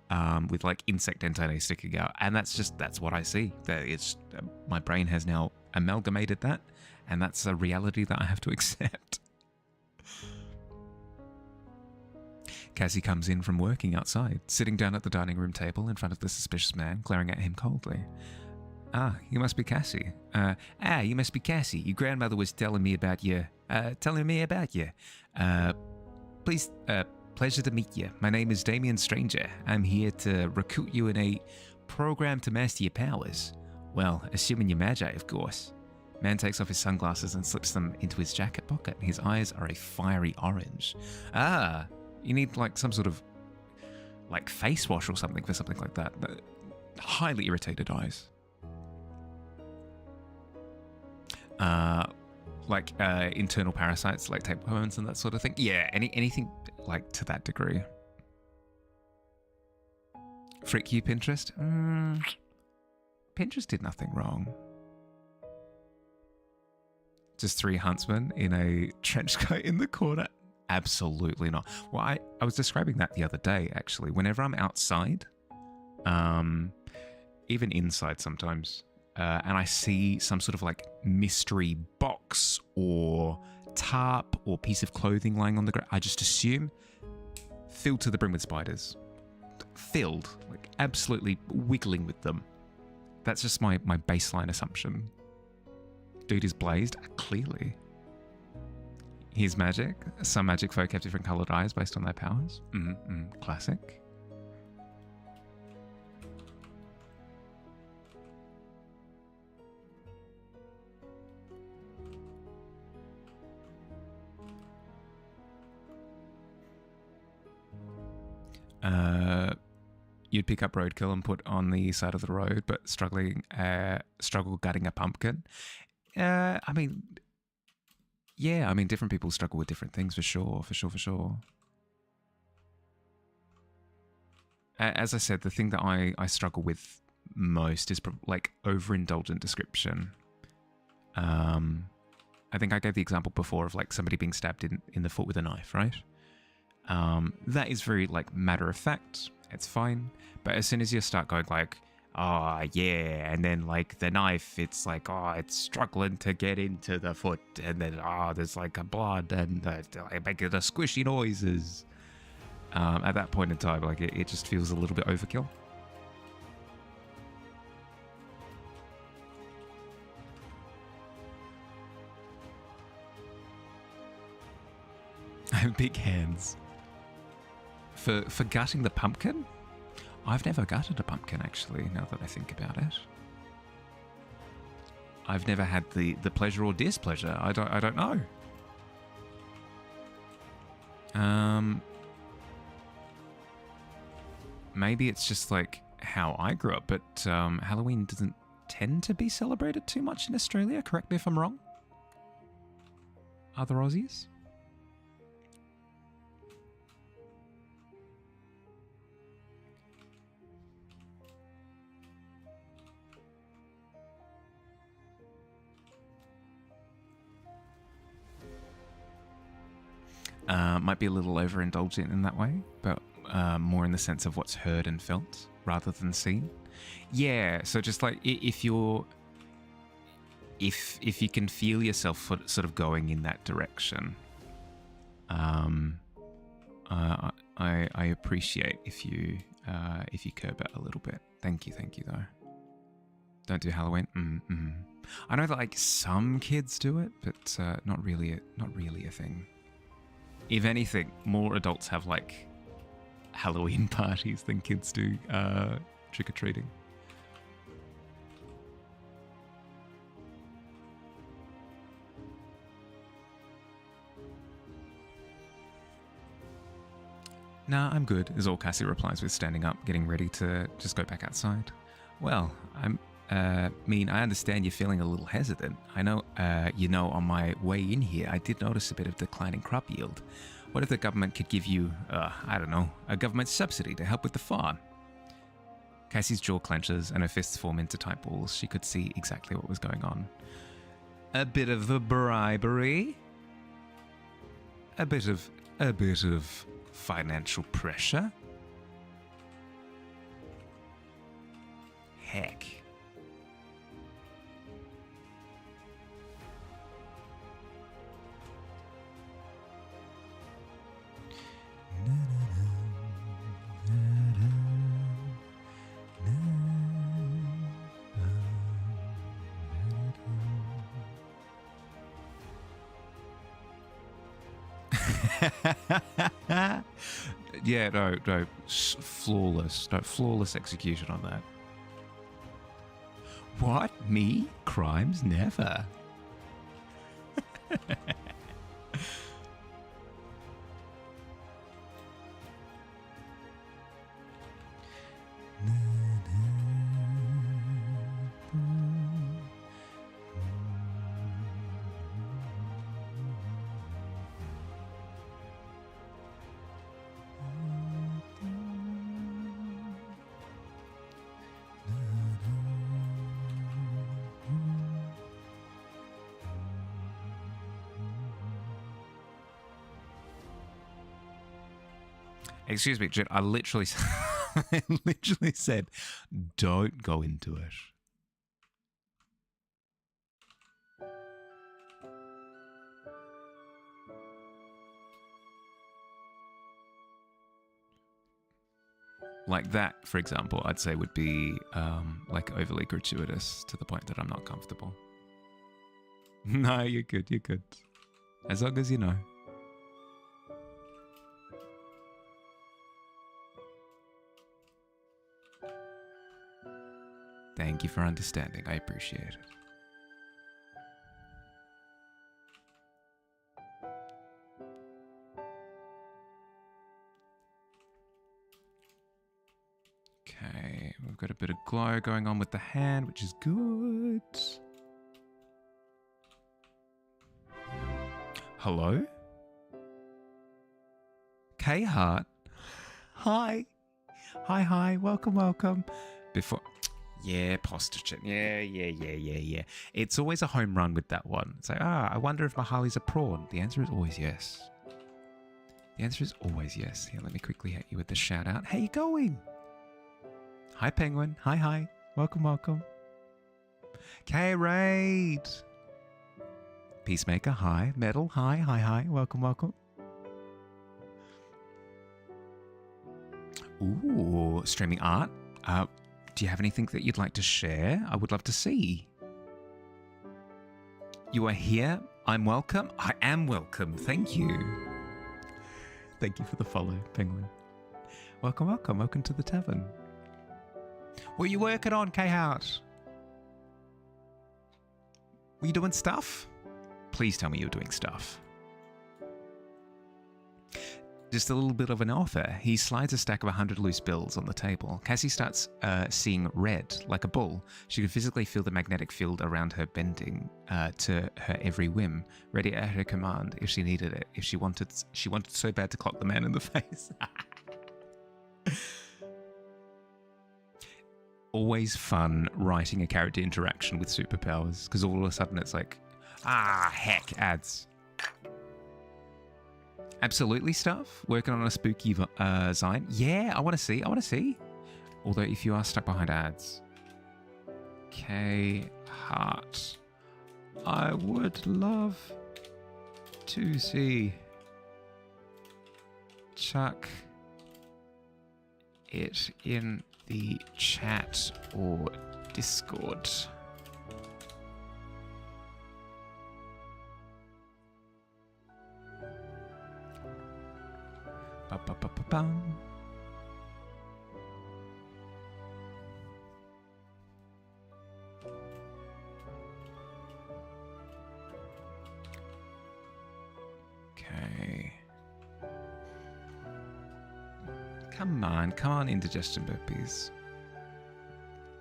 with like insect antennae sticking out. And that's what I see. My brain has now amalgamated that, and that's a reality that I have to accept. Cassie comes in from working outside, sitting down at the dining room table in front of the suspicious man, glaring at him coldly. Ah, you must be Cassie. You must be Cassie. Your grandmother was telling me about you. Please, pleasure to meet you. My name is Damien Stranger. I'm here to recruit you in a program to master your powers. Well, assuming you're magi, of course. Man takes off his sunglasses and slips them into his jacket pocket. His eyes are a fiery orange. Ah, you need like some sort of like face wash or something for something like that. Highly irritated eyes. Internal parasites like tapeworms and that sort of thing. Yeah, anything like to that degree. Frick you, Pinterest? Pinterest did nothing wrong. Just 3 huntsmen in a trench coat in the corner? Absolutely not. Well, I was describing that the other day, actually. Whenever I'm outside, even inside sometimes, and I see some sort of like mystery box or tarp or piece of clothing lying on the ground, I just assume filled to the brim with spiders. Filled, like absolutely wiggling with them. That's just my baseline assumption. Dude is blazed, clearly. Here's magic. Some magic folk have different coloured eyes based on their powers. Classic. you'd pick up roadkill and put on the side of the road, but struggle gutting a pumpkin. I mean, yeah, I mean, different people struggle with different things for sure. As I said, the thing that I struggle with most is like overindulgent description. I think I gave the example before of like somebody being stabbed in the foot with a knife, right? That is very like matter of fact. It's fine. But as soon as you start going like, oh yeah, and then like the knife, it's like, oh, it's struggling to get into the foot, and then there's like a blood, and I make the squishy noises. At that point in time, like it just feels a little bit overkill. I have big hands. For gutting the pumpkin? I've never gutted a pumpkin, actually, now that I think about it. I've never had the pleasure or displeasure. I don't know. Maybe it's just like how I grew up, but Halloween doesn't tend to be celebrated too much in Australia. Correct me if I'm wrong. Other Aussies? Might be a little overindulgent in that way, but more in the sense of what's heard and felt rather than seen. Yeah, so just like if you can feel yourself sort of going in that direction, I appreciate if you curb it a little bit. Thank you though. Don't do Halloween. I know that like some kids do it, but not really a thing. If anything, more adults have like Halloween parties than kids do trick-or-treating. Nah, I'm good, is all Cassie replies with standing up, getting ready to just go back outside. Well, I understand you're feeling a little hesitant. I know, on my way in here, I did notice a bit of declining crop yield. What if the government could give you, a government subsidy to help with the farm? Cassie's jaw clenches and her fists form into tight balls. She could see exactly what was going on. A bit of a bribery? A bit of financial pressure? Heck. Yeah, no, flawless. No, flawless execution on that. What? Me? Crimes? Never. Excuse me, Jet. I literally said, don't go into it. Like that, for example, I'd say would be like overly gratuitous to the point that I'm not comfortable. No, you're good. You're good. As long as you know. Thank you for understanding. I appreciate it. I've got a bit of glow going on with the hand, which is good. Hello? K-Heart? Hi. Hi. Welcome. Before... Yeah, posture. Yeah. It's always a home run with that one. It's like, I wonder if Mahali's a prawn. The answer is always yes. Here, let me quickly hit you with the shout out. How you going? Hi, Penguin. Hi. Welcome. K-Raid. Peacemaker, hi. Metal, hi. Welcome. Ooh, streaming art. Do you have anything that you'd like to share? I would love to see. You are here. I'm welcome. I am welcome. Thank you. Thank you for the follow, Penguin. Welcome. Welcome to the tavern. What are you working on, K-Heart? Were you doing stuff? Please tell me you're doing stuff. Just a little bit of an offer. He slides a stack of 100 loose bills on the table. Cassie starts seeing red, like a bull. She could physically feel the magnetic field around her bending to her every whim, ready at her command if she needed it. If she wanted so bad to clock the man in the face. Always fun writing a character interaction with superpowers, because all of a sudden it's like, heck, ads. Absolutely stuff. Working on a spooky zine. Yeah, I want to see. Although if you are stuck behind ads. K-Heart. I would love to see. Chuck it in the chat or Discord. Ba-ba-ba-ba-bum. Okay. Come on, indigestion burpees.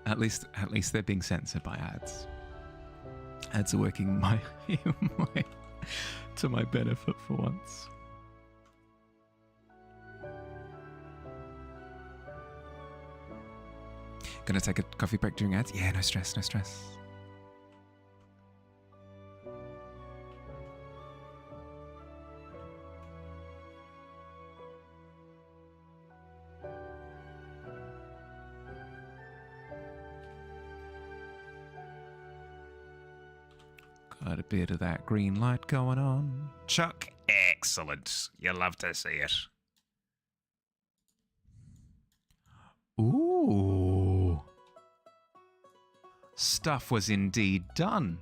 At least they're being censored by ads. Ads are working to my benefit for once. Gonna take a coffee break during ads? Yeah, no stress. Got a bit of that green light going on. Chuck, excellent. You love to see it. Ooh. Stuff was indeed done.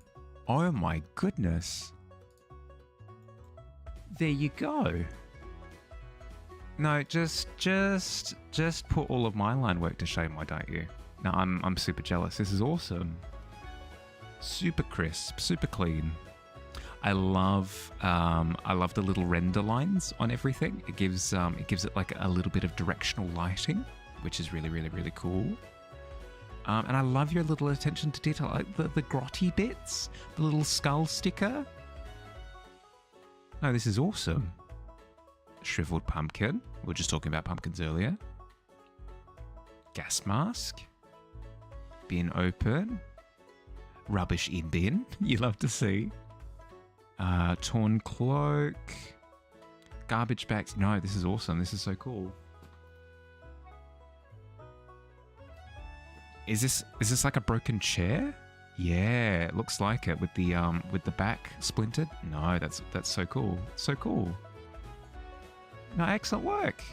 Oh my goodness. There you go. No, just put all of my line work to shame, why don't you? No, I'm super jealous. This is awesome. Super crisp, super clean. I love the little render lines on everything. It gives it like a little bit of directional lighting, which is really cool. And I love your little attention to detail, like the grotty bits, the little skull sticker. No, this is awesome. Shriveled pumpkin. We were just talking about pumpkins earlier. Gas mask. Bin open. Rubbish in bin. You love to see. Torn cloak. Garbage bags. No, this is awesome. This is so cool. Is this like a broken chair? Yeah, it looks like it with the back splintered. No, that's so cool. So cool. No, excellent work.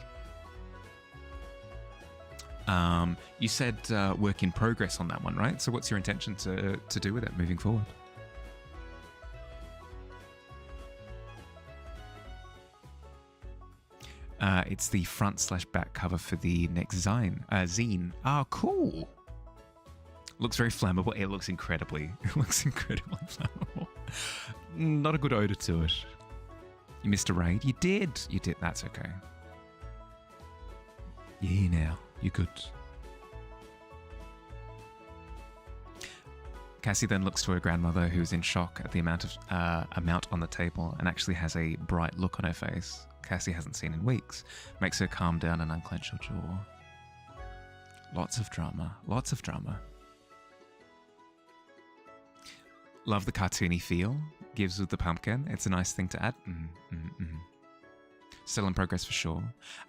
You said work in progress on that one, right? So what's your intention to do with it moving forward? It's the front/back cover for the next zine. Oh, cool. Looks very flammable. It looks incredibly flammable. Not a good odor to it. You missed a raid? You did. That's okay. Yeah, now. You're good. Cassie then looks to her grandmother, who's in shock at the amount on the table and actually has a bright look on her face Cassie hasn't seen in weeks. Makes her calm down and unclench her jaw. Lots of drama. Lots of drama. Love the cartoony feel gives with the pumpkin. It's a nice thing to add. Still in progress for sure.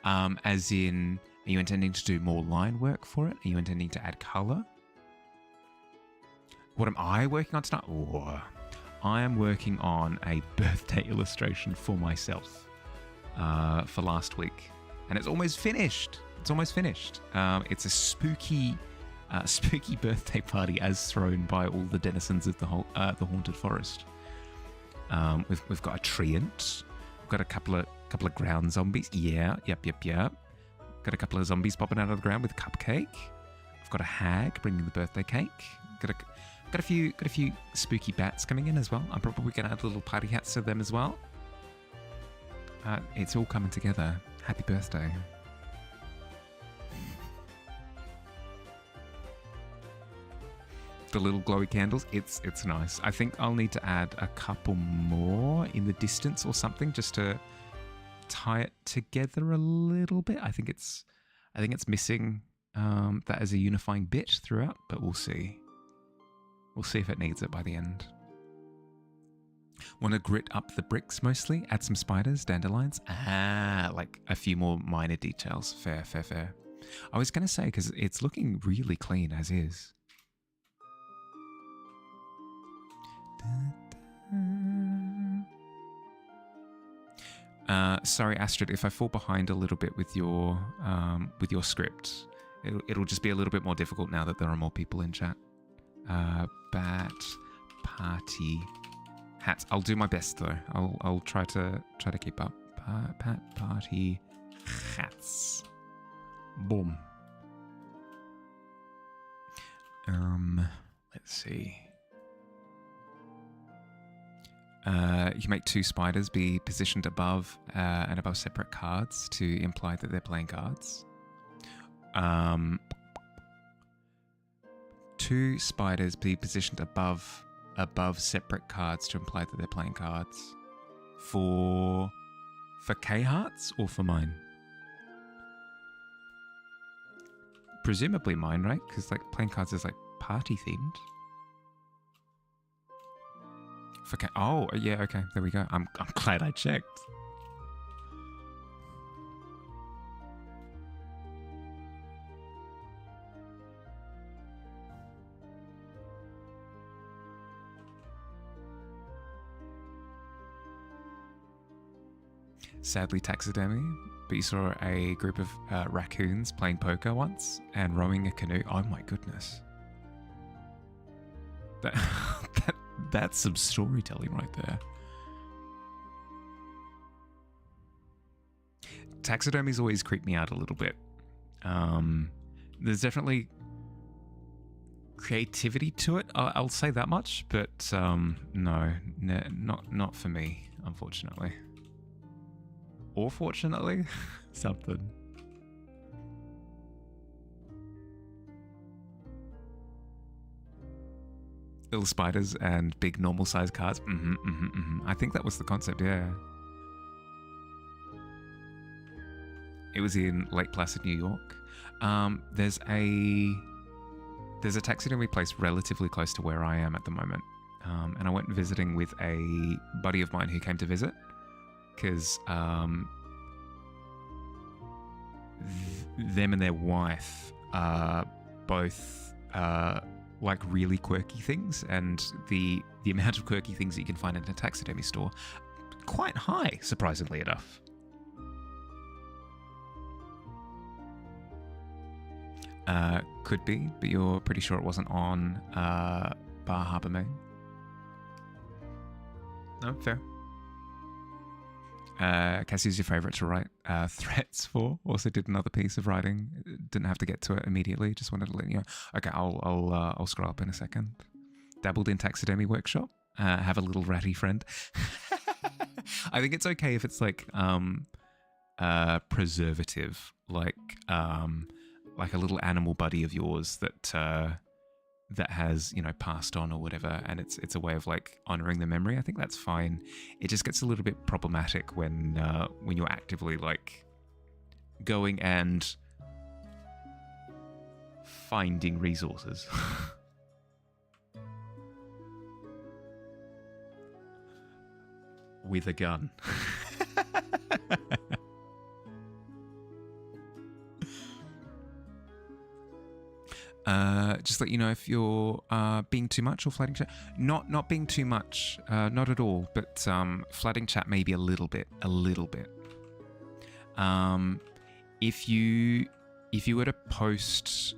As in, are you intending to do more line work for it? Are you intending to add colour? What am I working on tonight? Oh, I am working on a birthday illustration for myself for last week. And it's almost finished. It's almost finished. It's a spooky birthday party as thrown by all the denizens of the haunted forest. We've got a treant. We've got a couple of ground zombies. Yeah, yep. Got a couple of zombies popping out of the ground with a cupcake. I've got a hag bringing the birthday cake. Got a few spooky bats coming in as well. I'm probably going to add little party hats to them as well. It's all coming together. Happy birthday. The little glowy candles, it's nice. I think I'll need to add a couple more in the distance or something just to tie it together a little bit. I think it's missing that as a unifying bit throughout, but we'll see. We'll see if it needs it by the end. Want to grit up the bricks mostly? Add some spiders, dandelions? Like a few more minor details. Fair. I was going to say, because it's looking really clean as is. Sorry, Astrid, if I fall behind a little bit with your script, it'll just be a little bit more difficult now that there are more people in chat. Bat party hats. I'll do my best though. I'll try to keep up. Bat party hats. Boom. Let's see. You can make two spiders be positioned above and above separate cards to imply that they're playing cards. Two spiders be positioned above separate cards to imply that they're playing cards. For K Hearts or for mine? Presumably mine, right? Because like playing cards is like party themed. Oh, yeah, okay, there we go. I'm glad I checked. Sadly taxidermy, but you saw a group of raccoons playing poker once and rowing a canoe. Oh my goodness. That's some storytelling right there. Taxidermies always creep me out a little bit. There's definitely creativity to it. I'll say that much, but no, not for me, unfortunately. Or fortunately, something. Little spiders and big normal sized cards. I think that was the concept, yeah. It was in Lake Placid, New York. There's a taxidermy place relatively close to where I am at the moment. And I went visiting with a buddy of mine who came to visit. Because them and their wife are both like really quirky things, and the amount of quirky things that you can find in a taxidermy store quite high, surprisingly enough. Could be, but you're pretty sure it wasn't on Bar Harbour, Maine? No, fair. Cassie's your favourite to write threats for. Also did another piece of writing. Didn't have to get to it immediately. Just wanted to let you know. Okay, I'll scroll up in a second. Dabbled in taxidermy workshop. Have a little ratty friend. I think it's okay if it's like preservative, like a little animal buddy of yours that that has, you know, passed on or whatever, and it's a way of like honoring the memory. I think that's fine. It just gets a little bit problematic when you're actively like going and finding resources. With a gun. Just let you know if you're being too much or flooding chat. Not being too much, not at all. But flooding chat maybe a little bit. If you were to post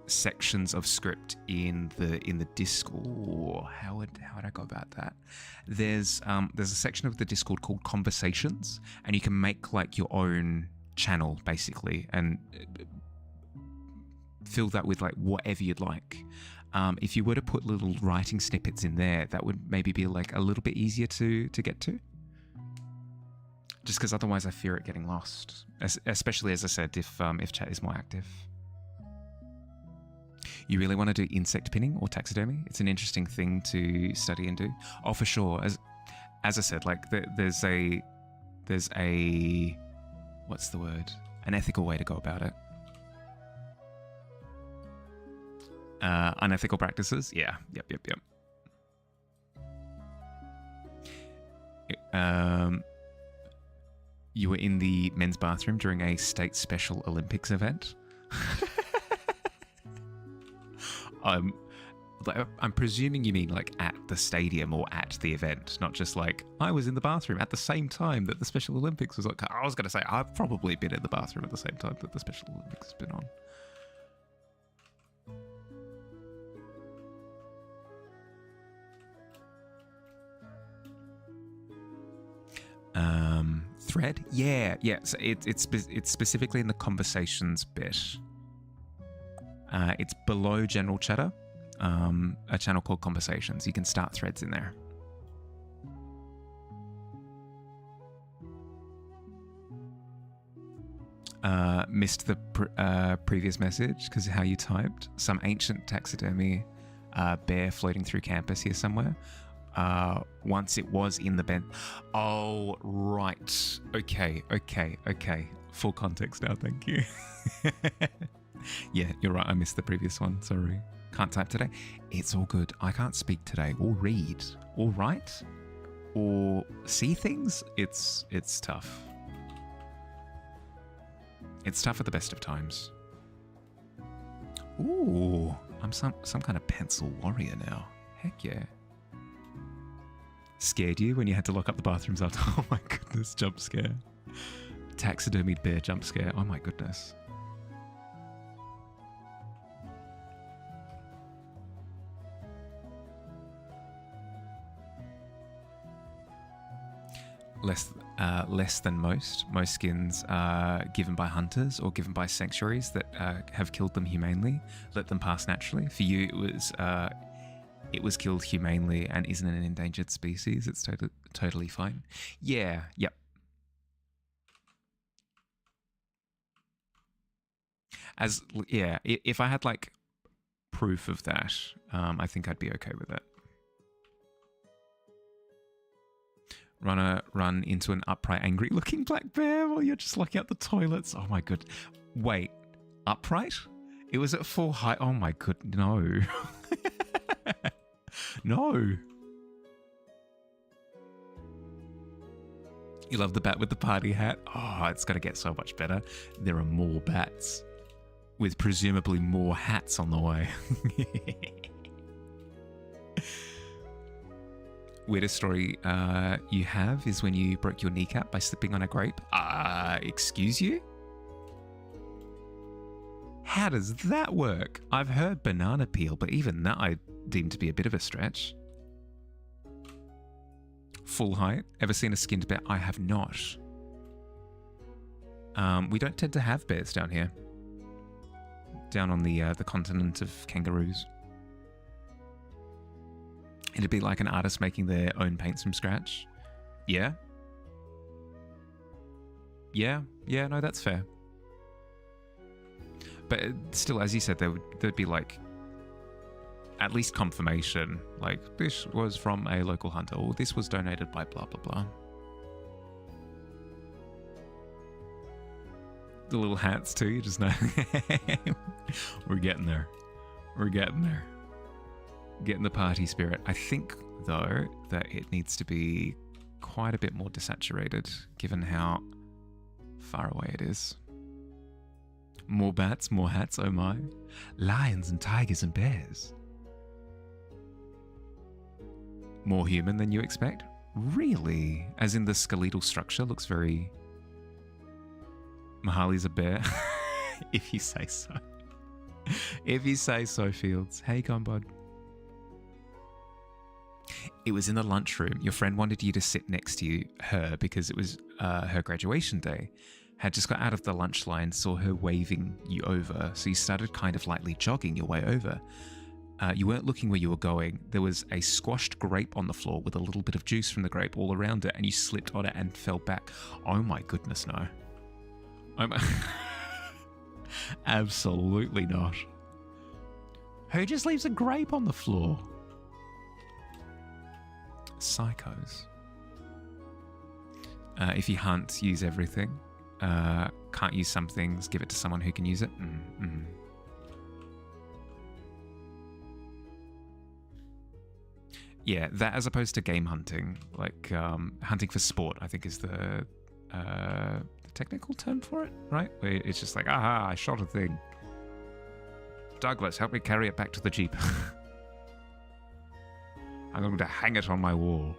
sections of script in the Discord, how would I go about that? There's a section of the Discord called Conversations, and you can make like your own channel basically, and fill that with like whatever you'd like. If you were to put little writing snippets in there, that would maybe be like a little bit easier to get to. Just because otherwise I fear it getting lost, especially as I said, if chat is more active. You really want to do insect pinning or taxidermy? It's an interesting thing to study and do. Oh, for sure. As I said, like there's a what's the word? An ethical way to go about it. Unethical practices? Yeah. Yep. You were in the men's bathroom during a state Special Olympics event. I'm presuming you mean like at the stadium or at the event, not just like I was in the bathroom at the same time that the Special Olympics was like. I was going to say I've probably been in the bathroom at the same time that the Special Olympics has been on. Thread? Yeah. So it's specifically in the conversations bit. It's below general chatter, a channel called Conversations. You can start threads in there. Missed the previous message because of how you typed. Some ancient taxidermy bear floating through campus here somewhere. Once it was in the bent. Oh, right. Okay. Full context now, thank you. Yeah, you're right. I missed the previous one. Sorry. Can't type today. It's all good. I can't speak today or read or write or see things. It's tough. It's tough at the best of times. Ooh, I'm some kind of pencil warrior now. Heck yeah. Scared you when you had to lock up the bathrooms after? Oh my goodness, jump scare. Taxidermied bear jump scare. Oh my goodness. Less than most. Most skins are given by hunters or given by sanctuaries that have killed them humanely, let them pass naturally. For you, it was killed humanely and isn't an endangered species. It's totally fine. Yeah, yep. If I had like proof of that, I think I'd be okay with it. Run into an upright, angry-looking black bear while you're just locking out the toilets. Oh my god! Wait, upright? It was at full height. Oh my god, no. No. You love the bat with the party hat? Oh, it's going to get so much better. There are more bats with presumably more hats on the way. Weirdest story you have is when you broke your kneecap by slipping on a grape. Excuse you? How does that work? I've heard banana peel, but even that I deem to be a bit of a stretch. Full height. Ever seen a skinned bear? I have not. We don't tend to have bears down here. Down on the continent of kangaroos. It'd be like an artist making their own paints from scratch. Yeah? Yeah, no, that's fair. But still, as you said, there'd be like at least confirmation. Like, this was from a local hunter, or this was donated by blah, blah, blah. The little hats too, you just know. We're getting there. We're getting there. Getting the party spirit. I think, though, that it needs to be quite a bit more desaturated, given how far away it is. More bats, more hats, oh my. Lions and tigers and bears. More human than you expect? Really? As in the skeletal structure looks very... Mahali's a bear. If you say so. If you say so, Fields. Hey, Combod. It was in the lunchroom. Your friend wanted you to sit next to her because it was her graduation day. Had just got out of the lunch line, saw her waving you over, so you started kind of lightly jogging your way over. You weren't looking where you were going. There was a squashed grape on the floor with a little bit of juice from the grape all around it, and you slipped on it and fell back. Oh my goodness, no. Absolutely not. Who just leaves a grape on the floor? Psychos. If you hunt, use everything. Can't use some things, give it to someone who can use it. Yeah, that as opposed to game hunting. Like, hunting for sport, I think is the technical term for it, right? Where it's just like, aha, I shot a thing. Douglas, help me carry it back to the Jeep. I'm going to hang it on my wall.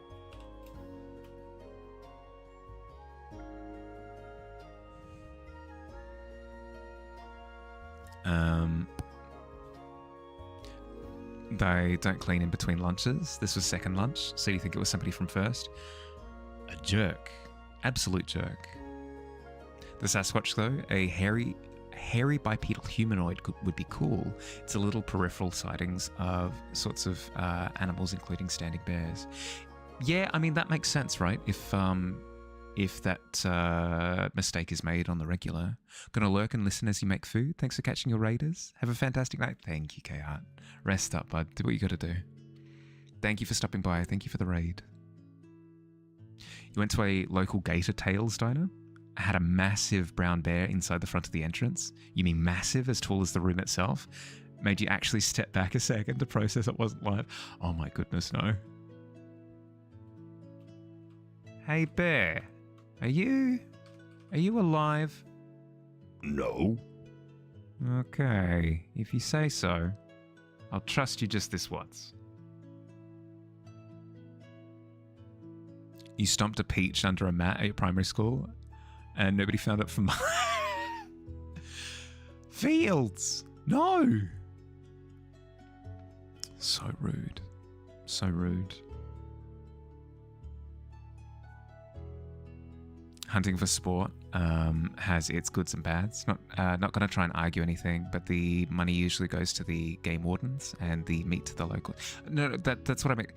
They don't clean in between lunches. This was second lunch, so you think it was somebody from first? A jerk. Absolute jerk. The Sasquatch, though, a hairy bipedal humanoid would be cool. It's a little peripheral sightings of sorts of animals, including standing bears. Yeah, I mean, that makes sense, right? If that mistake is made on the regular. Gonna lurk and listen as you make food. Thanks for catching your raiders. Have a fantastic night. Thank you, K-Hart. Rest up, bud. Do what you gotta do. Thank you for stopping by. Thank you for the raid. You went to a local Gator Tails diner? Had a massive brown bear inside the front of the entrance. You mean massive, as tall as the room itself? Made you actually step back a second to process it wasn't live? Oh my goodness, no. Hey bear, are you alive? No. Okay, if you say so. I'll trust you just this once. You stomped a peach under a mat at your primary school and nobody found it for months. Fields! No! So rude. So rude. Hunting for sport has its goods and bads. Not going to try and argue anything, but the money usually goes to the game wardens and the meat to the local. No, that's what I mean.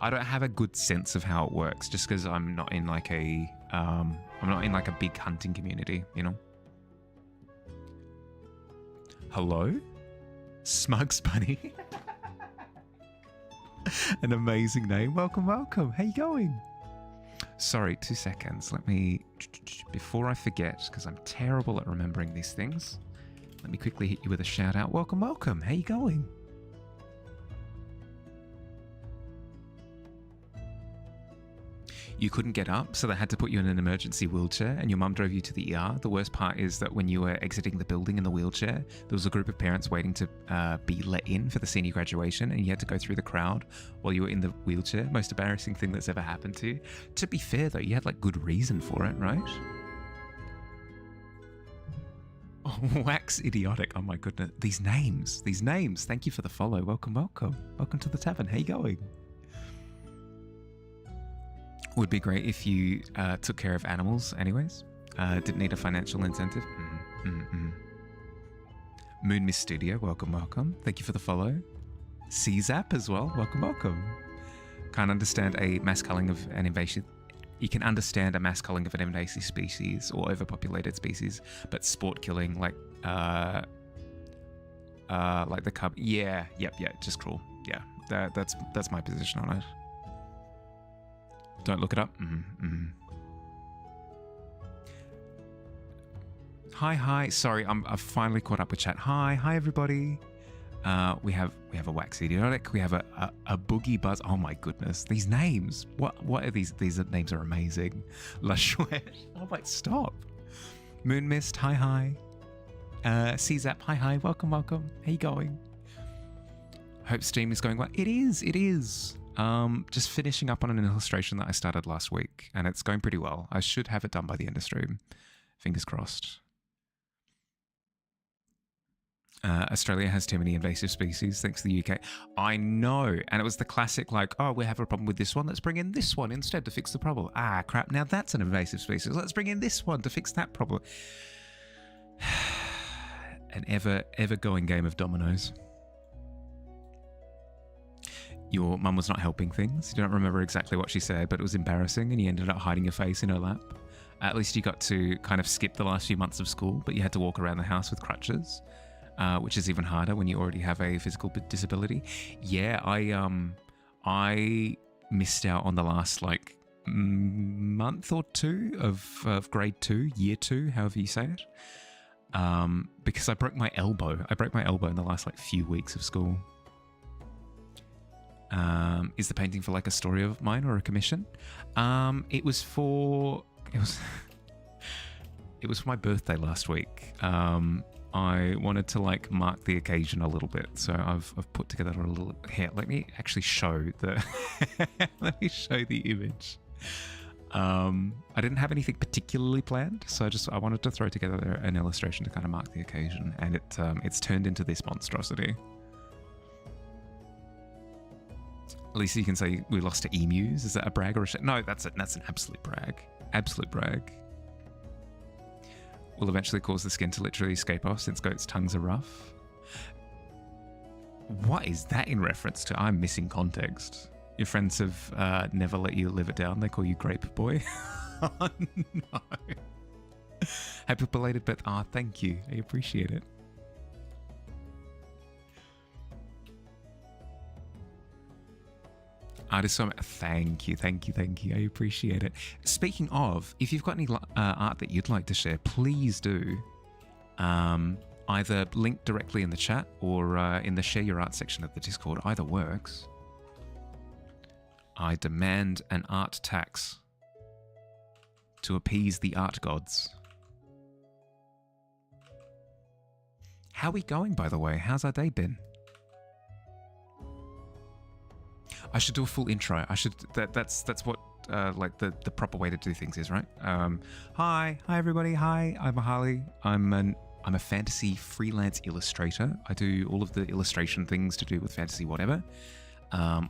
I don't have a good sense of how it works, just because I'm not in like a big hunting community, you know. Hello, Smugs Bunny. An amazing name. Welcome, welcome. How you going? Sorry, 2 seconds. Let me, before I forget, because I'm terrible at remembering these things, let me quickly hit you with a shout out. Welcome, welcome. How you going? You couldn't get up, so they had to put you in an emergency wheelchair, and your mum drove you to the ER. The worst part is that when you were exiting the building in the wheelchair, there was a group of parents waiting to be let in for the senior graduation, and you had to go through the crowd while you were in the wheelchair. Most embarrassing thing that's ever happened to you. To be fair, though, you had like good reason for it, right? Oh, wax idiotic. Oh my goodness. These names. Thank you for the follow. Welcome, welcome. Welcome to the tavern. How you going? Would be great if you took care of animals anyways. Didn't need a financial incentive. Moon Miss Studio, welcome, welcome. Thank you for the follow. CZAP as well, welcome, welcome. Can't understand a mass culling of an invasive... You can understand a mass culling of an invasive species or overpopulated species, but sport killing, like like the cub. Yeah, yep, just cruel. Yeah, that's my position on it. Don't look it up. Hi. Sorry, I've finally caught up with chat. Hi everybody. We have a wax idiotic. We have a boogie buzz. Oh my goodness, these names. What are these? These names are amazing. La Chouette. Oh my, stop. Moon Mist. Hi. CZAP. Hi. Welcome. How you going? Hope Steam is going well. It is. Just finishing up on an illustration that I started last week, and it's going pretty well. I should have it done by the end of stream. Fingers crossed. Australia has too many invasive species, thanks to the UK. I know, and it was the classic, like, oh, we have a problem with this one, let's bring in this one instead to fix the problem. Ah, crap, now that's an invasive species. Let's bring in this one to fix that problem. An ever-going game of dominoes. Your mum was not helping things. You don't remember exactly what she said, but it was embarrassing, and you ended up hiding your face in her lap. At least you got to kind of skip the last few months of school, but you had to walk around the house with crutches. Which is even harder when you already have a physical disability. Yeah, I missed out on the last month or two of grade 2, year 2, however you say it, because I broke my elbow. I broke my elbow in the last few weeks of school. Is the painting for a story of mine or a commission? It was for my birthday last week. I wanted to mark the occasion a little bit, so I've put together a little. Here, let me actually show the. Let me show the image. I didn't have anything particularly planned, so I wanted to throw together an illustration to kind of mark the occasion, and it's turned into this monstrosity. At least you can say we lost to emus. Is that a brag or a no? That's an absolute brag. Absolute brag. Will eventually cause the skin to literally escape off since goats' tongues are rough. What is that in reference to? I'm missing context. Your friends have never let you live it down. They call you Grape Boy. Oh, no. Happy belated birthday. Ah, thank you. I appreciate it. Artist, thank you. I appreciate it. Speaking of, if you've got any art that you'd like to share, please do. Either link directly in the chat or in the share your art section of the Discord. Either works. I demand an art tax to appease the art gods. How are we going, by the way? How's our day been? I should do a full intro. I should. That's what the proper way to do things is, right? Hi everybody. Hi, I'm Harley. I'm a fantasy freelance illustrator. I do all of the illustration things to do with fantasy, whatever.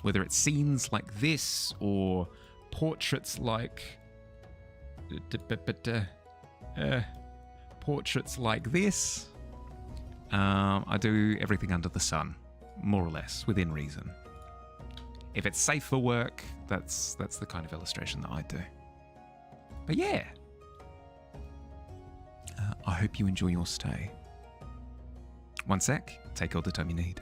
Whether it's scenes like this or portraits like portraits like this. I do everything under the sun, more or less, within reason. If it's safe for work, that's the kind of illustration that I do. But yeah, I hope you enjoy your stay. One sec, take all the time you need.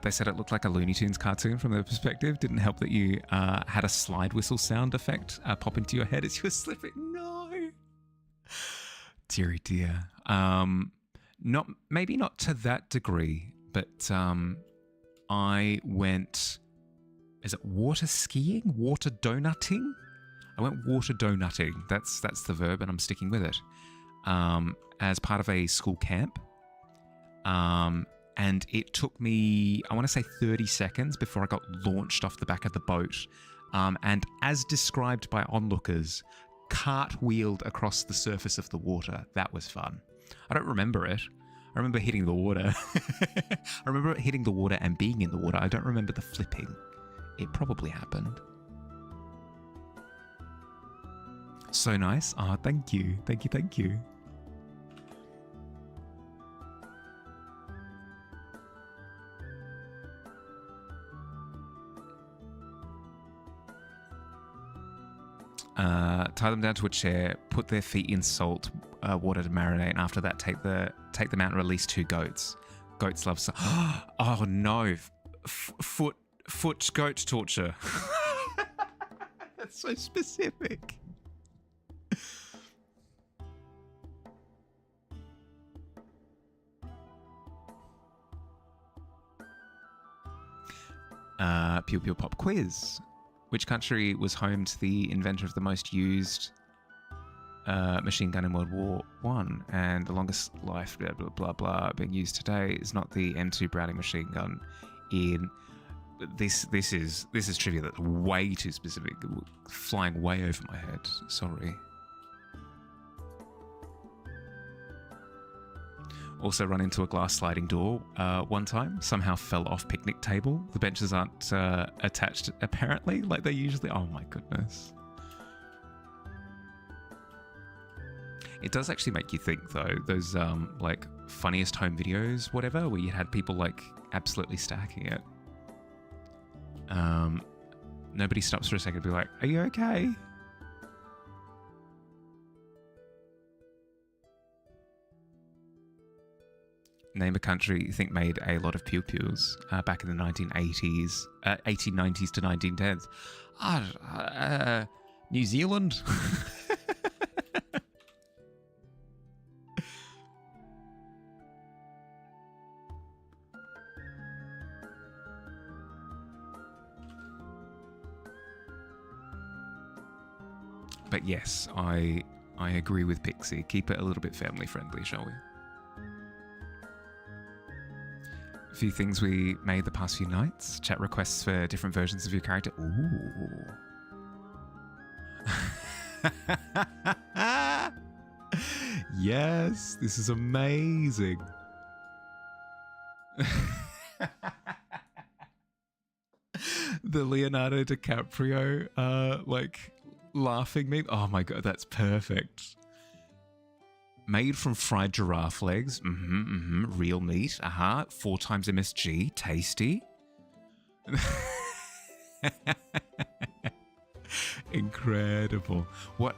They said it looked like a Looney Tunes cartoon from their perspective. Didn't help that you had a slide whistle sound effect pop into your head as you were slipping. No, dearie dear. Maybe not to that degree, but I went. Is it water skiing? Water donutting? I went water donutting. That's the verb, and I'm sticking with it. As part of a school camp. And it took me, I want to say 30 seconds before I got launched off the back of the boat. And as described by onlookers, cartwheeled across the surface of the water. That was fun. I don't remember it. I remember hitting the water. I remember hitting the water and being in the water. I don't remember the flipping. It probably happened. So nice. Oh, thank you. Thank you. Tie them down to a chair, put their feet in salt, water to marinate, and after that take them out and release 2 goats. Goats love oh no, foot goat torture. That's so specific. Pew Pew Pop quiz. Which country was home to the inventor of the most used machine gun in World War One and the longest life, blah, blah, blah, blah, being used today is not the M2 Browning machine gun in... This is trivia that's way too specific, flying way over my head. Sorry. Also run into a glass sliding door one time. Somehow fell off picnic table. The benches aren't attached apparently, like they usually... Oh my goodness. It does actually make you think though, those like funniest home videos, whatever, where you had people like absolutely stacking it. Nobody stops for a second to be like, are you okay? Name a country you think made a lot of pew-pews back in the 1890s to 1910s. New Zealand? But yes, I agree with Pixie. Keep it a little bit family friendly, shall we? A few things we made the past few nights. Chat requests for different versions of your character. Ooh. Yes, this is amazing. The Leonardo DiCaprio, like, laughing meme. Oh my god, that's perfect. Made from fried giraffe legs. Real meat. 4 times MSG. Tasty. Incredible. What?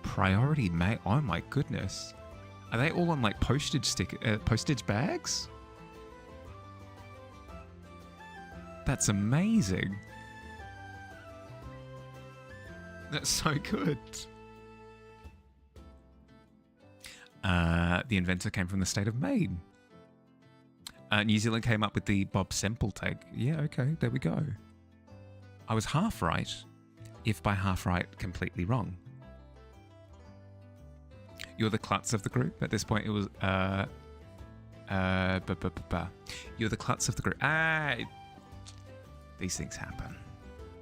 Priority mate. Oh my goodness. Are they all on like postage bags? That's amazing. That's so good. The inventor came from the state of Maine. New Zealand came up with the Bob Semple tag. Yeah, okay, there we go. I was half right, if by half right, completely wrong. You're the klutz of the group. At this point, it was... You're the klutz of the group. These things happen.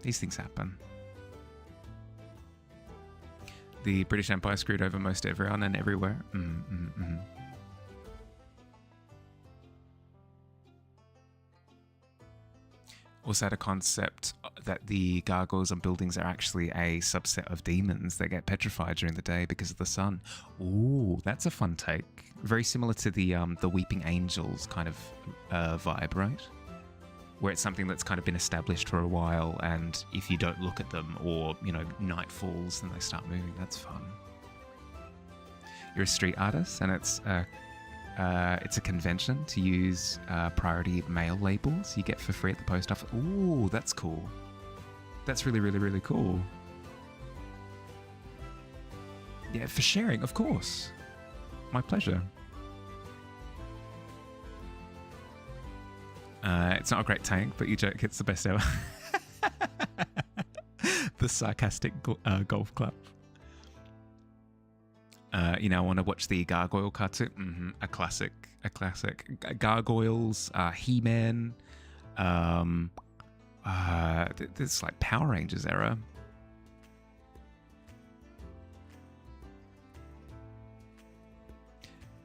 These things happen. The British Empire screwed over most everyone and everywhere. Also had a concept that the gargoyles on buildings are actually a subset of demons that get petrified during the day because of the sun. Ooh, that's a fun take. Very similar to the Weeping Angels kind of vibe, right? Where it's something that's kind of been established for a while, and if you don't look at them or, you know, night falls, then they start moving. That's fun. You're a street artist, and it's a convention to use priority mail labels you get for free at the post office. Ooh, that's cool. That's really, really, really cool. Yeah, for sharing, of course. My pleasure. It's not a great tank, but your joke hits the best ever. The sarcastic golf club. You know, I want to watch the Gargoyle cartoon. A classic. Gargoyles, He-Man. This like Power Rangers era.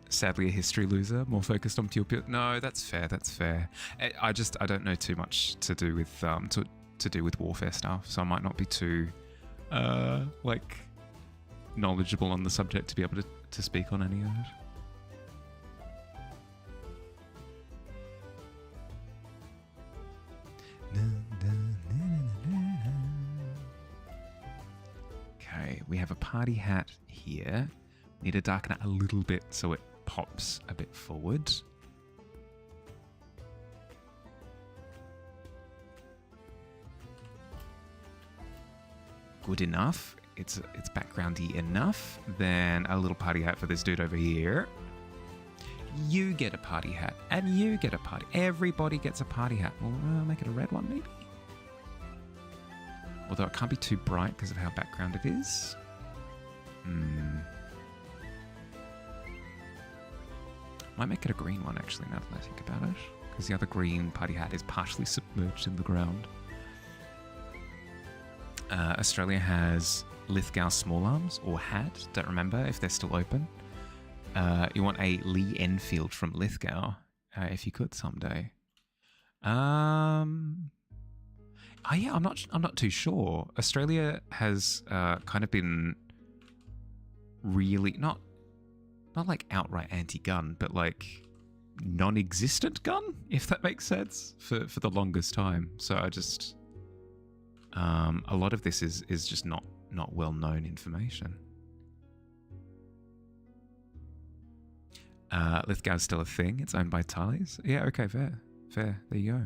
Sadly, a history loser, more focused on pure. No, that's fair. That's fair. I don't know too much to do with to do with warfare stuff, so I might not be too like knowledgeable on the subject to be able to speak on any of it. Okay, we have a party hat here. Need to darken it a little bit so it pops a bit forward. Good enough. It's backgroundy enough. Then a little party hat for this dude over here. You get a party hat, and you get a party. Everybody gets a party hat. We'll make it a red one, maybe. Although it can't be too bright because of how background it is. Might make it a green one, actually, now that I think about it. Because the other green party hat is partially submerged in the ground. Australia has Lithgow small arms, or had. Don't remember if they're still open. You want a Lee Enfield from Lithgow, if you could someday. Oh yeah, I'm not too sure. Australia has kind of been really not like outright anti-gun, but like non-existent gun, if that makes sense, for the longest time. So I just a lot of this is just not well-known information. Lithgow's still a thing. It's owned by Tali's. Yeah, okay, fair. There you go.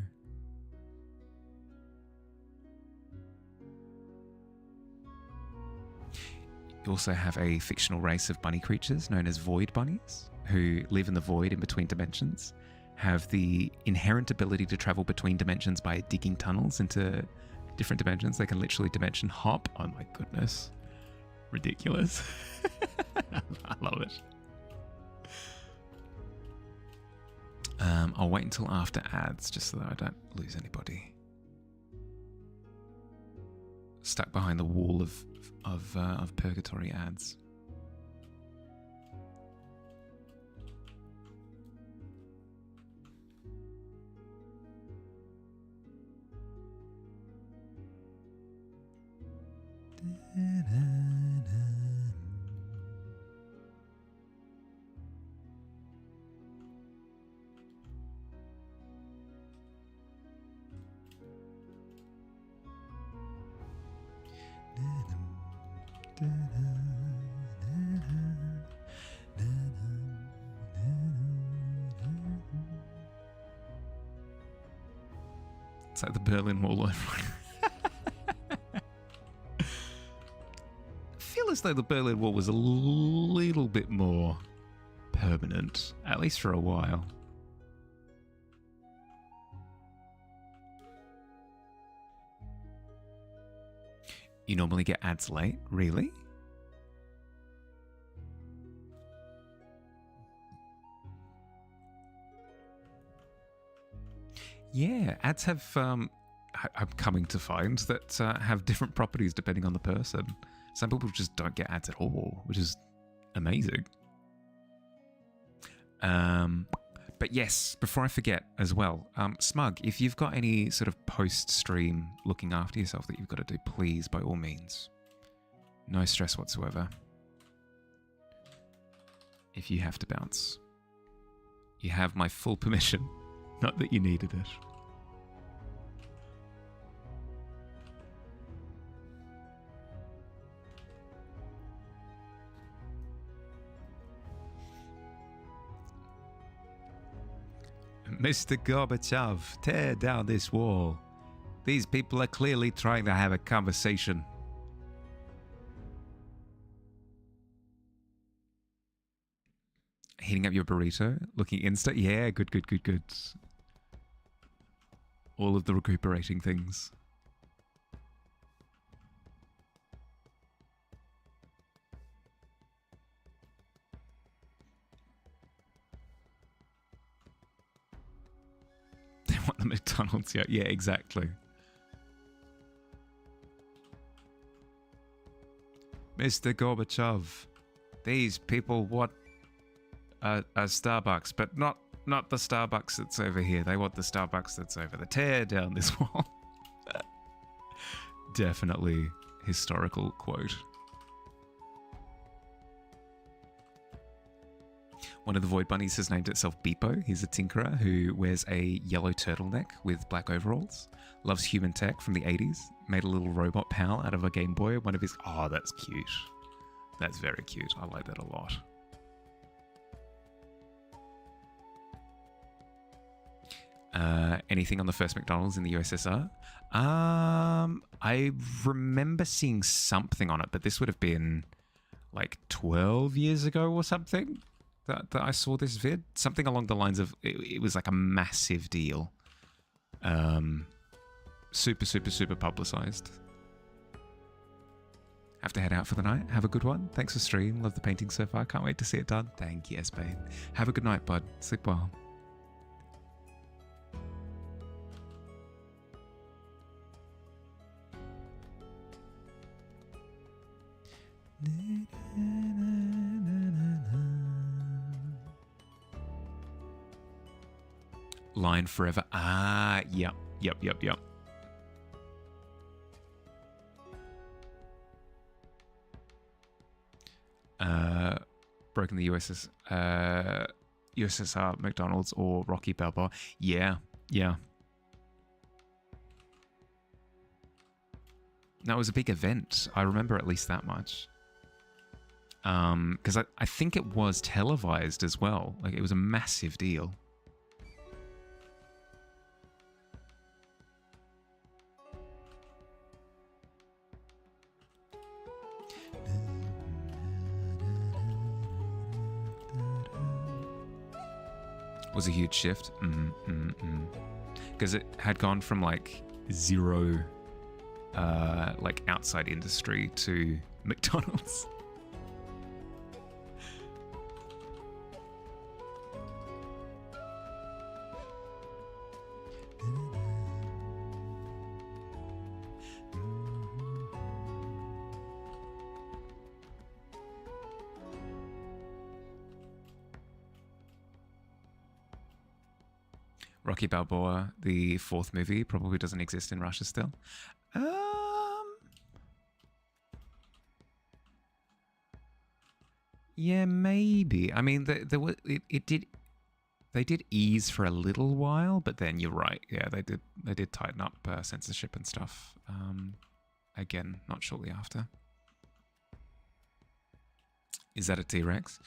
You also have a fictional race of bunny creatures known as void bunnies, who live in the void in between dimensions, have the inherent ability to travel between dimensions by digging tunnels into different dimensions. They can literally dimension hop. Oh my goodness. Ridiculous. I love it. I'll wait until after ads, just so that I don't lose anybody. Stuck behind the wall of purgatory ads. It's like the Berlin Wall over. I feel as though the Berlin Wall was a little bit more permanent, at least for a while. You normally get ads late? Really? Yeah, ads have, I'm coming to find that have different properties depending on the person. Some people just don't get ads at all, which is amazing. But yes, before I forget as well, Smug, if you've got any sort of post-stream looking after yourself that you've got to do, please, by all means. No stress whatsoever. If you have to bounce. You have my full permission. Not that you needed it. Mr. Gorbachev, tear down this wall. These people are clearly trying to have a conversation. Heating up your burrito, looking insta. Yeah, good. All of the recuperating things. They want the McDonald's, yeah, exactly. Mr. Gorbachev, these people want a Starbucks, but not the Starbucks that's over here. They want the Starbucks that's over there. Tear down this wall. Definitely historical quote. One of the Void Bunnies has named itself Beepo. He's a tinkerer who wears a yellow turtleneck with black overalls. Loves human tech from the 80s. Made a little robot pal out of a Game Boy. One of his... Oh, that's cute. That's very cute. I like that a lot. Anything on the first McDonald's in the USSR? I remember seeing something on it, but this would have been like 12 years ago or something that I saw this vid. Something along the lines of it was like a massive deal. Super, super, super publicized. Have to head out for the night. Have a good one. Thanks for stream. Love the painting so far. Can't wait to see it done. Thank you, Esbane. Have a good night, bud. Sleep well. Line forever. Ah, yep. Broken the USSR McDonald's or Rocky Balboa. Yeah. That was a big event. I remember at least that much. Because I think it was televised as well. Like, it was a massive deal. Was a huge shift. Because it had gone from like zero like outside industry to McDonald's. Rocky Balboa, the fourth movie, probably doesn't exist in Russia still. Yeah, maybe. I mean, they did ease for a little while, but then you're right. Yeah, they did tighten up censorship and stuff. Again, not shortly after. Is that a T-Rex?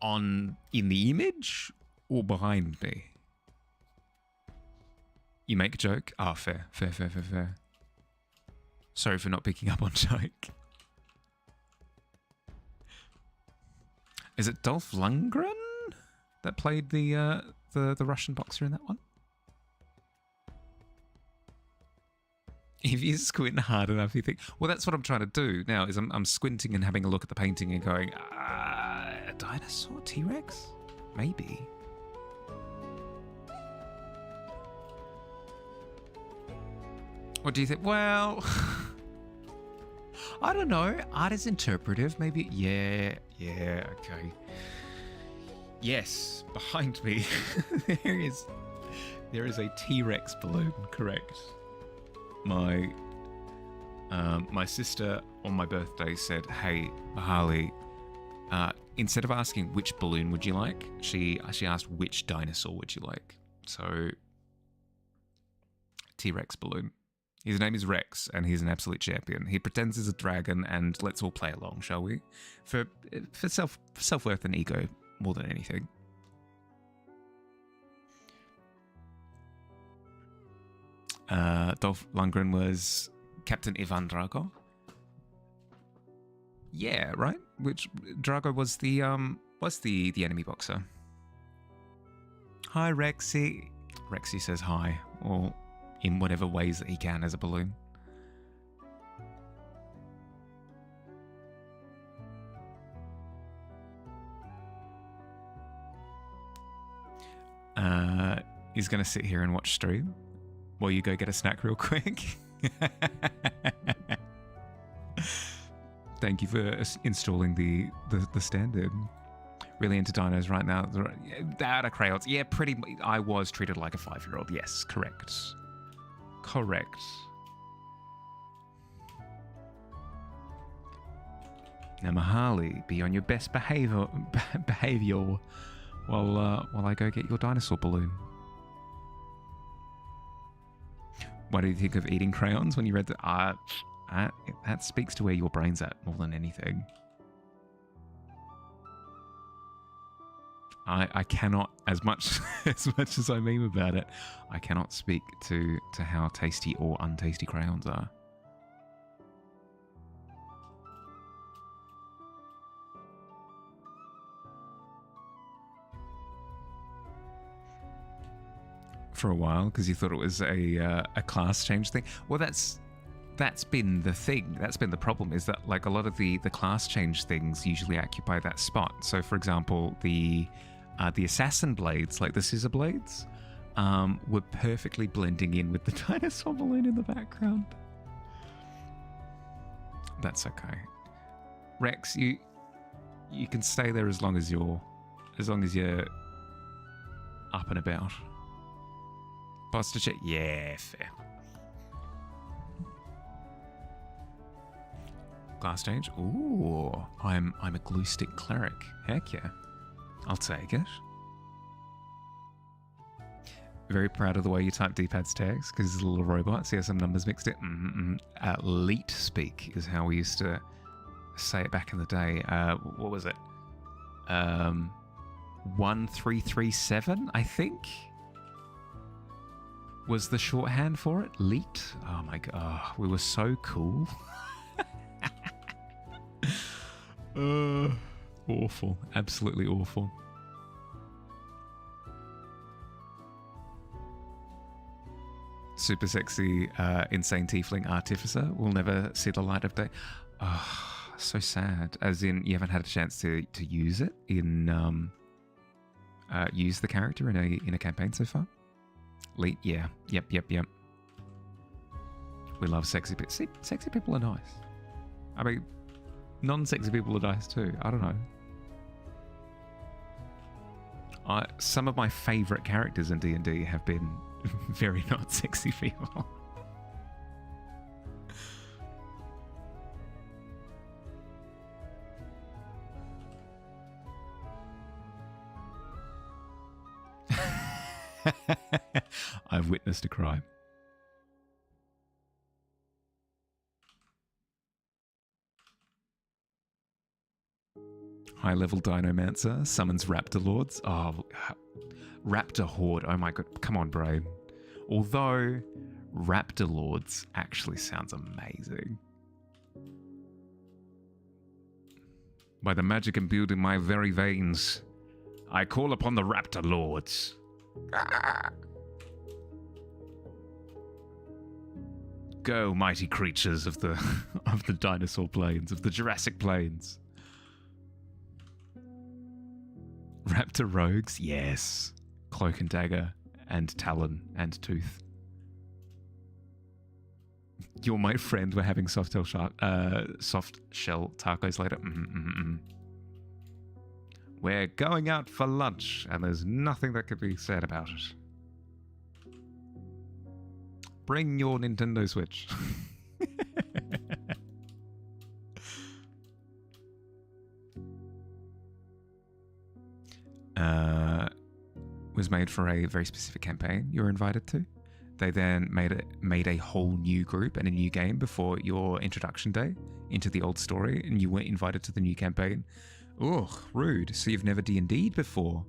In the image or behind me? You make a joke? Ah, fair. Sorry for not picking up on joke. Is it Dolph Lundgren that played the Russian boxer in that one? If you squint hard enough, you think, well, that's what I'm trying to do now, is I'm squinting and having a look at the painting and going, a dinosaur T-Rex? Maybe. What do you think? Well, I don't know. Art is interpretive. Maybe. Yeah, okay. Yes, behind me, there is a T-Rex balloon, correct. My sister on my birthday said, "Hey, Mahali, instead of asking which balloon would you like, she asked which dinosaur would you like." So, T-Rex balloon. His name is Rex, and he's an absolute champion. He pretends he's a dragon, and let's all play along, shall we? For self-worth and ego more than anything. Dolph Lundgren was Captain Ivan Drago. Yeah, right. Which Drago was the enemy boxer. Hi, Rexy. Rexy says hi, or in whatever ways that he can as a balloon. He's going to sit here and watch stream while you go get a snack real quick. Thank you for installing the standard. Really into dinos right now. That are crayons. Yeah, pretty. I was treated like a 5-year-old. Yes, correct. Correct. Now, Mahali, be on your best behavior while I go get your dinosaur balloon. What do you think of eating crayons when you read the art? That speaks to where your brain's at more than anything. I cannot, as much as I meme about it, I cannot speak to how tasty or untasty crayons are. For a while, because you thought it was a class change thing. Well, that's been the thing. That's been the problem, is that like a lot of the class change things usually occupy that spot. So, for example, the assassin blades, like the scissor blades, were perfectly blending in with the dinosaur balloon in the background. That's okay. Rex, you can stay there as long as you're up and about. Posture check, yeah, fair. Class change. Ooh, I'm a glue stick cleric. Heck yeah, I'll take it. Very proud of the way you type D-pad's tags, because it's a little robot. See how some numbers mixed in? Leet speak is how we used to say it back in the day. What was it? 1337, I think, was the shorthand for it. Leet. Oh my god, oh, we were so cool. Awful, absolutely awful. Super sexy, insane tiefling artificer will never see the light of day. Oh, so sad. As in, you haven't had a chance to use it in use the character in a campaign so far. Leet, yeah, yep. We love sexy people. See, sexy people are nice. I mean, non-sexy people are nice too. I don't know. Some of my favourite characters in D&D have been very not sexy people. I've witnessed a crime. High-level Dinomancer summons Raptor Lords. Oh, Raptor Horde. Oh my god. Come on, brain. Although Raptor Lords actually sounds amazing. By the magic imbued in my very veins, I call upon the Raptor Lords. Go, mighty creatures of the dinosaur plains, of the Jurassic plains. Raptor rogues, yes. Cloak and dagger, and talon and tooth. You're my friend. We're having soft shell tacos later. We're going out for lunch, and there's nothing that could be said about it. Bring your Nintendo Switch. Was made for a very specific campaign you were invited to. They then made a whole new group and a new game before your introduction day into the old story, and you weren't invited to the new campaign. Ugh, rude. So you've never D&D'd before.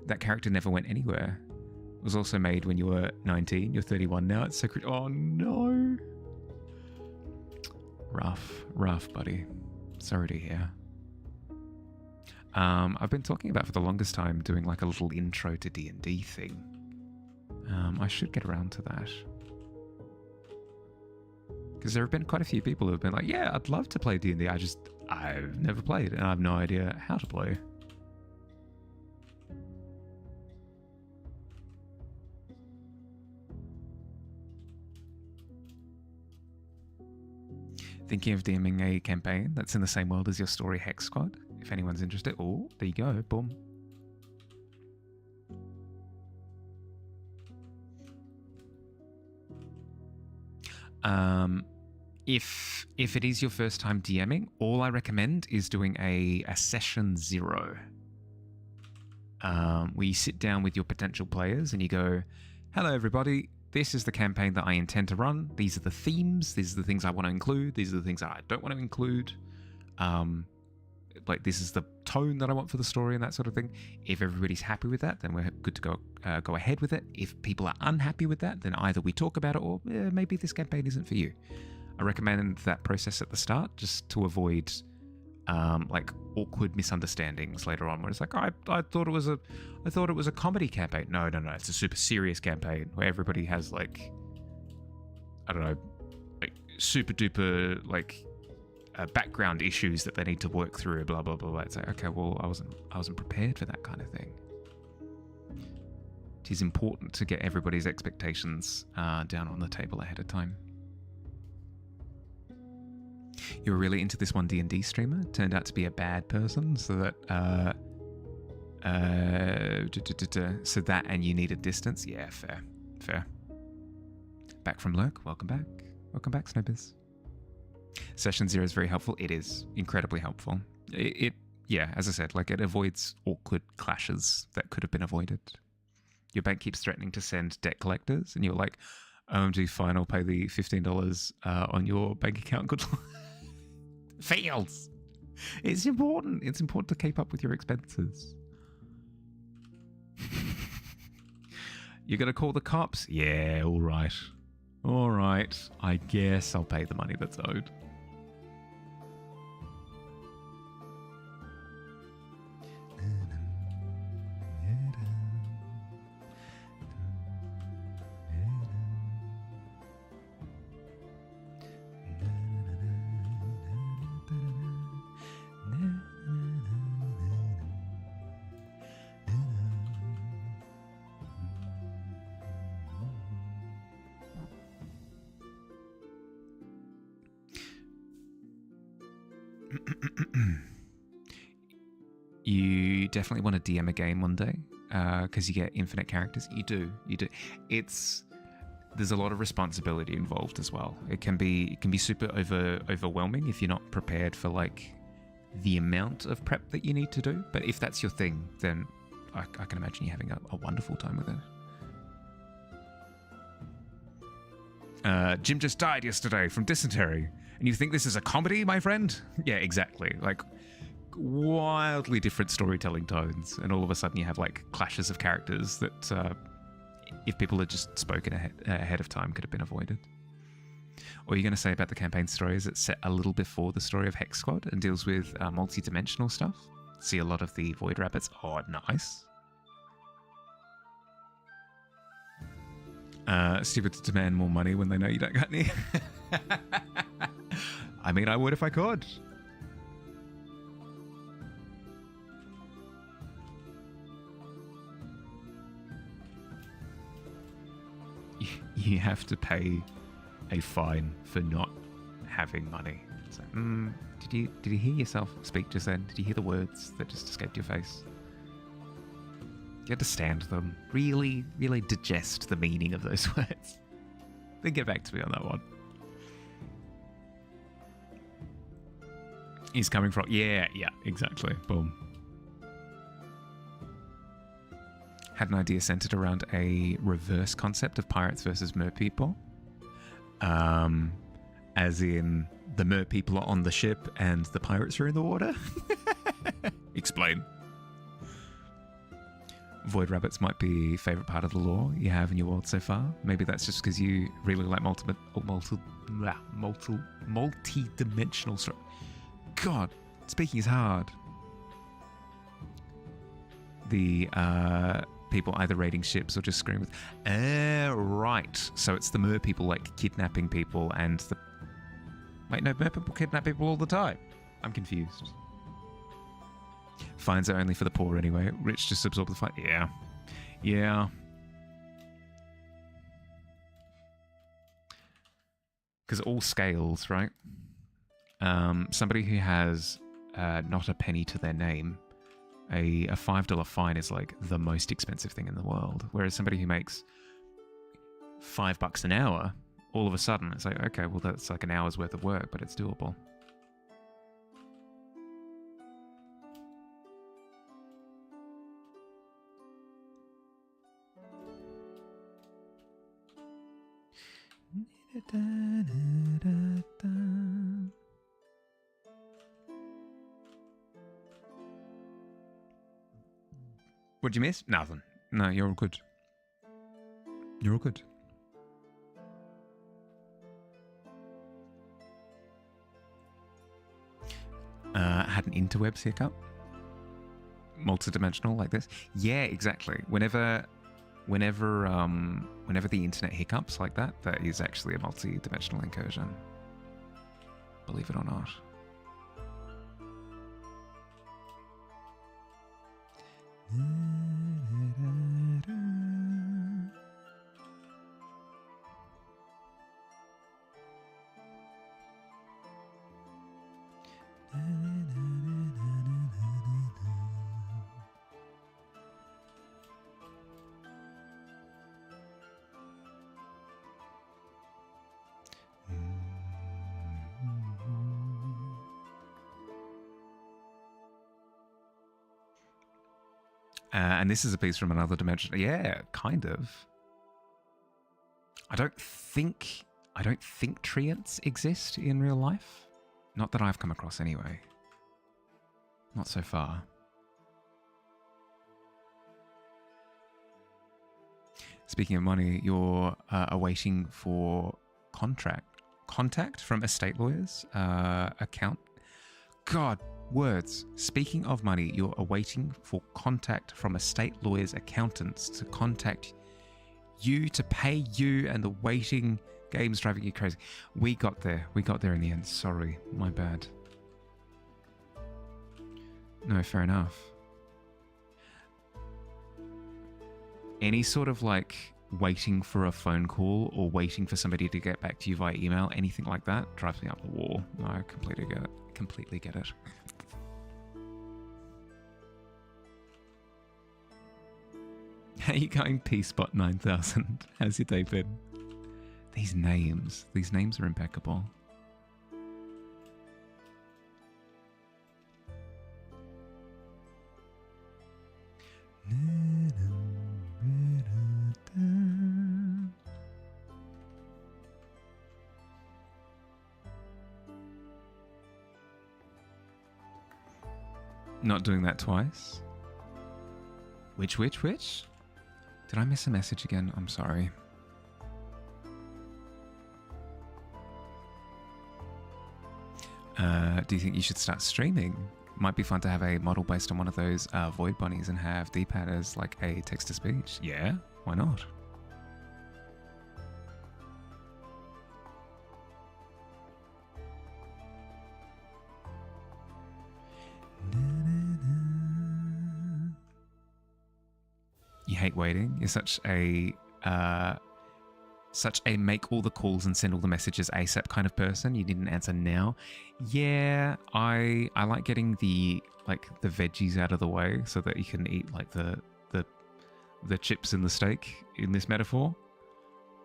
That character never went anywhere. It was also made when you were 19. You're 31 now. It's so crazy. Oh no. Rough, buddy. Sorry to hear. I've been talking about for the longest time doing like a little intro to D&D thing. I should get around to that. Because there have been quite a few people who have been like, yeah, I'd love to play D&D. I've never played and I have no idea how to play. Thinking of DMing a campaign that's in the same world as your story Hex Squad? If anyone's interested. Oh, there you go. Boom. If it is your first time DMing, all I recommend is doing a session 0. Where you sit down with your potential players and you go, hello everybody, this is the campaign that I intend to run. These are the themes. These are the things I want to include. These are the things I don't want to include. Like, this is the tone that I want for the story and that sort of thing. If everybody's happy with that, then we're good to go ahead with it. If people are unhappy with that, then either we talk about it or maybe this campaign isn't for you. I recommend that process at the start just to avoid like awkward misunderstandings later on, where it's like, I thought it was a comedy campaign. No, it's a super serious campaign where everybody has, like, I don't know, like super duper like background issues that they need to work through, blah blah blah blah. It's like, okay, well, I wasn't prepared for that kind of thing. It is important to get everybody's expectations down on the table ahead of time. You were really into this one D&D streamer, turned out to be a bad person, so that and you needed distance. Yeah, fair. Back from Lurk, welcome back, Snowbiz. Session 0 is very helpful. It is incredibly helpful. Yeah, as I said, like, it avoids awkward clashes that could have been avoided. Your bank keeps threatening to send debt collectors, and you're like, OMG, fine, I'll pay the $15 on your bank account. Good luck. Fails. It's important. It's important to keep up with your expenses. You're going to call the cops? Yeah, all right. I guess I'll pay the money that's owed. You definitely want to DM a game one day, because you get infinite characters. You do. There's a lot of responsibility involved as well. It can be super overwhelming if you're not prepared for, like, the amount of prep that you need to do. But if that's your thing, then I can imagine you having a wonderful time with it. Jim just died yesterday from dysentery, and you think this is a comedy, my friend? Yeah, exactly. Like, wildly different storytelling tones, and all of a sudden you have, like, clashes of characters that, if people had just spoken ahead of time, could have been avoided. What are you going to say about the campaign story? Is it set a little before the story of Hex Squad and deals with multi-dimensional stuff? See a lot of the Void Rabbits. Oh, nice. Stupid to demand more money when they know you don't got any. I mean, I would if I could. You have to pay a fine for not having money. So, did you hear yourself speak just then? Did you hear the words that just escaped your face? You understand them. Really, really digest the meaning of those words. Then get back to me on that one. He's coming from... Yeah, exactly. Boom. Had an idea centered around a reverse concept of pirates versus mer people. As in, the mer people are on the ship and the pirates are in the water. Explain. Void rabbits might be a favourite part of the lore you have in your world so far. Maybe that's just because you really like multi-dimensional story. God, speaking is hard. The people either raiding ships or just screwing with... right. So it's the mer people, like, kidnapping people and the... Wait, no, mer people kidnap people all the time. I'm confused. Fines are only for the poor anyway. Rich just absorb the fine. Yeah. Because all scales, right? Somebody who has not a penny to their name, a $5 fine is like the most expensive thing in the world. Whereas somebody who makes $5 an hour, all of a sudden it's like, okay, well, that's like an hour's worth of work, but it's doable. What'd you miss? Nothing. No, you're all good. You're all good. Had an interwebs hiccup. Multidimensional like this. Yeah, exactly. Whenever the internet hiccups like that, that is actually a multi-dimensional incursion. Believe it or not. And this is a piece from another dimension. Yeah, kind of. I don't think treants exist in real life. Not that I've come across anyway. Not so far. Speaking of money, you're awaiting for contact from estate lawyers, account. God, words. Speaking of money, you're awaiting for contact from estate lawyers' accountants to contact you to pay you, and the waiting game's driving you crazy. We got there. We got there in the end. Sorry, my bad. No, fair enough. Any sort of like waiting for a phone call or waiting for somebody to get back to you via email, anything like that drives me up the wall. No, I completely get it. Completely get it. How you going, P-Spot 9000? How's your day been? These names are impeccable. Not doing that twice. Which? Did I miss a message again? I'm sorry. Do you think you should start streaming? Might be fun to have a model based on one of those void bunnies and have D-pad as like a text-to-speech. Yeah, why not? You hate waiting. You're such a make all the calls and send all the messages ASAP kind of person. You didn't answer now. Yeah, I like getting the veggies out of the way so that you can eat like the chips in the steak in this metaphor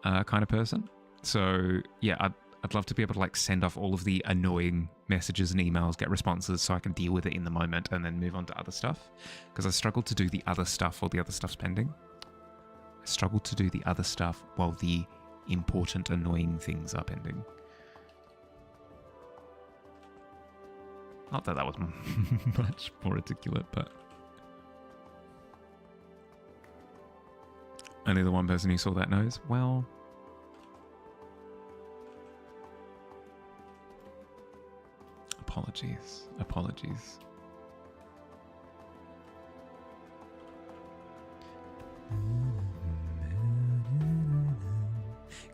kind of person. So yeah, I'd love to be able to like send off all of the annoying messages and emails, get responses so I can deal with it in the moment and then move on to other stuff. Because I struggle to do the other stuff while the other stuff's pending. I struggle to do the other stuff while the important, annoying things are pending. Not that was much more articulate, but only the one person who saw that knows. Well, apologies.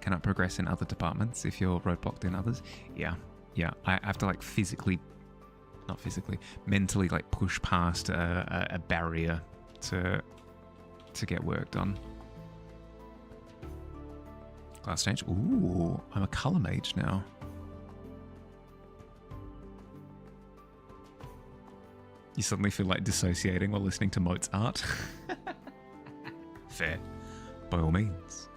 Cannot progress in other departments if you're roadblocked in others. Yeah. I have to like mentally like push past a barrier to get work done. Class change. Ooh, I'm a color mage now. You suddenly feel like dissociating while listening to Mozart. Fair, by all means.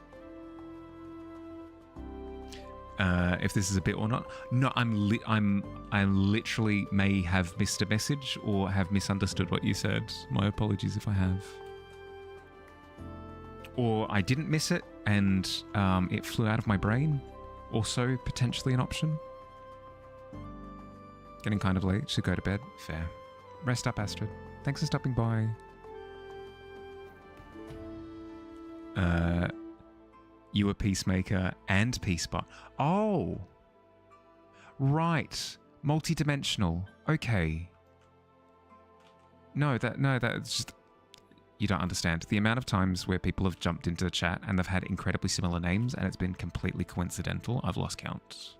If this is a bit or not. No, I literally may have missed a message or have misunderstood what you said. My apologies if I have. Or I didn't miss it and it flew out of my brain. also potentially an option. Getting kind of late. Should go to bed. Fair. Rest up, Astrid. Thanks for stopping by. You were Peacemaker and Peacebot. Oh! Right. Multi-dimensional. Okay. No, that's just... You don't understand. The amount of times where people have jumped into the chat and they've had incredibly similar names and it's been completely coincidental, I've lost count.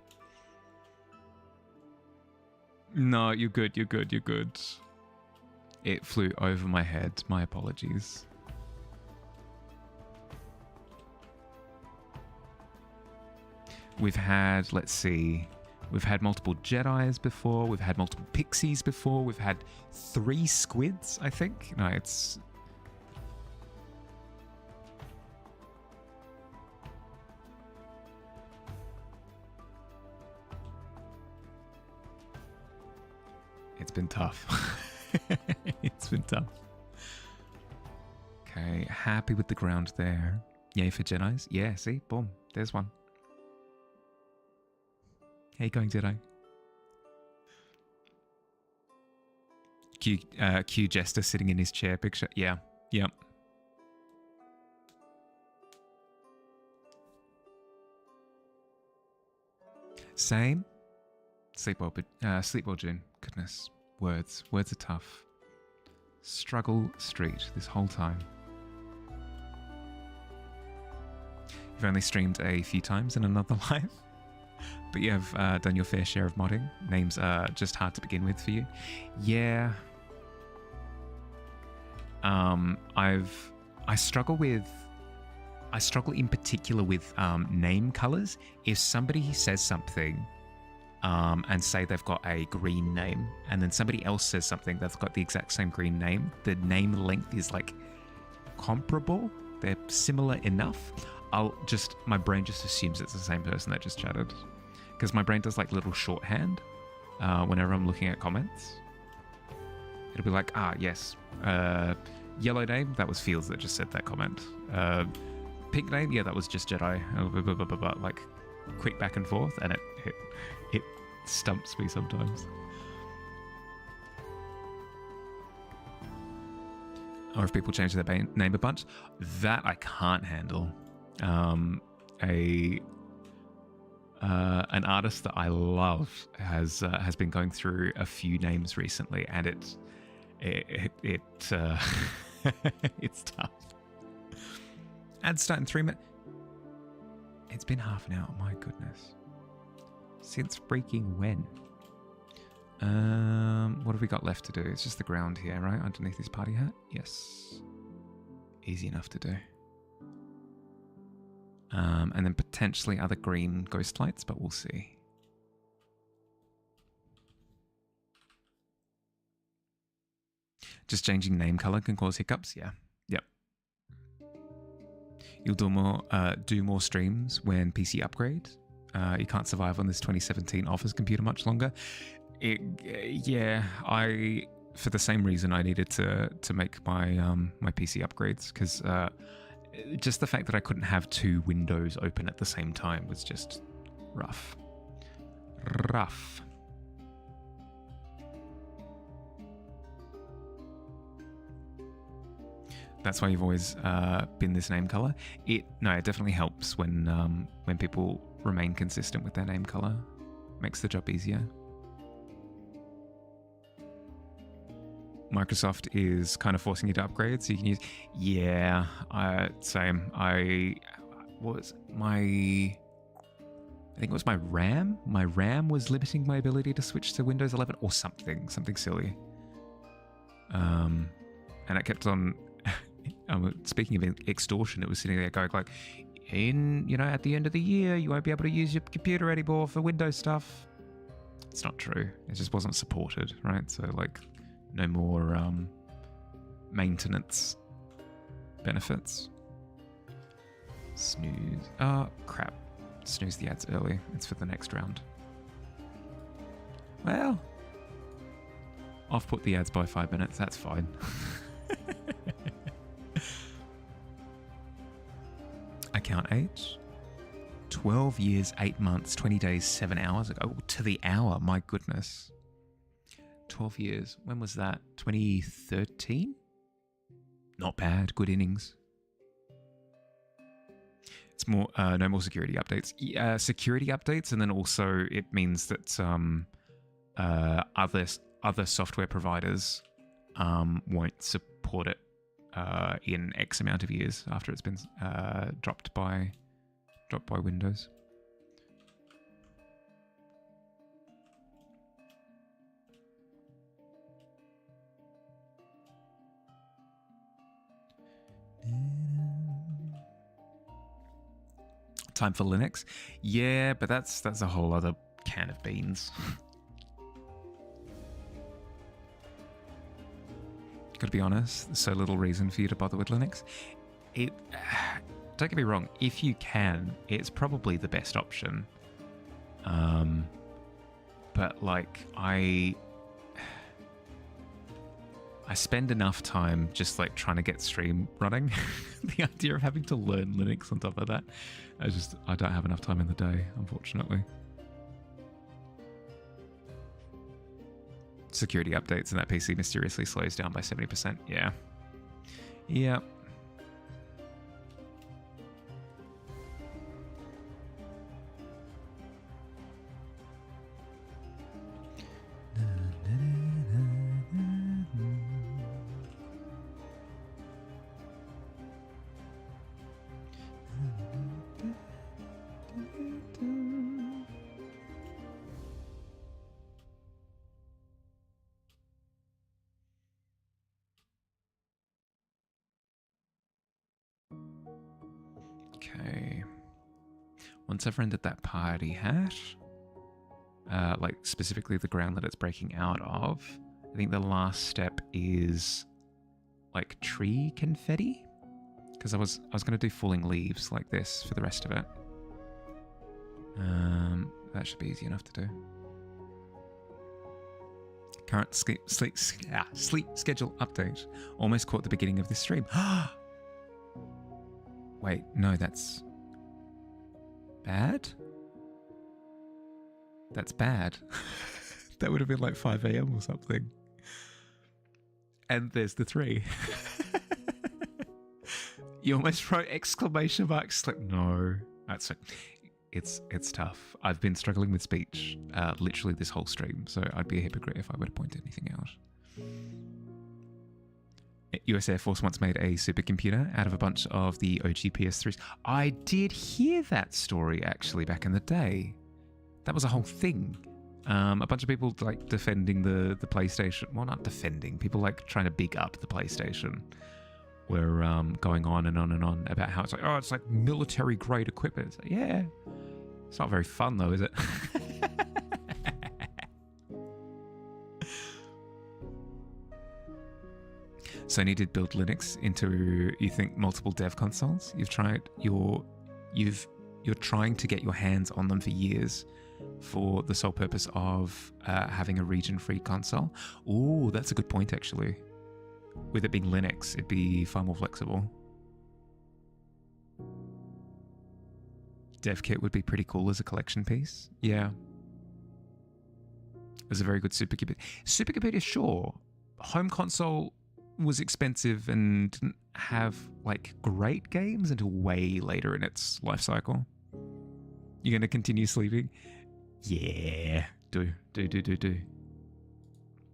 No, you're good, you're good, you're good. It flew over my head. My apologies. We've had, let's see, we've had multiple Jedis before, we've had multiple Pixies before, we've had 3 squids, I think. No, it's... It's been tough. It's been tough. Okay, happy with the ground there. Yay for Jedis. Yeah, see? Boom. There's one. How you going, Jedi? Q Jester sitting in his chair picture. Yeah. Yep. Same. Sleep well, June. Goodness. Words are tough. Struggle Street this whole time. You've only streamed a few times in another life, but you have done your fair share of modding. Names are just hard to begin with for you. Yeah. I struggle in particular with name colors. If somebody says something and say they've got a green name, and then somebody else says something they've got the exact same green name, the name length is like comparable, they're similar enough, my brain just assumes it's the same person that just chatted, because my brain does like little shorthand whenever I'm looking at comments. It'll be like, yes, yellow name, that was Fields that just said that comment. Pink name, yeah, that was just Jedi. Like quick back and forth, and it stumps me sometimes. Or if people change their name a bunch, that I can't handle. An artist that I love has been going through a few names recently, and it's tough. Ad start in 3 minutes. It's been half an hour. My goodness. Since freaking when? What have we got left to do? It's just the ground here, right? Underneath this party hat? Yes. Easy enough to do. And then potentially other green ghost lights, but we'll see. Just changing name color can cause hiccups? Yeah. Yep. You'll do more streams when PC upgrade. You can't survive on this 2017 Office computer much longer. Yeah, for the same reason I needed to make my my PC upgrades, because just the fact that I couldn't have 2 windows open at the same time was just rough. That's why you've always been this name color. It definitely helps when people remain consistent with their name color. Makes the job easier. Microsoft is kind of forcing you to upgrade, so you can use... Yeah, same. I think it was my RAM. My RAM was limiting my ability to switch to Windows 11 or something silly. And it kept on... Speaking of extortion, it was sitting there going like, at the end of the year, you won't be able to use your computer anymore for Windows stuff. It's not true. It just wasn't supported, right? So like, no more maintenance benefits. Snooze. Oh, crap. Snooze the ads early. It's for the next round. Well, I've put the ads by 5 minutes. That's fine. Account age 12 years, 8 months, 20 days, 7 hours ago. To the hour, my goodness. 12 years. When was that? 2013? Not bad. Good innings. It's more no more security updates. Security updates, and then also it means that other software providers won't support it in X amount of years after it's been dropped by Windows. Time for Linux? Yeah, but that's a whole other can of beans. Gotta be honest, there's so little reason for you to bother with Linux. Don't get me wrong, if you can, it's probably the best option. But like I spend enough time just like trying to get stream running. The idea of having to learn Linux on top of that, I don't have enough time in the day, unfortunately. Security updates and that PC mysteriously slows down by 70%. Yeah. Yeah. Okay. Once I've rendered that party hash, like specifically the ground that it's breaking out of, I think the last step is like tree confetti, because I was going to do falling leaves like this for the rest of it. That should be easy enough to do. Current sleep schedule update. Almost caught the beginning of this stream. Wait, no, that's bad? That's bad. That would have been like 5 a.m. or something. And there's the 3. You almost wrote exclamation marks. Like, no, that's it. It's tough. I've been struggling with speech literally this whole stream, so I'd be a hypocrite if I were to point anything out. US Air Force once made a supercomputer out of a bunch of the OG PS3s. I did hear that story actually back in the day. That was a whole thing. A bunch of people like defending the PlayStation. Well, not defending. People like trying to big up the PlayStation. Were going on and on and on about how it's like military grade equipment. It's like, yeah, it's not very fun though, is it? Sony did build Linux into, you think, multiple dev consoles. You're trying to get your hands on them for years, for the sole purpose of having a region-free console. Ooh, that's a good point actually. With it being Linux, it'd be far more flexible. DevKit would be pretty cool as a collection piece. Yeah. It was a very good supercomputer. Supercomputer, sure. Home console was expensive and didn't have like great games until way later in its life cycle. You're going to continue sleeping? Yeah. Do.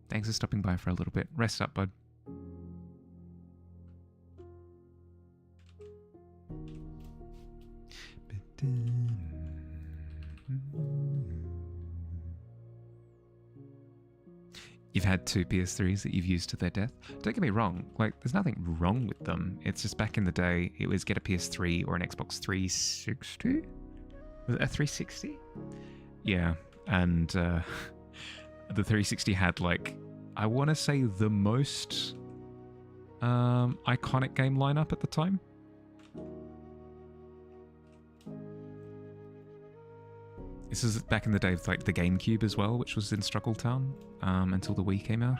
Thanks for stopping by for a little bit. Rest up, bud. You've had 2 PS3s that you've used to their death. Don't get me wrong, like, there's nothing wrong with them. It's just back in the day, it was get a PS3 or an Xbox 360? Was it a 360? Yeah, and the 360 had, like, I want to say the most iconic game lineup at the time. This is back in the day of like the GameCube as well, which was in Struggletown until the Wii came out.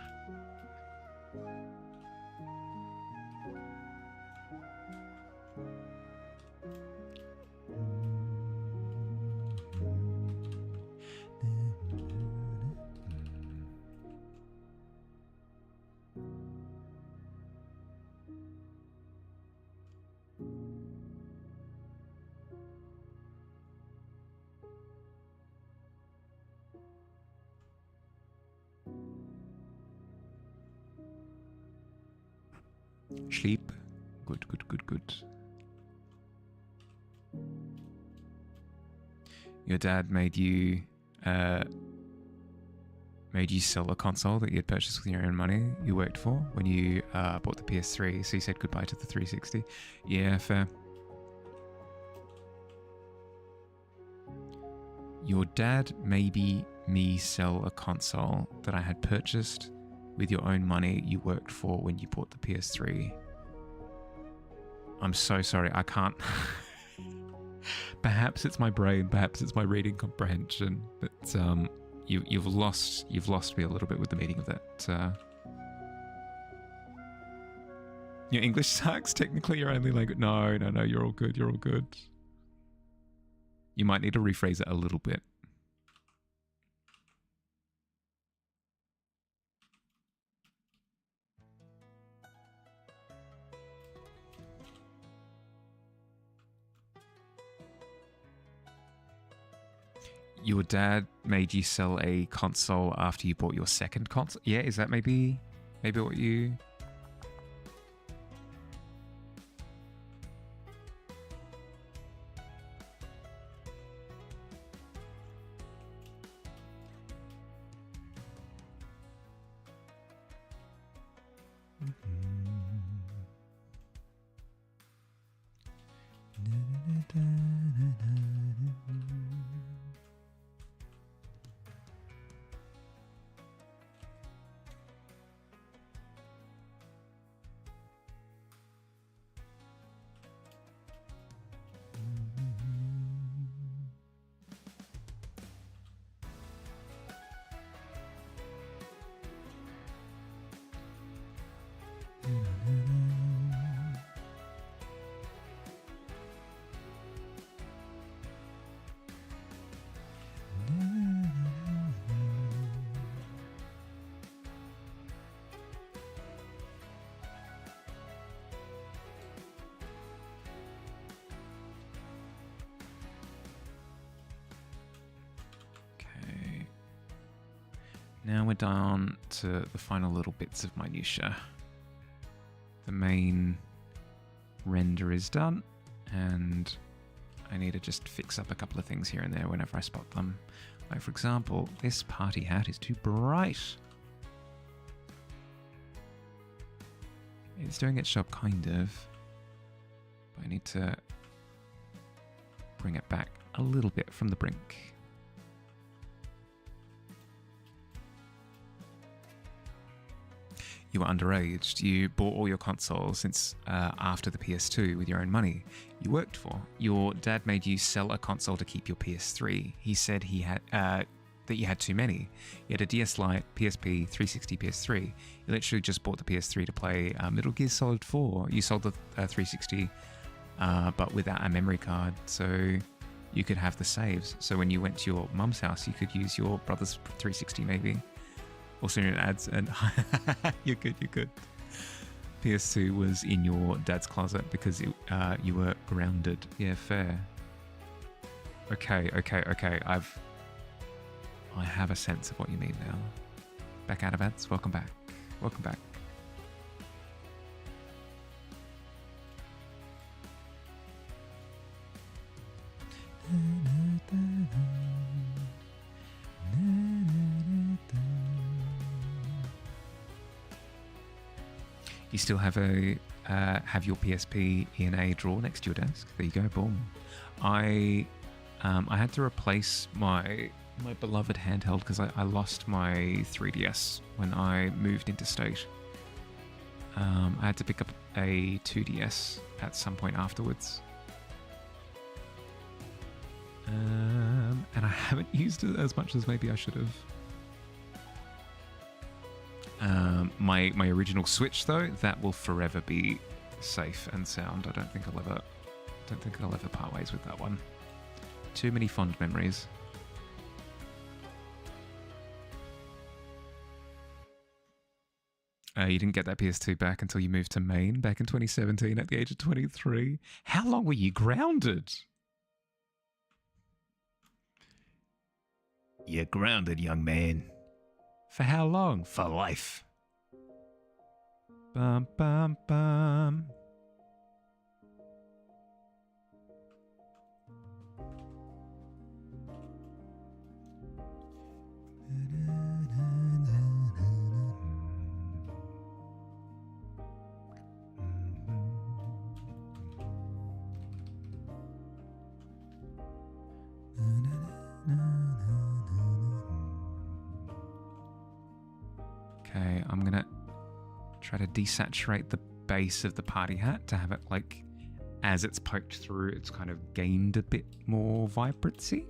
Sleep. Good, good, good, good. Your dad made you sell a console that you had purchased with your own money you worked for when you bought the PS3, so you said goodbye to the 360. Yeah, fair. Your dad made me sell a console that I had purchased with your own money you worked for when you bought the PS3. I'm so sorry, I can't... Perhaps it's my brain, perhaps it's my reading comprehension, but you've lost me a little bit with the meaning of that. Your English sucks. Technically, your only language. No, you're all good. You're all good. You might need to rephrase it a little bit. Your dad made you sell a console after you bought your second console? Yeah, is that maybe what you... Now we're down to the final little bits of minutiae. The main render is done, and I need to just fix up a couple of things here and there whenever I spot them. Like, for example, this party hat is too bright. It's doing its job, kind of. But I need to bring it back a little bit from the brink. You were underage. You bought all your consoles since after the PS2 with your own money you worked for. Your dad made you sell a console to keep your PS3. He said he had that you had too many. You had a DS Lite, PSP, 360, PS3. You literally just bought the PS3 to play Metal Gear Solid 4. You sold the 360, but without a memory card, so you could have the saves. So when you went to your mum's house, you could use your brother's 360 maybe. Also in ads, and you're good. PS2 was in your dad's closet because you were grounded. Yeah, fair. Okay. I have a sense of what you mean now. Back out of ads. Welcome back. You still have your PSP in a drawer next to your desk. There you go, boom. I had to replace my beloved handheld because I lost my 3DS when I moved interstate. I had to pick up a 2DS at some point afterwards. And I haven't used it as much as maybe I should have. My original Switch though, that will forever be safe and sound. I don't think I'll ever part ways with that one. Too many fond memories. You didn't get that PS2 back until you moved to Maine back in 2017 at the age of 23. How long were you grounded? You're grounded, young man. For how long? For life. Bum, bum, bum. Okay, I'm gonna try to desaturate the base of the party hat to have it like, as it's poked through, it's kind of gained a bit more vibrancy.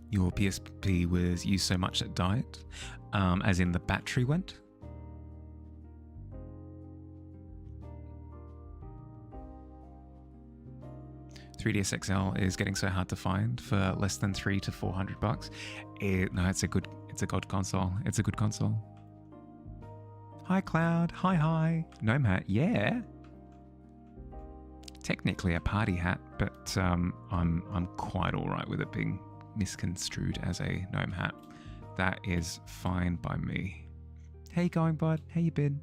Your PSP was used so much that it died, as in the battery went. $3DS XL is getting so hard to find for less than $300 to $400. No, it's a good console. It's a good console. Hi Cloud, hi. Gnome hat, yeah. Technically a party hat, but I'm quite alright with it being misconstrued as a gnome hat. That is fine by me. How you going, bud? How you been?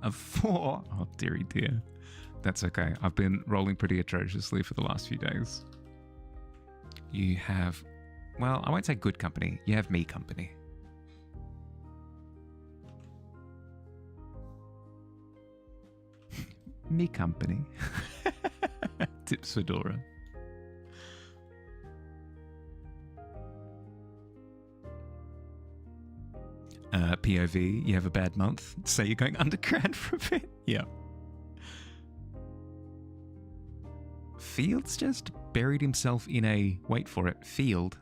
A 4? Oh, dearie dear. That's okay. I've been rolling pretty atrociously for the last few days. You have, well, I won't say good company. You have me company. Me company. Tips Fedora. POV, you have a bad month, so you're going undergrad for a bit. Yeah. Fields just buried himself in a, wait for it, field,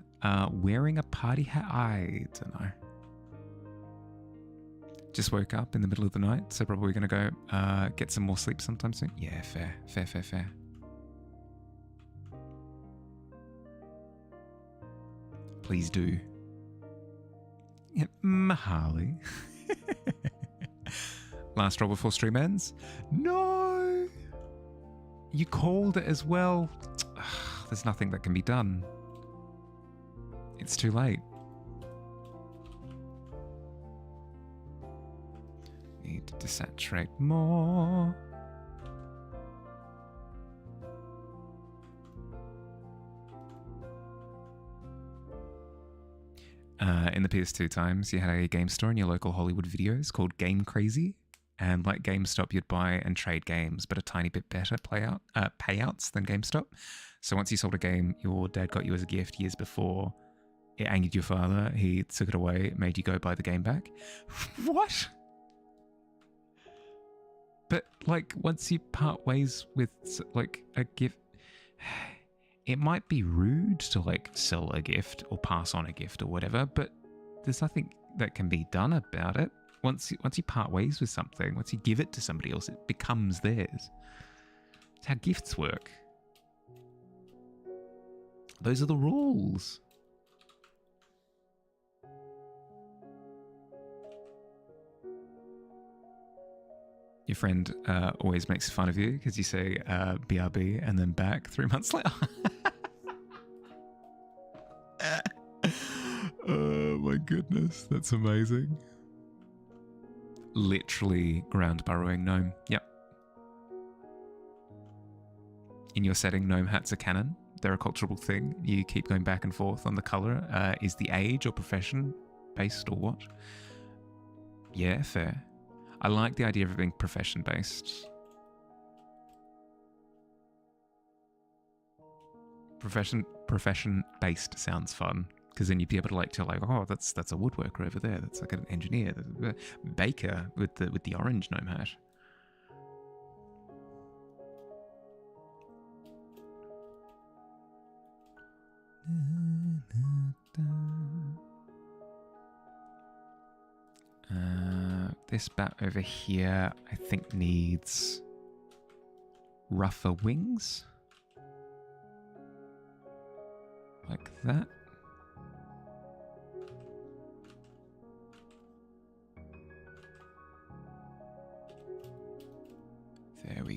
wearing a party hat. I don't know. Just woke up in the middle of the night, so probably going to go get some more sleep sometime soon. Yeah, fair. Please do. Yeah, Mahali. Last roll before stream ends? No! You called it as well. There's nothing that can be done. It's too late. Need to desaturate more. In the PS2 times, you had a game store in your local Hollywood videos called Game Crazy. And like GameStop, you'd buy and trade games, but a tiny bit better payouts than GameStop. So once you sold a game your dad got you as a gift years before, it angered your father. He took it away, made you go buy the game back. What? But like once you part ways with like a gift, it might be rude to like sell a gift or pass on a gift or whatever, but there's nothing that can be done about it. Once you part ways with something, once you give it to somebody else, it becomes theirs. It's how gifts work. Those are the rules. Your friend always makes fun of you because you say BRB and then back 3 months later. Oh my goodness, that's amazing. Literally ground burrowing gnome. Yep. In your setting, gnome hats are canon. They're a cultural thing. You keep going back and forth on the color. Is the age or profession based or what? Yeah, fair. I like the idea of it being profession based. Profession based sounds fun. Because then you'd be able to like tell like, oh, that's a woodworker over there. That's like an engineer, baker with the orange gnome hat. This bat over here, I think needs rougher wings, like that.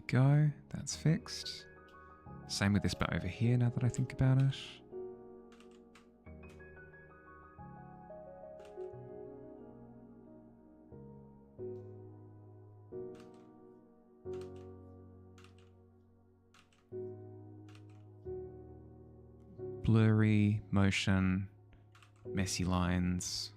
go. That's fixed. Same with this bit over here now that I think about it. Blurry, motion, messy lines.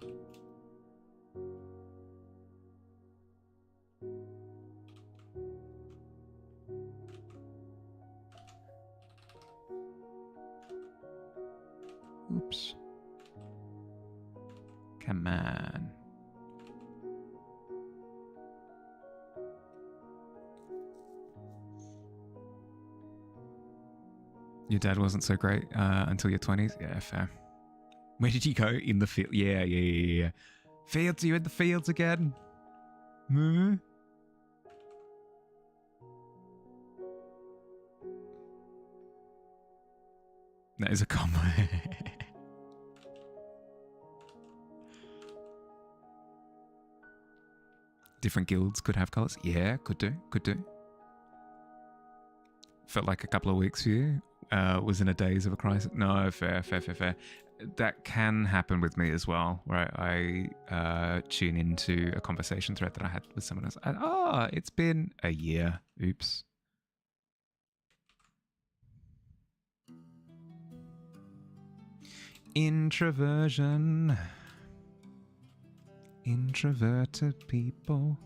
Oops. Come on. Your dad wasn't so great until your 20s? Yeah, fair. Where did you go? In the field? Yeah. Fields, you in the fields again? That is a combo. Different guilds could have colours. Yeah, could do. Felt like a couple of weeks for you. Was in a daze of a crisis. No, fair. That can happen with me as well, where I tune into a conversation thread that I had with someone else. And, it's been a year. Oops. Introversion. Introverted people.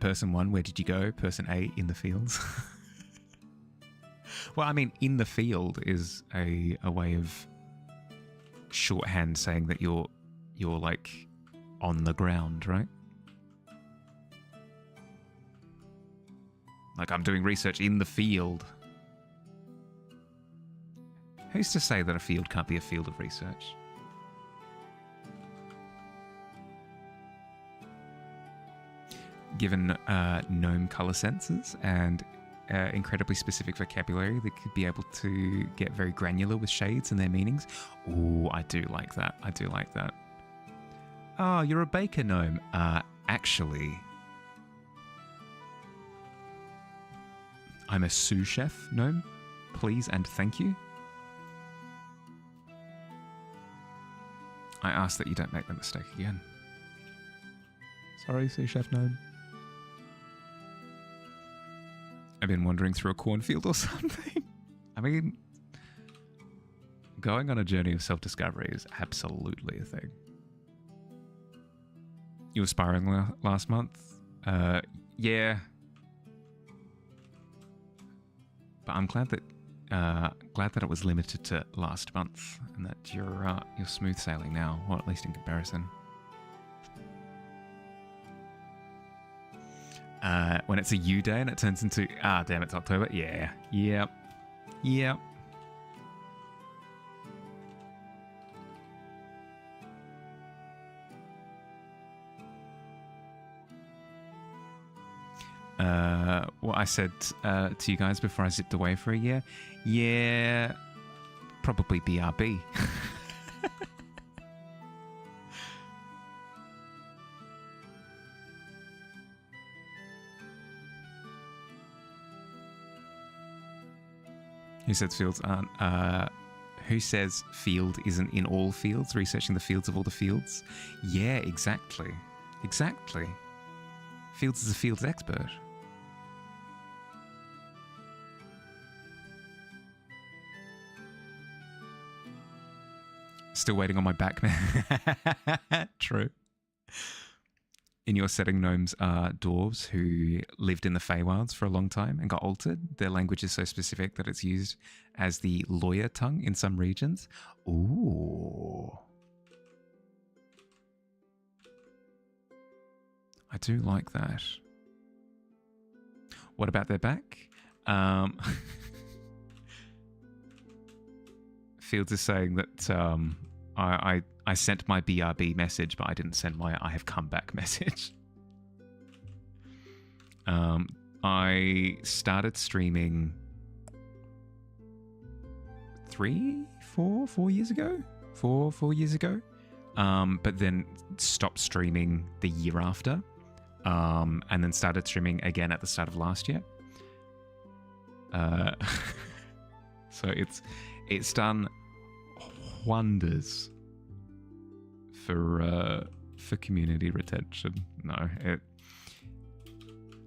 Person 1, where did you go? Person A, in the fields. Well, I mean, in the field is a way of shorthand saying that you're like on the ground, right? Like, I'm doing research in the field. Who's to say that a field can't be a field of research? Given gnome color senses and incredibly specific vocabulary, they could be able to get very granular with shades and their meanings. Ooh, I do like that. Oh, you're a baker gnome. Actually, I'm a sous chef gnome. Please and thank you. I ask that you don't make that mistake again. Sorry, sous chef gnome. I've been wandering through a cornfield or something. I mean, going on a journey of self-discovery is absolutely a thing. You were spiraling last month? Yeah. But I'm glad that it was limited to last month and that you're smooth sailing now, or at least in comparison. When it's a U day and it turns into, damn, it's October. Yeah. Yep. What I said to you guys before I zipped away for a year. Yeah, probably BRB. Who says fields aren't? Who says field isn't in all fields? Researching the fields of all the fields? Yeah, exactly. Fields is a fields expert. Still waiting on my back, man. True. In your setting, gnomes are dwarves who lived in the Feywilds for a long time and got altered. Their language is so specific that it's used as the lawyer tongue in some regions. Ooh. I do like that. What about their back? Fields is saying that I sent my BRB message, but I didn't send my I have come back message. I started streaming 4 years ago. 4 years ago. But then stopped streaming the year after. And then started streaming again at the start of last year. So it's done wonders for community retention. No,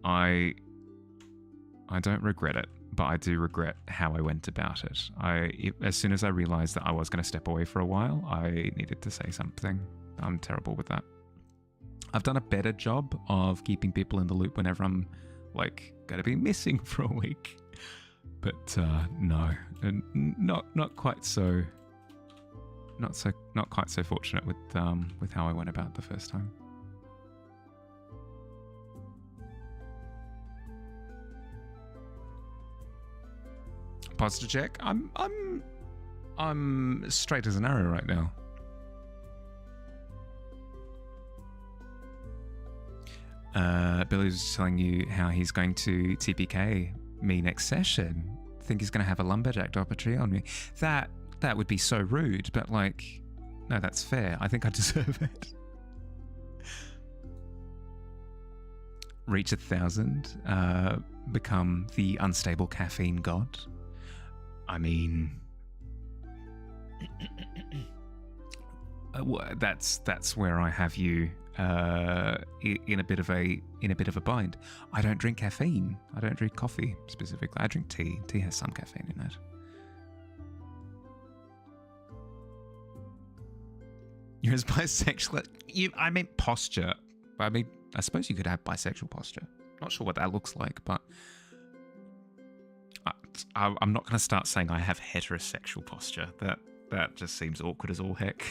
I don't regret it, but I do regret how I went about it. As soon as I realized that I was going to step away for a while, I needed to say something. I'm terrible with that. I've done a better job of keeping people in the loop whenever I'm like going to be missing for a week. But no, not quite so. Not quite so fortunate with how I went about the first time. Posture check. I'm straight as an arrow right now. Billy's telling you how he's going to TPK me next session. Think he's going to have a lumberjack opportunity on me. That would be so rude, but like, no, that's fair. I think I deserve it. Reach 1,000. Become the unstable caffeine god. I mean, that's where I have you in a bit of a bind. I don't drink caffeine. I don't drink coffee specifically. I drink tea. Tea has some caffeine in it. You're as bisexual. I meant posture. I mean, I suppose you could have bisexual posture. Not sure what that looks like, but I'm not going to start saying I have heterosexual posture. That just seems awkward as all heck.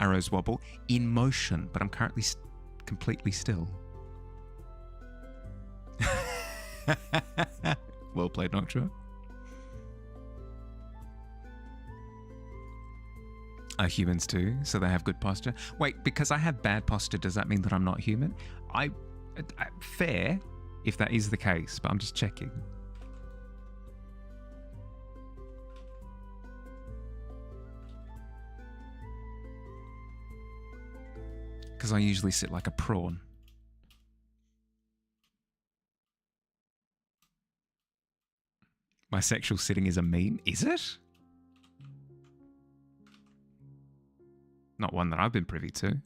Arrows wobble in motion, but I'm currently completely still. Well played, Noctua. Humans too, so they have good posture. Wait, because I have bad posture, does that mean that I'm not human? Fair, if that is the case, but I'm just checking. Because I usually sit like a prawn. My sexual sitting is a meme, is it? Not one that I've been privy to.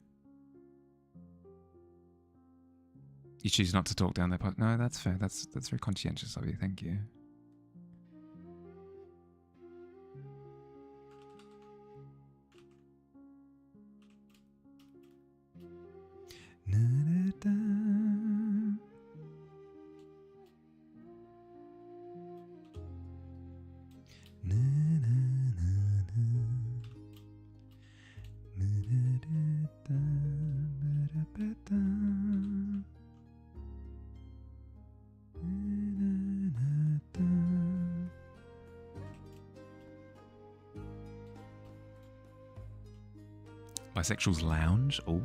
You choose not to talk down their post. No, that's fair. That's very conscientious of you. Thank you. Bisexual's lounge? Oh,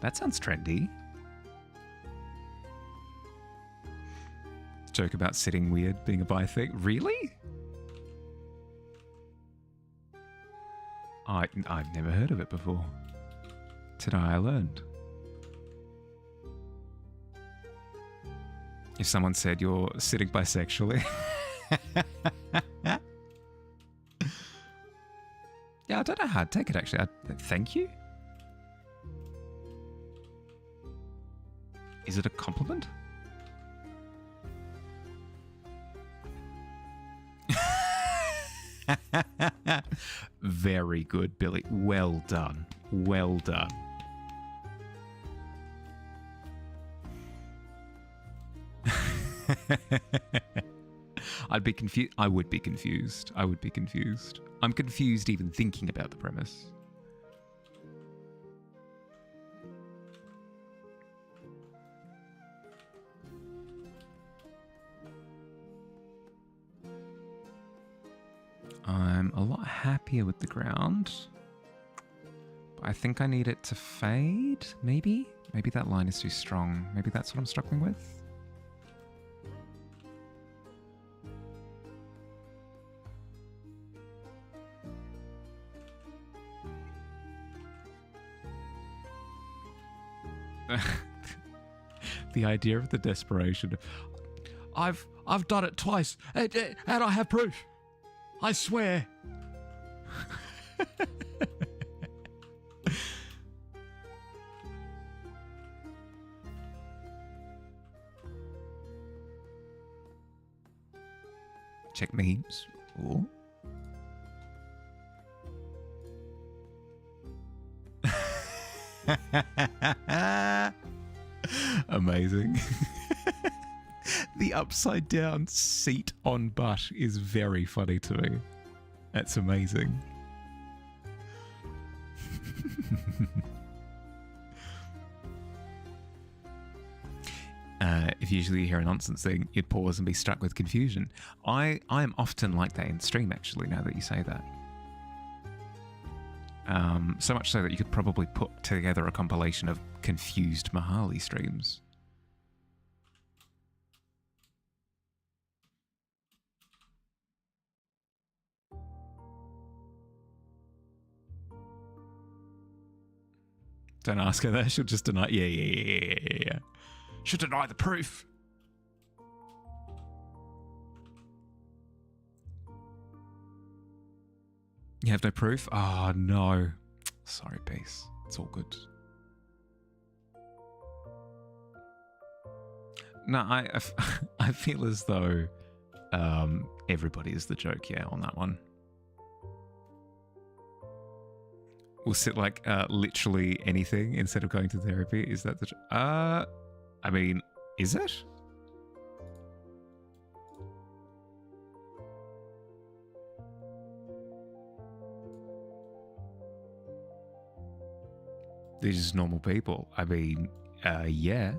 that sounds trendy. Joke about sitting weird, being a bi thing. Really? I've never heard of it before. Today I learned. If someone said you're sitting bisexually. Yeah, I don't know how to take it, actually. Thank you? Is it a compliment? Very good, Billy. Well done. Well done. I'd be confused. I would be confused. I would be confused. I'm confused even thinking about the premise. I'm a lot happier with the ground. But I think I need it to fade, maybe? Maybe that line is too strong. Maybe that's what I'm struggling with. The idea of the desperation. I've done it twice, and I have proof. I swear. Check memes. Ooh. Amazing. The upside down seat on butt is very funny to me. That's amazing. If usually you hear a nonsense thing, you'd pause and be struck with confusion. I am often like that in stream, actually, now that you say that. So much so that you could probably put together a compilation of confused Mahali streams. Don't ask her that. She'll just deny. Yeah. She'll deny the proof. You have no proof? Oh, no. Sorry, Peace. It's all good. No, I feel as though everybody is the joke, yeah, on that one. We'll sit like literally anything instead of going to therapy. Is that the... I mean, is it? They're just normal people. I mean, yeah.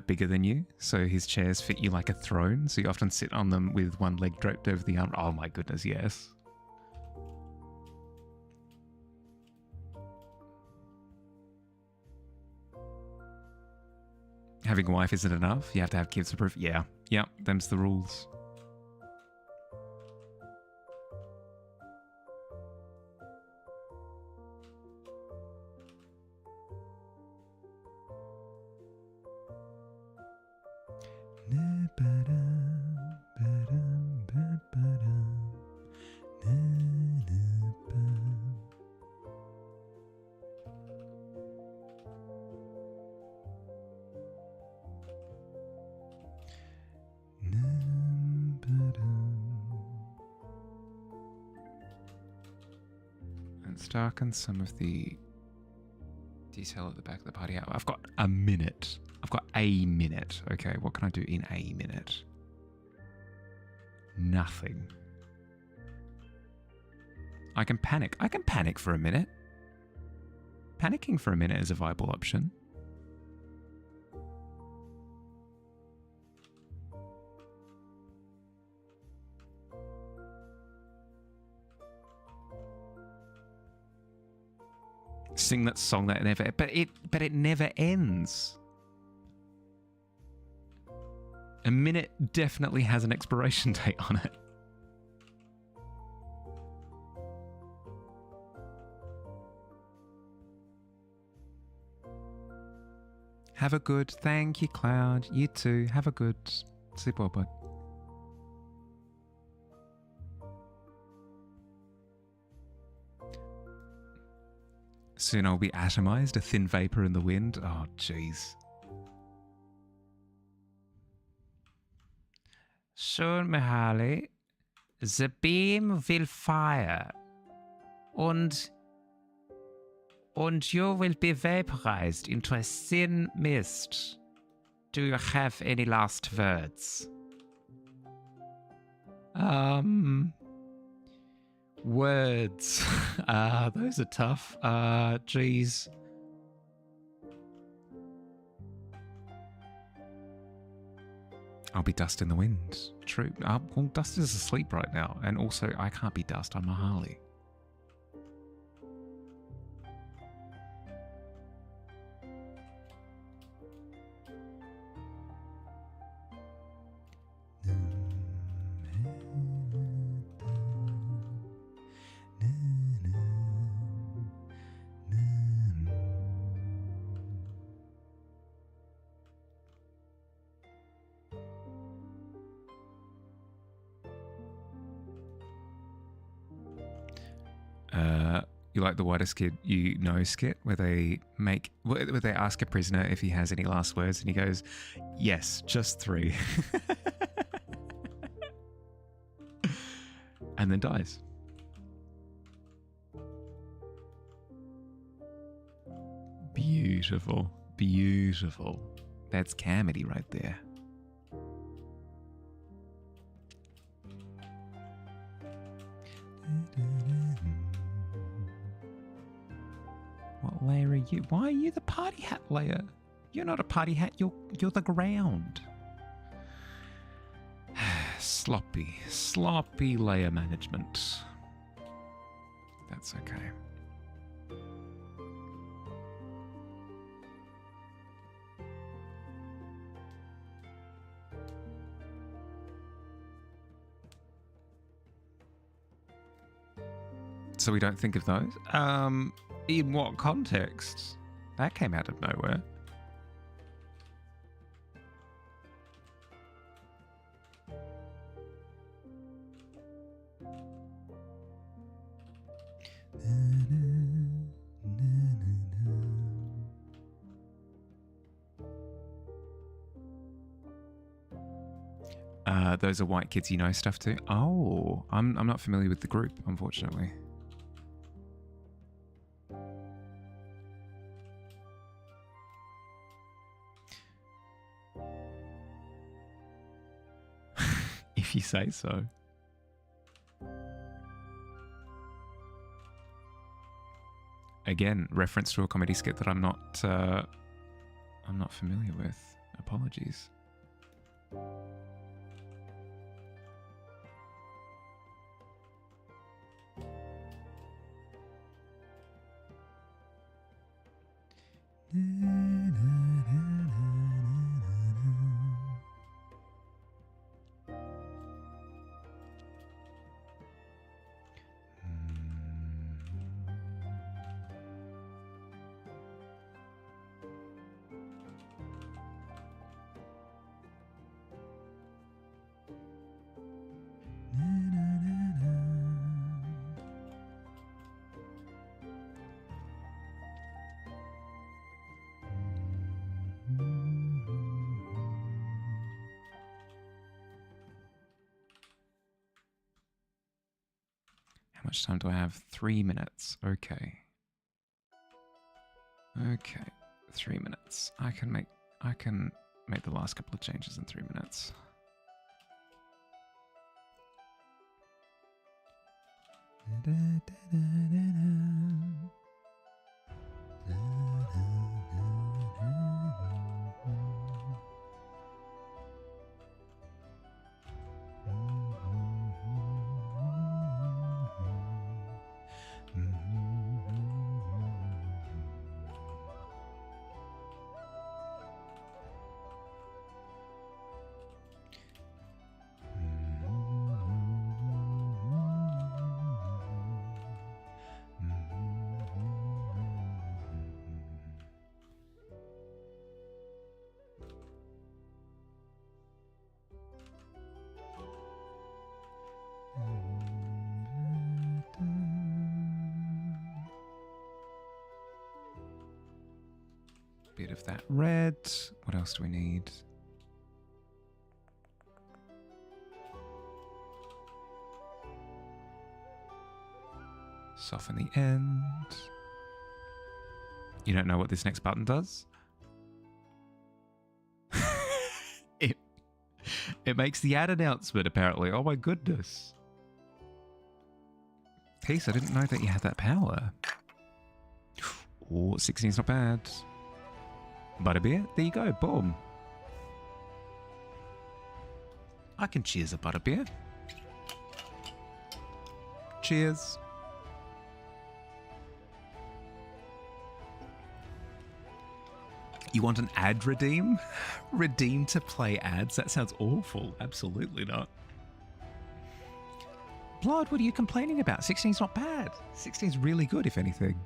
Bigger than you, so his chairs fit you like a throne, so you often sit on them with one leg draped over the arm. Oh my goodness, yes. Having a wife isn't enough. You have to have kids to prove. Yeah, them's the rules. Let's darken some of the detail at the back of the party out. I've got a minute. Okay, what can I do in a minute? Nothing. I can panic. I can panic for a minute. Panicking for a minute is a viable option. Sing that song that never... But it never ends. A minute definitely has an expiration date on it. Have a good... Thank you, Cloud. You too. Have a good... Sleep well, bud. Soon I'll be atomized, a thin vapor in the wind. Oh, jeez. Soon, Mihaly, the beam will fire, and you will be vaporized into a thin mist. Do you have any last words? Words. Those are tough. Geez. I'll be dust in the wind. True. Well, Dust is asleep right now. And also, I can't be dust. I'm a Harley. You like the whitest kid you know skit where they ask a prisoner if he has any last words and he goes, yes, just 3. And then dies. Beautiful. Beautiful. That's Camity right there. What layer are you? Why are you the party hat layer? You're not a party hat, you're the ground. Sloppy layer management. That's okay. So we don't think of those? In what context? That came out of nowhere. Those are white kids you know stuff too. Oh, I'm not familiar with the group, unfortunately. If you say so. Again, reference to a comedy skit that I'm not familiar with. Apologies. How much time do I have? 3 minutes. Okay. Okay. 3 minutes. I can make the last couple of changes in 3 minutes. Bit of that red. What else do we need? Soften the end. You don't know what this next button does? It makes the ad announcement, apparently. Oh my goodness. Peace, I didn't know that you had that power. Oh, 16's not bad. Butterbeer, there you go, boom. I can cheers a butterbeer. Cheers. You want an ad redeem? Redeem to play ads? That sounds awful. Absolutely not. Blood, what are you complaining about? 16's not bad. 16's really good, if anything.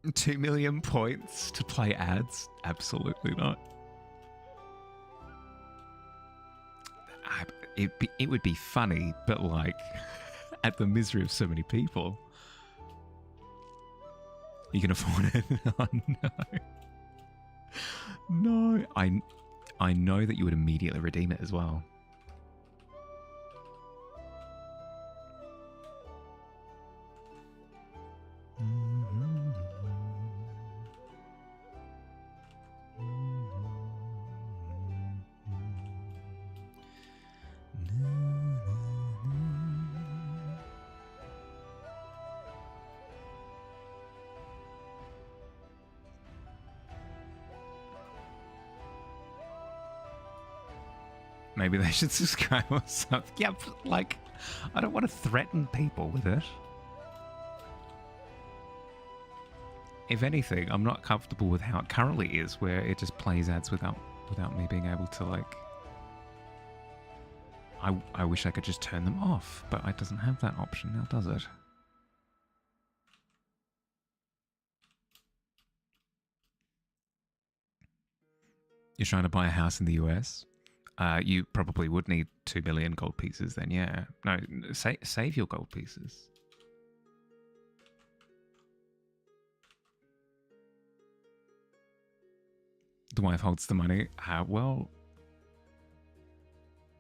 $2 million points to play ads? Absolutely not. it would be funny, but like at the misery of so many people. You can afford it. Oh no. No. I know that you would immediately redeem it as well. Maybe they should subscribe or something. Yeah, but like, I don't want to threaten people with it. If anything, I'm not comfortable with how it currently is, where it just plays ads without me being able to, like... I wish I could just turn them off, but it doesn't have that option now, does it? You're trying to buy a house in the US? You probably would need 2 million gold pieces then, yeah. No, save your gold pieces. The wife holds the money. Well,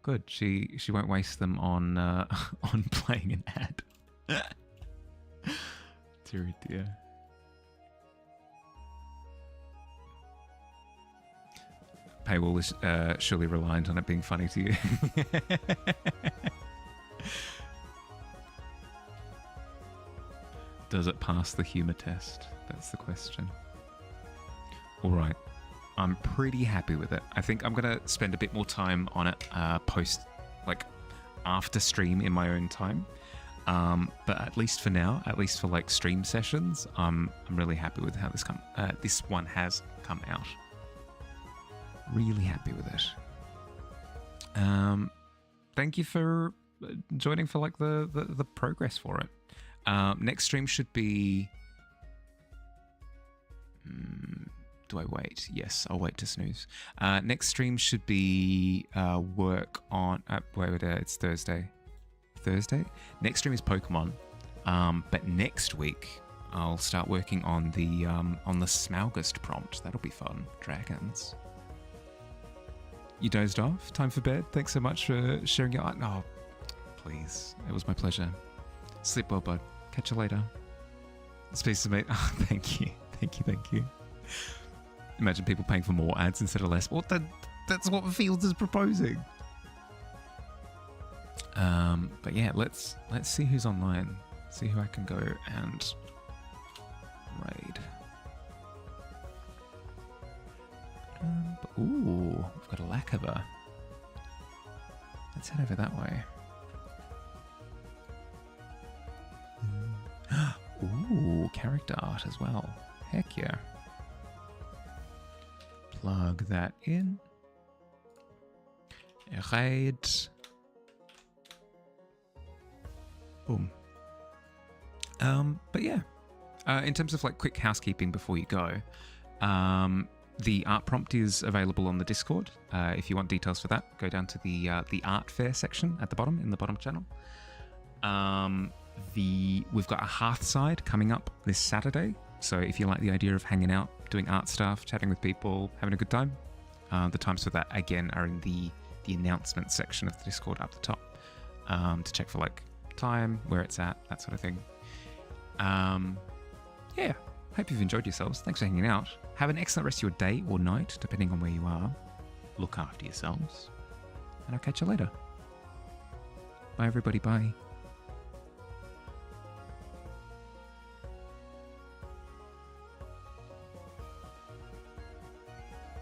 good. She won't waste them on on playing an ad. Dear, dear. Paywall is surely reliant on it being funny to you. Does it pass the humor test? That's the question. All right. I'm pretty happy with it. I think I'm going to spend a bit more time on it after stream in my own time. But at least for now, at least for like stream sessions, I'm really happy with how this one has come out. Really happy with it. Thank you for joining for like the progress for it. Next stream should be... do I wait? Yes, I'll wait to snooze. Next stream should be work on... it's Thursday. Thursday? Next stream is Pokemon. But next week, I'll start working on the Smaugust prompt. That'll be fun. Dragons. You dozed off? Time for bed? Thanks so much for sharing your art. Oh, please. It was my pleasure. Sleep well, bud. Catch you later. Space to mate. Oh, thank you. Thank you, thank you. Imagine people paying for more ads instead of less. Well, that's what Fields is proposing. But yeah, let's see who's online. See who I can go and raid. Ooh, we've got a Lacava. Let's head over that way. Ooh, character art as well. Heck yeah. Plug that in. Raid. Boom. But yeah, in terms of like quick housekeeping before you go, the art prompt is available on the Discord. If you want details for that, go down to the art fair section at the bottom, in the bottom channel. We've got a Hearthside coming up this Saturday. So if you like the idea of hanging out, doing art stuff, chatting with people, having a good time, the times for that, again, are in the announcement section of the Discord up the top, to check for like time, where it's at, that sort of thing. Yeah, hope you've enjoyed yourselves. Thanks for hanging out. Have an excellent rest of your day or night, depending on where you are. Look after yourselves, and I'll catch you later. Bye, everybody. Bye.